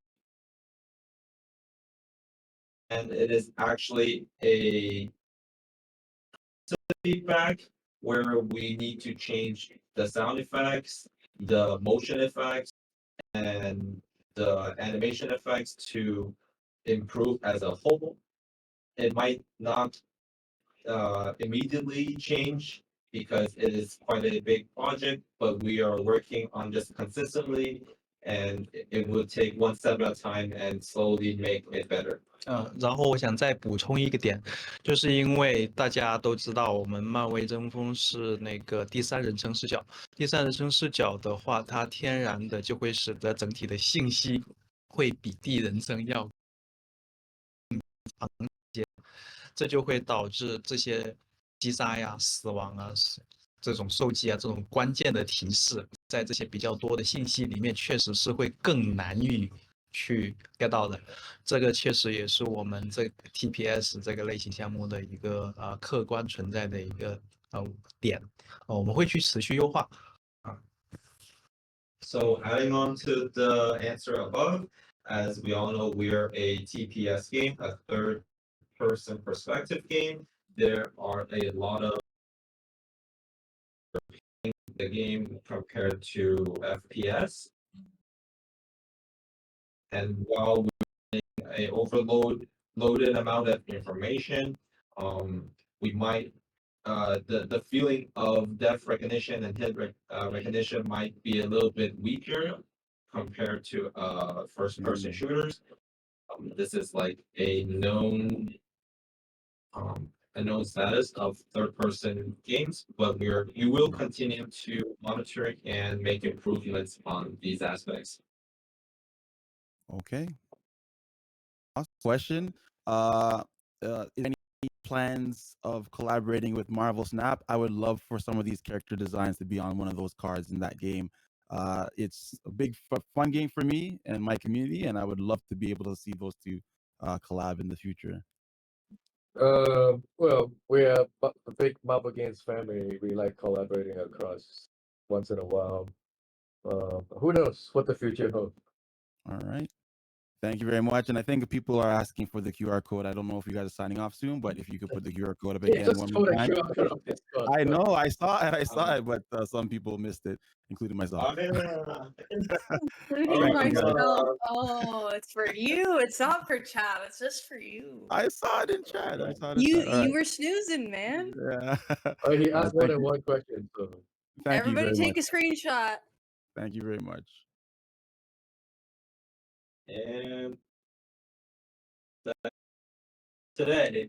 and it is actually a feedback where we need to change the sound effects, the motion effects, and the animation effects to improve as a whole. It might not immediately change because it is quite a big project, but we are working on this consistently, and it will take one step at a time and slowly make it better. 然后我想再补充一个点，就是因为大家都知道，我们漫威争锋是那个第三人称视角。第三人称视角的话，它天然的就会使得整体的信息会比第一人称要长一些。这就会导致这些击杀呀、死亡啊、这种受击啊、这种关键的提示，在这些比较多的信息里面，确实是会更难以去 get 到的。这个确实也是我们这个 TPS 这个类型项目的一个客观存在的一个点，我们会去持续优化。So adding on to the answer above, as we all know, we are a TPS game, a third-person perspective game. There are a lot of the game compared to FPS, and while we're a loaded amount of information, we might the feeling of depth recognition and recognition might be a little bit weaker compared to first-person shooters. This is like a known status of third-person games, but we will continue to monitor and make improvements on these aspects. Okay. Last question. Is there any plans of collaborating with Marvel Snap? I would love for some of these character designs to be on one of those cards in that game. It's a big fun game for me and my community, and I would love to be able to see those two collab in the future. Well, we're a big Marvel Games family. We like collaborating across once in a while. Who knows what the future holds? All right. Thank you very much. And I think people are asking for the QR code. I don't know if you guys are signing off soon, but if you could put the QR code up Yeah, again just one put more a time. QR code on Discord. I know, I saw it, but some people missed it, including myself. Including Thank you, guys. myself. Oh, it's for you. It's not for chat. It's just for you. I saw it in chat. I saw it in You chat. All right. you were snoozing, man. Yeah. Oh, he asked more Thank than you. one question, so. Thank you Everybody very take much. a screenshot. Thank you very much. And today.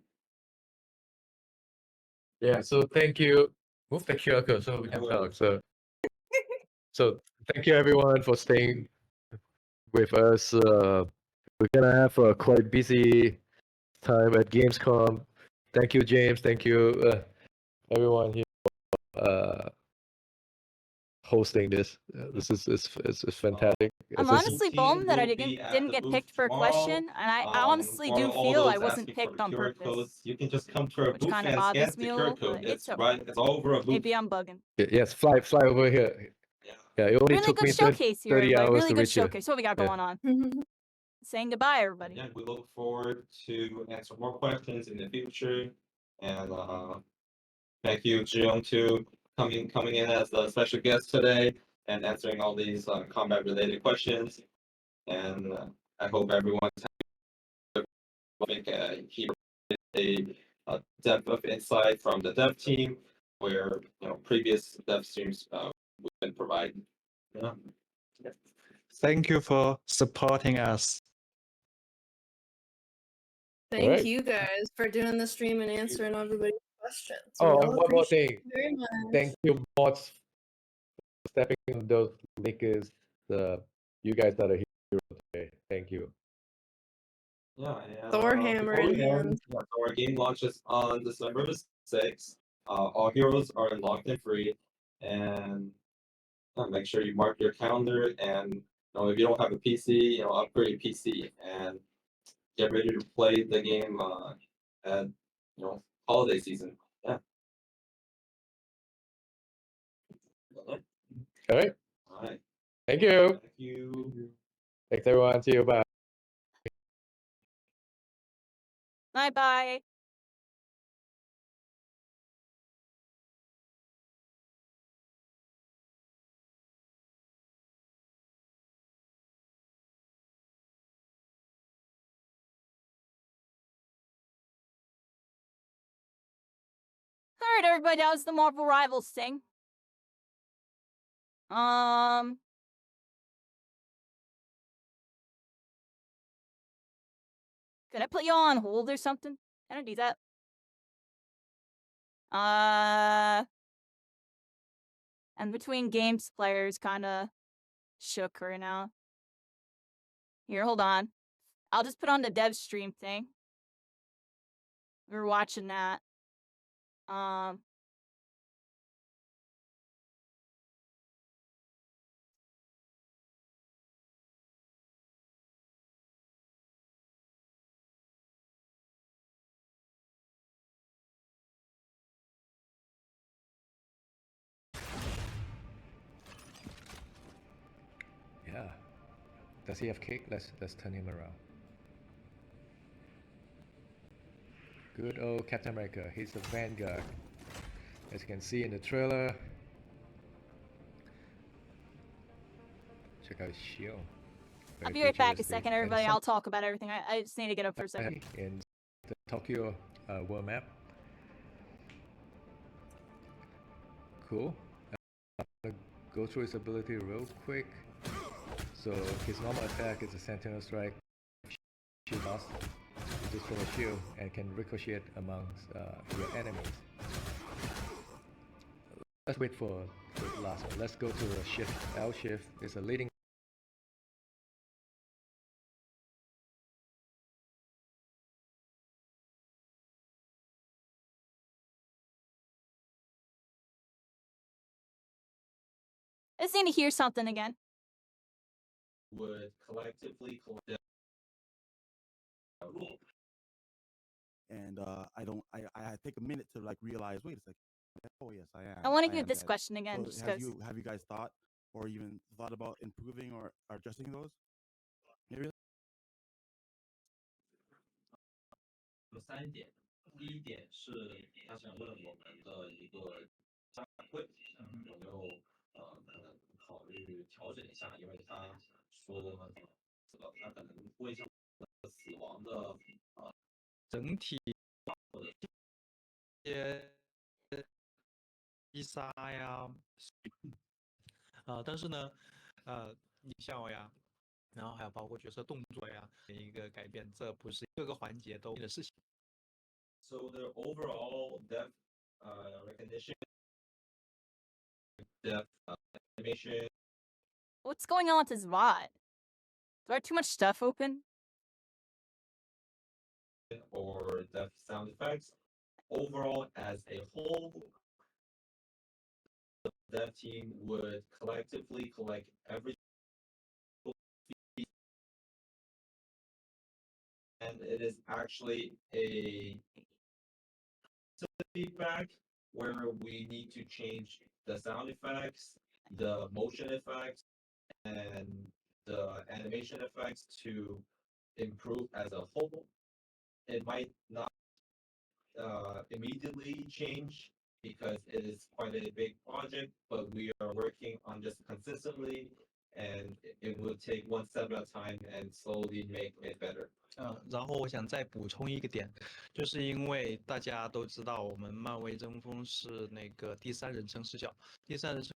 Yeah, so thank you. Move the QR code so we can talk. So thank you everyone for staying with us. We're gonna have a quite busy time at Gamescom. Thank you, James. Thank you, everyone here, hosting this. This is fantastic. I'm This is- honestly bummed that I didn't get picked for a question, and I honestly do feel I wasn't picked on purpose, You can just come to our which booth kind of and scan bothers the me a QR little, code. but it's It's all over a booth. maybe I'm bugging. Yes, fly over here. Yeah, it only Really took good me showcase here, 30 everybody. hours Really to good reach you. showcase. What we got Yeah. going on? Saying goodbye, everybody. Yeah, we look forward to answer more questions in the future. And thank you, Jiyoung, too, coming in as the special guest today and answering all these combat related questions. And I hope everyone's he a depth of insight from the dev team where previous dev streams wouldn't provide. Yeah. Thank you for supporting us. Thank Alright. you guys for doing the stream and answering everybody's questions. We Oh, all and one more appreciate thing. it very much. Thank you, bots, for stepping in those makers. You guys are the hero today. Thank you. Yeah, Thor and hammer before in we end, hand. so our game launches on December 6th. All heroes are unlocked and free, and make sure you mark your calendar. And if you don't have a PC, upgrade your PC and get ready to play the game at holiday season. Yeah. All right. All right. Thank you. Thank you. Thanks, everyone. See you. Bye. Bye bye. All right, everybody, that was the Marvel Rivals thing. Can I put you on hold or something? Can I do that? And between games players kind of shook right now. Here, hold on. I'll just put on the dev stream thing. We were watching that. Yeah. Does he have kick? Let's turn him around. Good old Captain America. He's the vanguard. As you can see in the trailer. Check out his shield. I'll Very be right back a futuristic. second, And everybody. some I'll talk about everything. I just need to get up for a second. in the Tokyo world map. Cool. I'm gonna go through his ability real quick. So his normal attack is a Sentinel Strike, shield loss, just from a shield, and can ricochet amongst your enemies. Let's wait for the last one. Let's go to the shift. L shift is a leading. I just need to hear something again. Would collectively collect. And I take a minute to like realize, wait a second. Oh yes, I am. I want to hear am this dead. question again, So just have because. you guys thought or even thought about improving or adjusting those? Maybe. 有3点，第一点是他想问我们的一个反馈，有没有可能考虑调整一下？因为他说这个他可能会像死亡的整体一些击杀呀，但是呢，音效呀，然后还有包括角色动作呀一个改变，这不是各个环节都的事情。So the overall depth recognition, depth animation. What's going on with this VOD? Do I have too much stuff open? Or depth sound effects. Overall, as a whole, the dev team would collectively collect every and it is actually a feedback where we need to change the sound effects, the motion effects, and the animation effects to improve as a whole. It might not immediately change because it is quite a big project, but we are working on this consistently, and it will take one step at a time and slowly make it better. 然后我想再补充一个点，就是因为大家都知道我们漫威争锋是那个第三人称视角，第三人称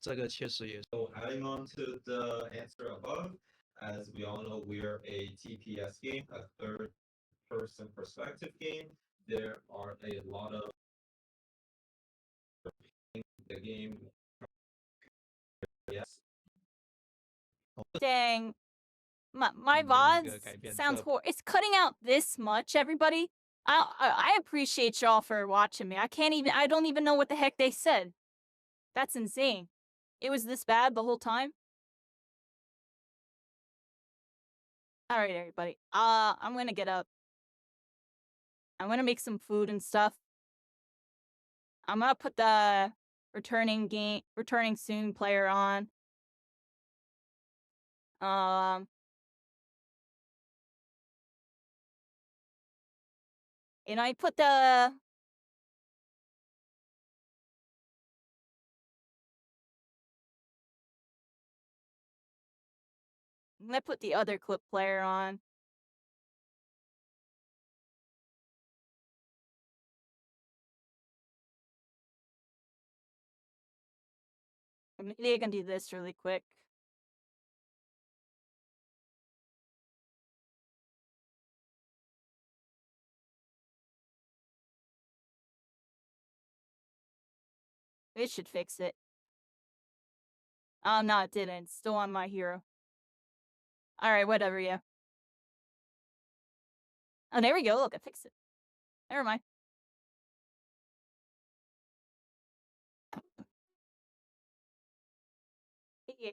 这个确实也是。So adding on to the answer above, as we all know, we are a TPS game, a third-person perspective game. There are a lot of the game. Yes. Dang. My VOD sounds horrible. It's cutting out this much, everybody. I appreciate y'all for watching me. I don't even know what the heck they said. That's insane. It was this bad the whole time? Alright, everybody. I'm gonna get up. I'm gonna make some food and stuff. I'm gonna put the returning soon player on. And I put the I'm gonna put the other clip player on. Maybe I can do this really quick. It should fix it. Oh, no, it didn't. It's still on my hero. Alright, whatever, yeah. Oh, there we go. Look, I fixed it. Never mind. Yeah.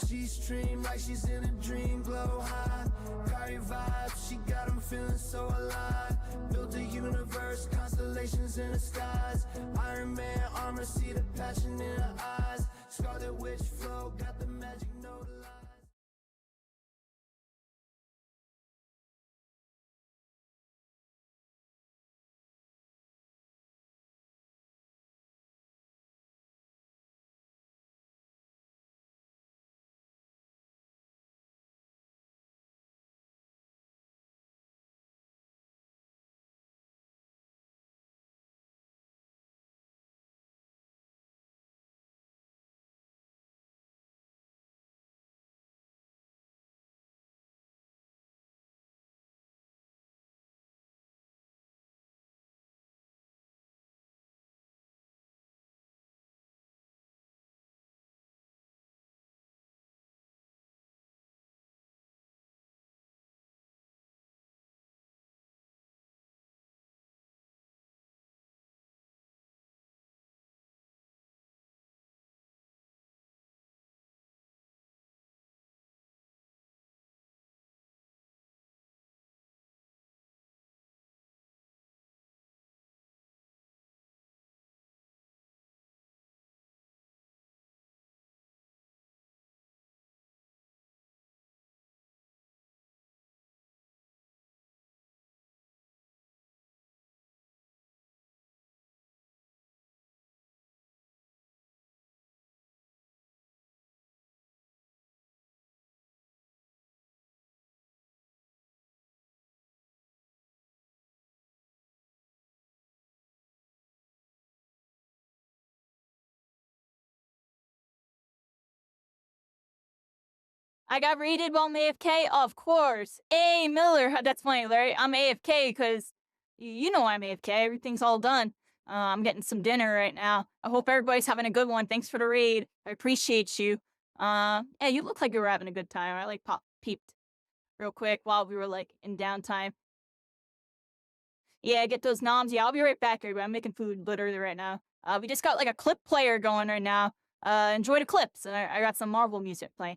She stream like she's in a dream, glow high. Got your vibes, she got 'em feeling so alive. Built a universe, constellations in the skies. Iron Man armor, see the passion in her eyes. Scarlet Witch flow, got the magic note alive. I got raided while I'm AFK? Of course. A Miller. That's funny, Larry. I'm AFK because you know I'm AFK. Everything's all done. I'm getting some dinner right now. I hope everybody's having a good one. Thanks for the raid. I appreciate you. Yeah, you look like you were having a good time. I like peeped real quick while we were like in downtime. Yeah, get those noms. Yeah, I'll be right back, everybody. I'm making food literally right now. We just got like a clip player going right now. Enjoy the clips. I got some Marvel music playing.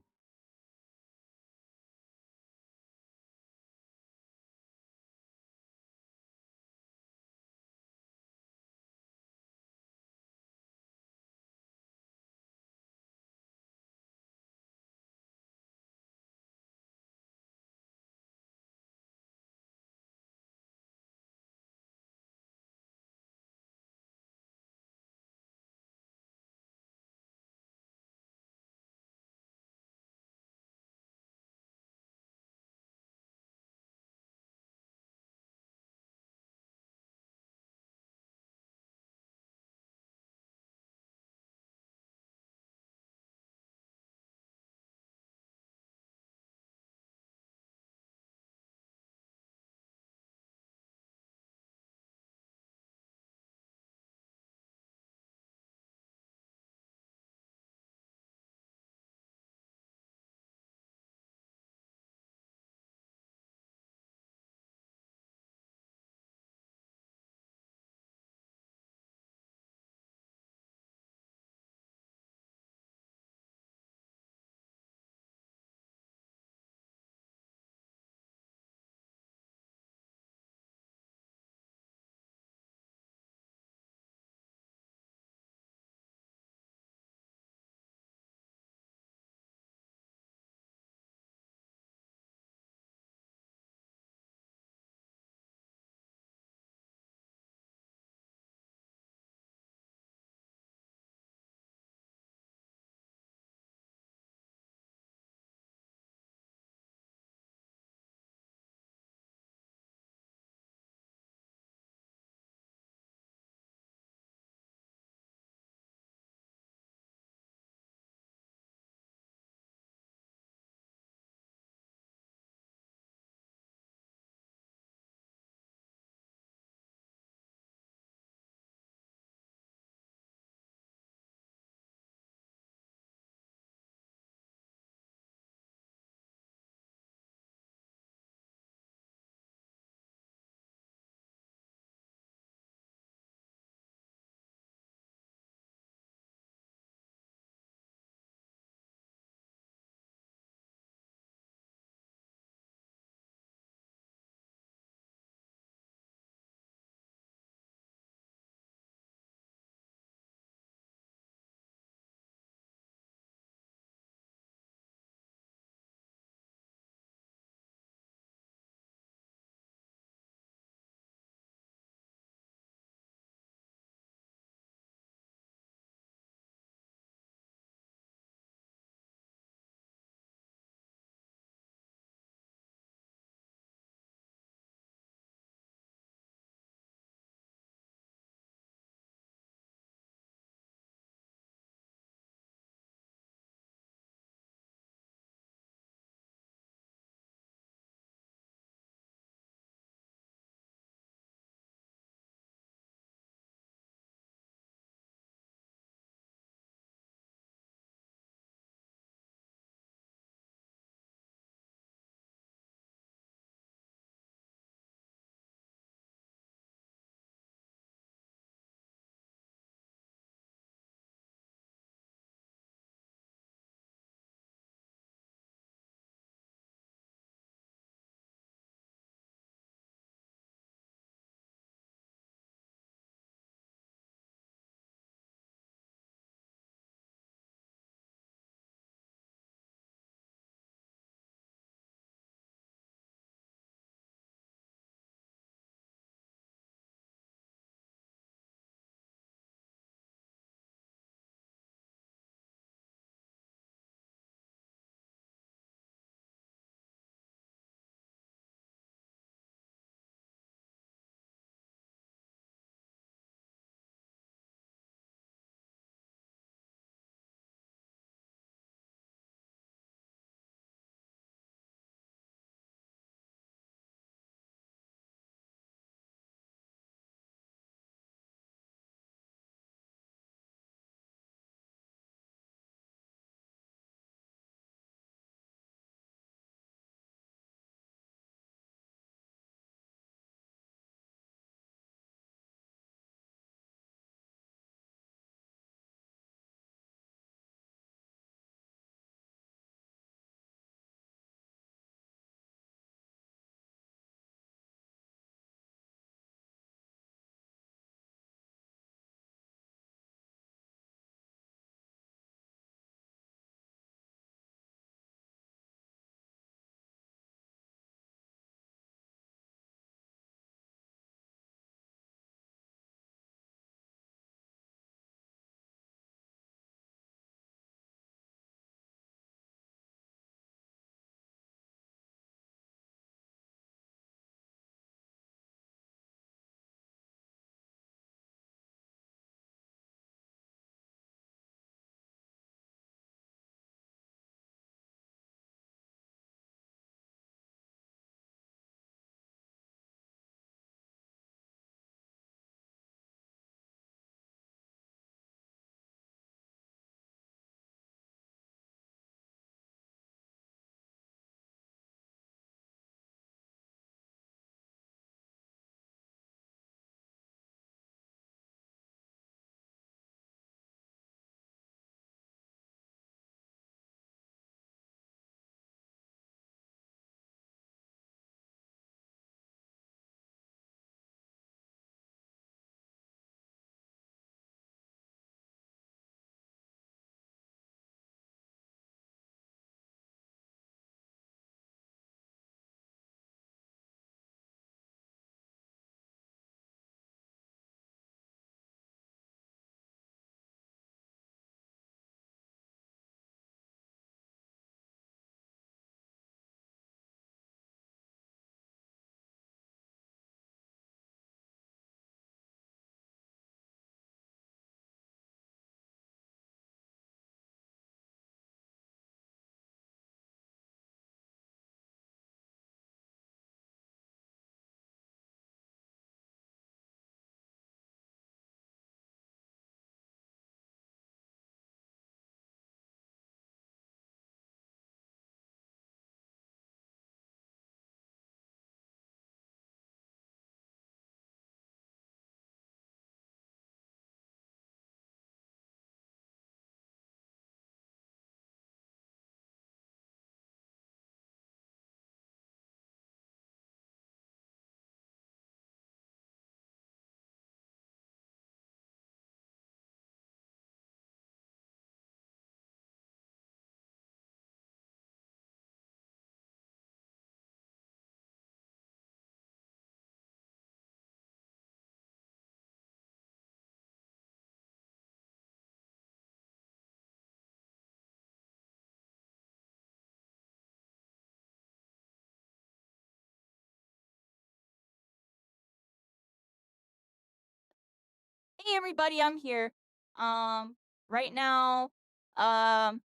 hey everybody, I'm here. Right now, um,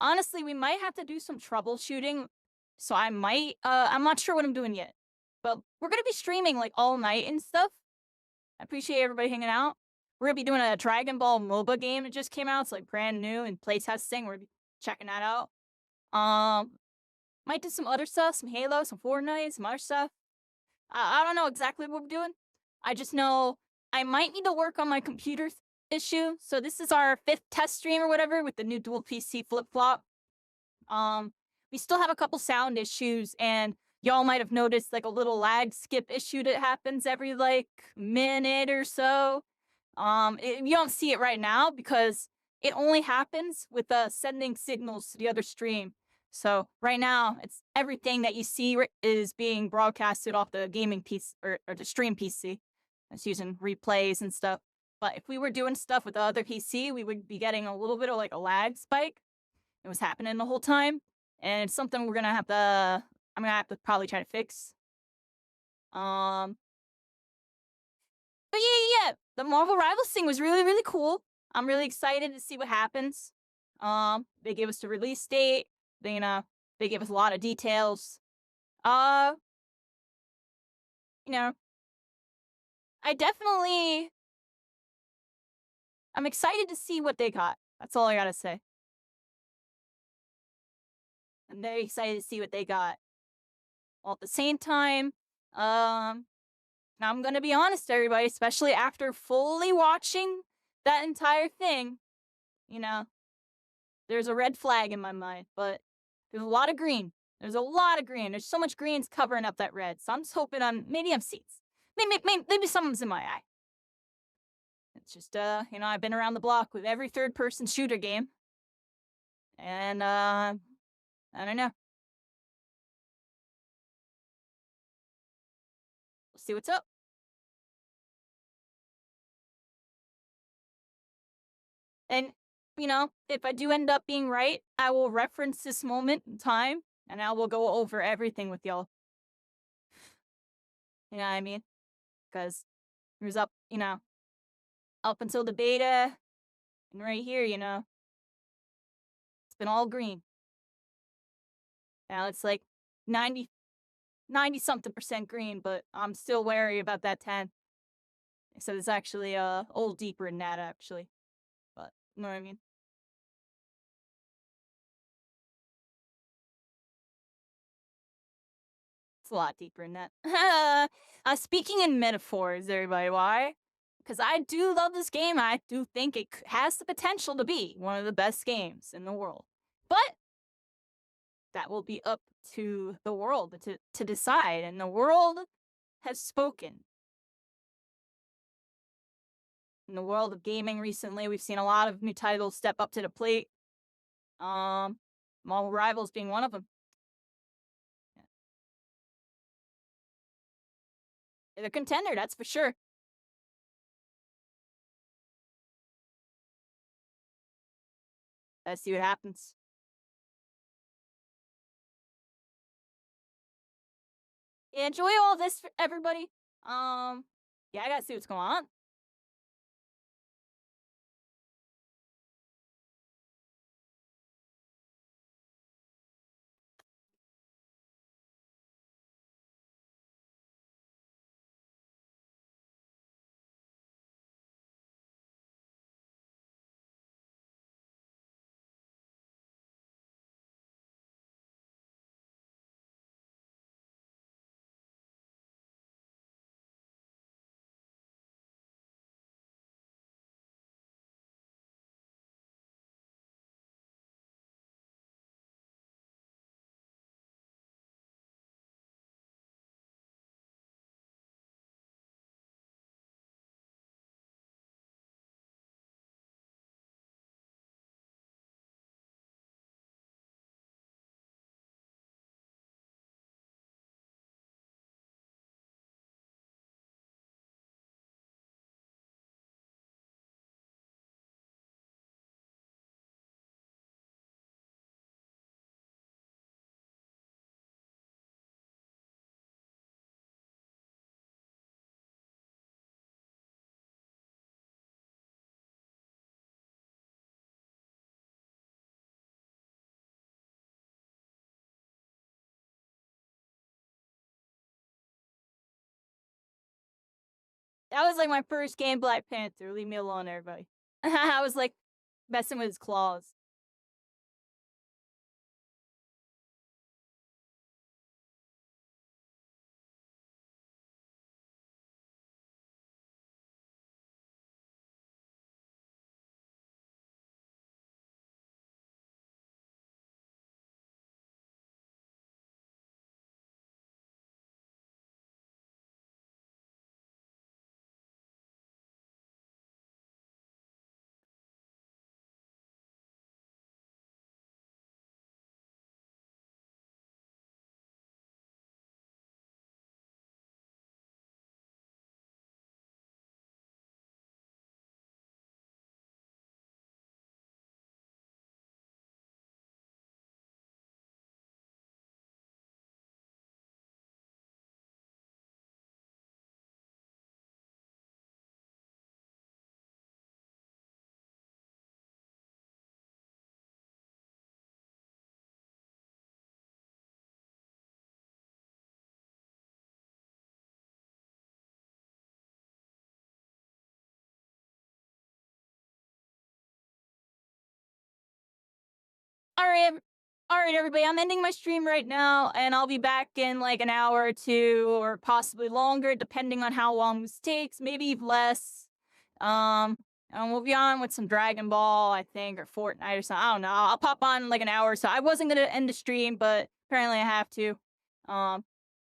honestly, we might have to do some troubleshooting. So I'm not sure what I'm doing yet. But we're gonna be streaming like all night and stuff. I appreciate everybody hanging out. We're gonna be doing a Dragon Ball MOBA game that just came out. It's like brand new and playtesting. We're gonna be checking that out. Might do some other stuff, some Halo, some Fortnite, some other stuff. I don't know exactly what we're doing. I just know I might need to work on my computer issue. So this is our 5th test stream or whatever with the new dual PC flip-flop. We still have a couple sound issues, and y'all might have noticed like a little lag skip issue that happens every like minute or so. You don't see it right now because it only happens with sending signals to the other stream. So right now, it's everything that you see is being broadcasted off the gaming piece or the stream PC. It's using replays and stuff. But if we were doing stuff with the other PC, we would be getting a little bit of like a lag spike. It was happening the whole time, and it's something I'm gonna have to probably try to fix. But yeah. The Marvel Rivals thing was really, really cool. I'm really excited to see what happens. They gave us the release date. They gave us a lot of details. Uh, you know, I'm excited to see what they got. That's all I gotta say. I'm very excited to see what they got. While at the same time, I'm gonna be honest, everybody, especially after fully watching that entire thing, you know, there's a red flag in my mind, but there's a lot of green. There's a lot of green. There's so much green's covering up that red. So I'm just hoping maybe I'm seeds. Maybe something's in my eye. It's just, I've been around the block with every third-person shooter game. And, I don't know. We'll see what's up. And, if I do end up being right, I will reference this moment in time, and I will go over everything with y'all. You know what I mean? Because it was up until the beta, and right here, it's been all green. Now it's like 90 something percent green, but I'm still wary about that 10. So it's actually a little deeper than that, actually. But, you know what I mean? It's a lot deeper than that. Speaking in metaphors, everybody, why? Because I do love this game. I do think it has the potential to be one of the best games in the world. But that will be up to the world to decide, and the world has spoken. In the world of gaming recently, we've seen a lot of new titles step up to the plate. Marvel Rivals being one of them. They're a contender, that's for sure. Let's see what happens. Yeah, enjoy all this, everybody. Yeah, I gotta see what's going on. That was like my first game, Black Panther. Leave me alone, everybody. I was like messing with his claws. All right, everybody. I'm ending my stream right now, and I'll be back in like an hour or two, or possibly longer, depending on how long this takes. Maybe less. And we'll be on with some Dragon Ball, I think, or Fortnite or something. I don't know. I'll pop on in like an hour or so. I wasn't gonna end the stream, but apparently I have to.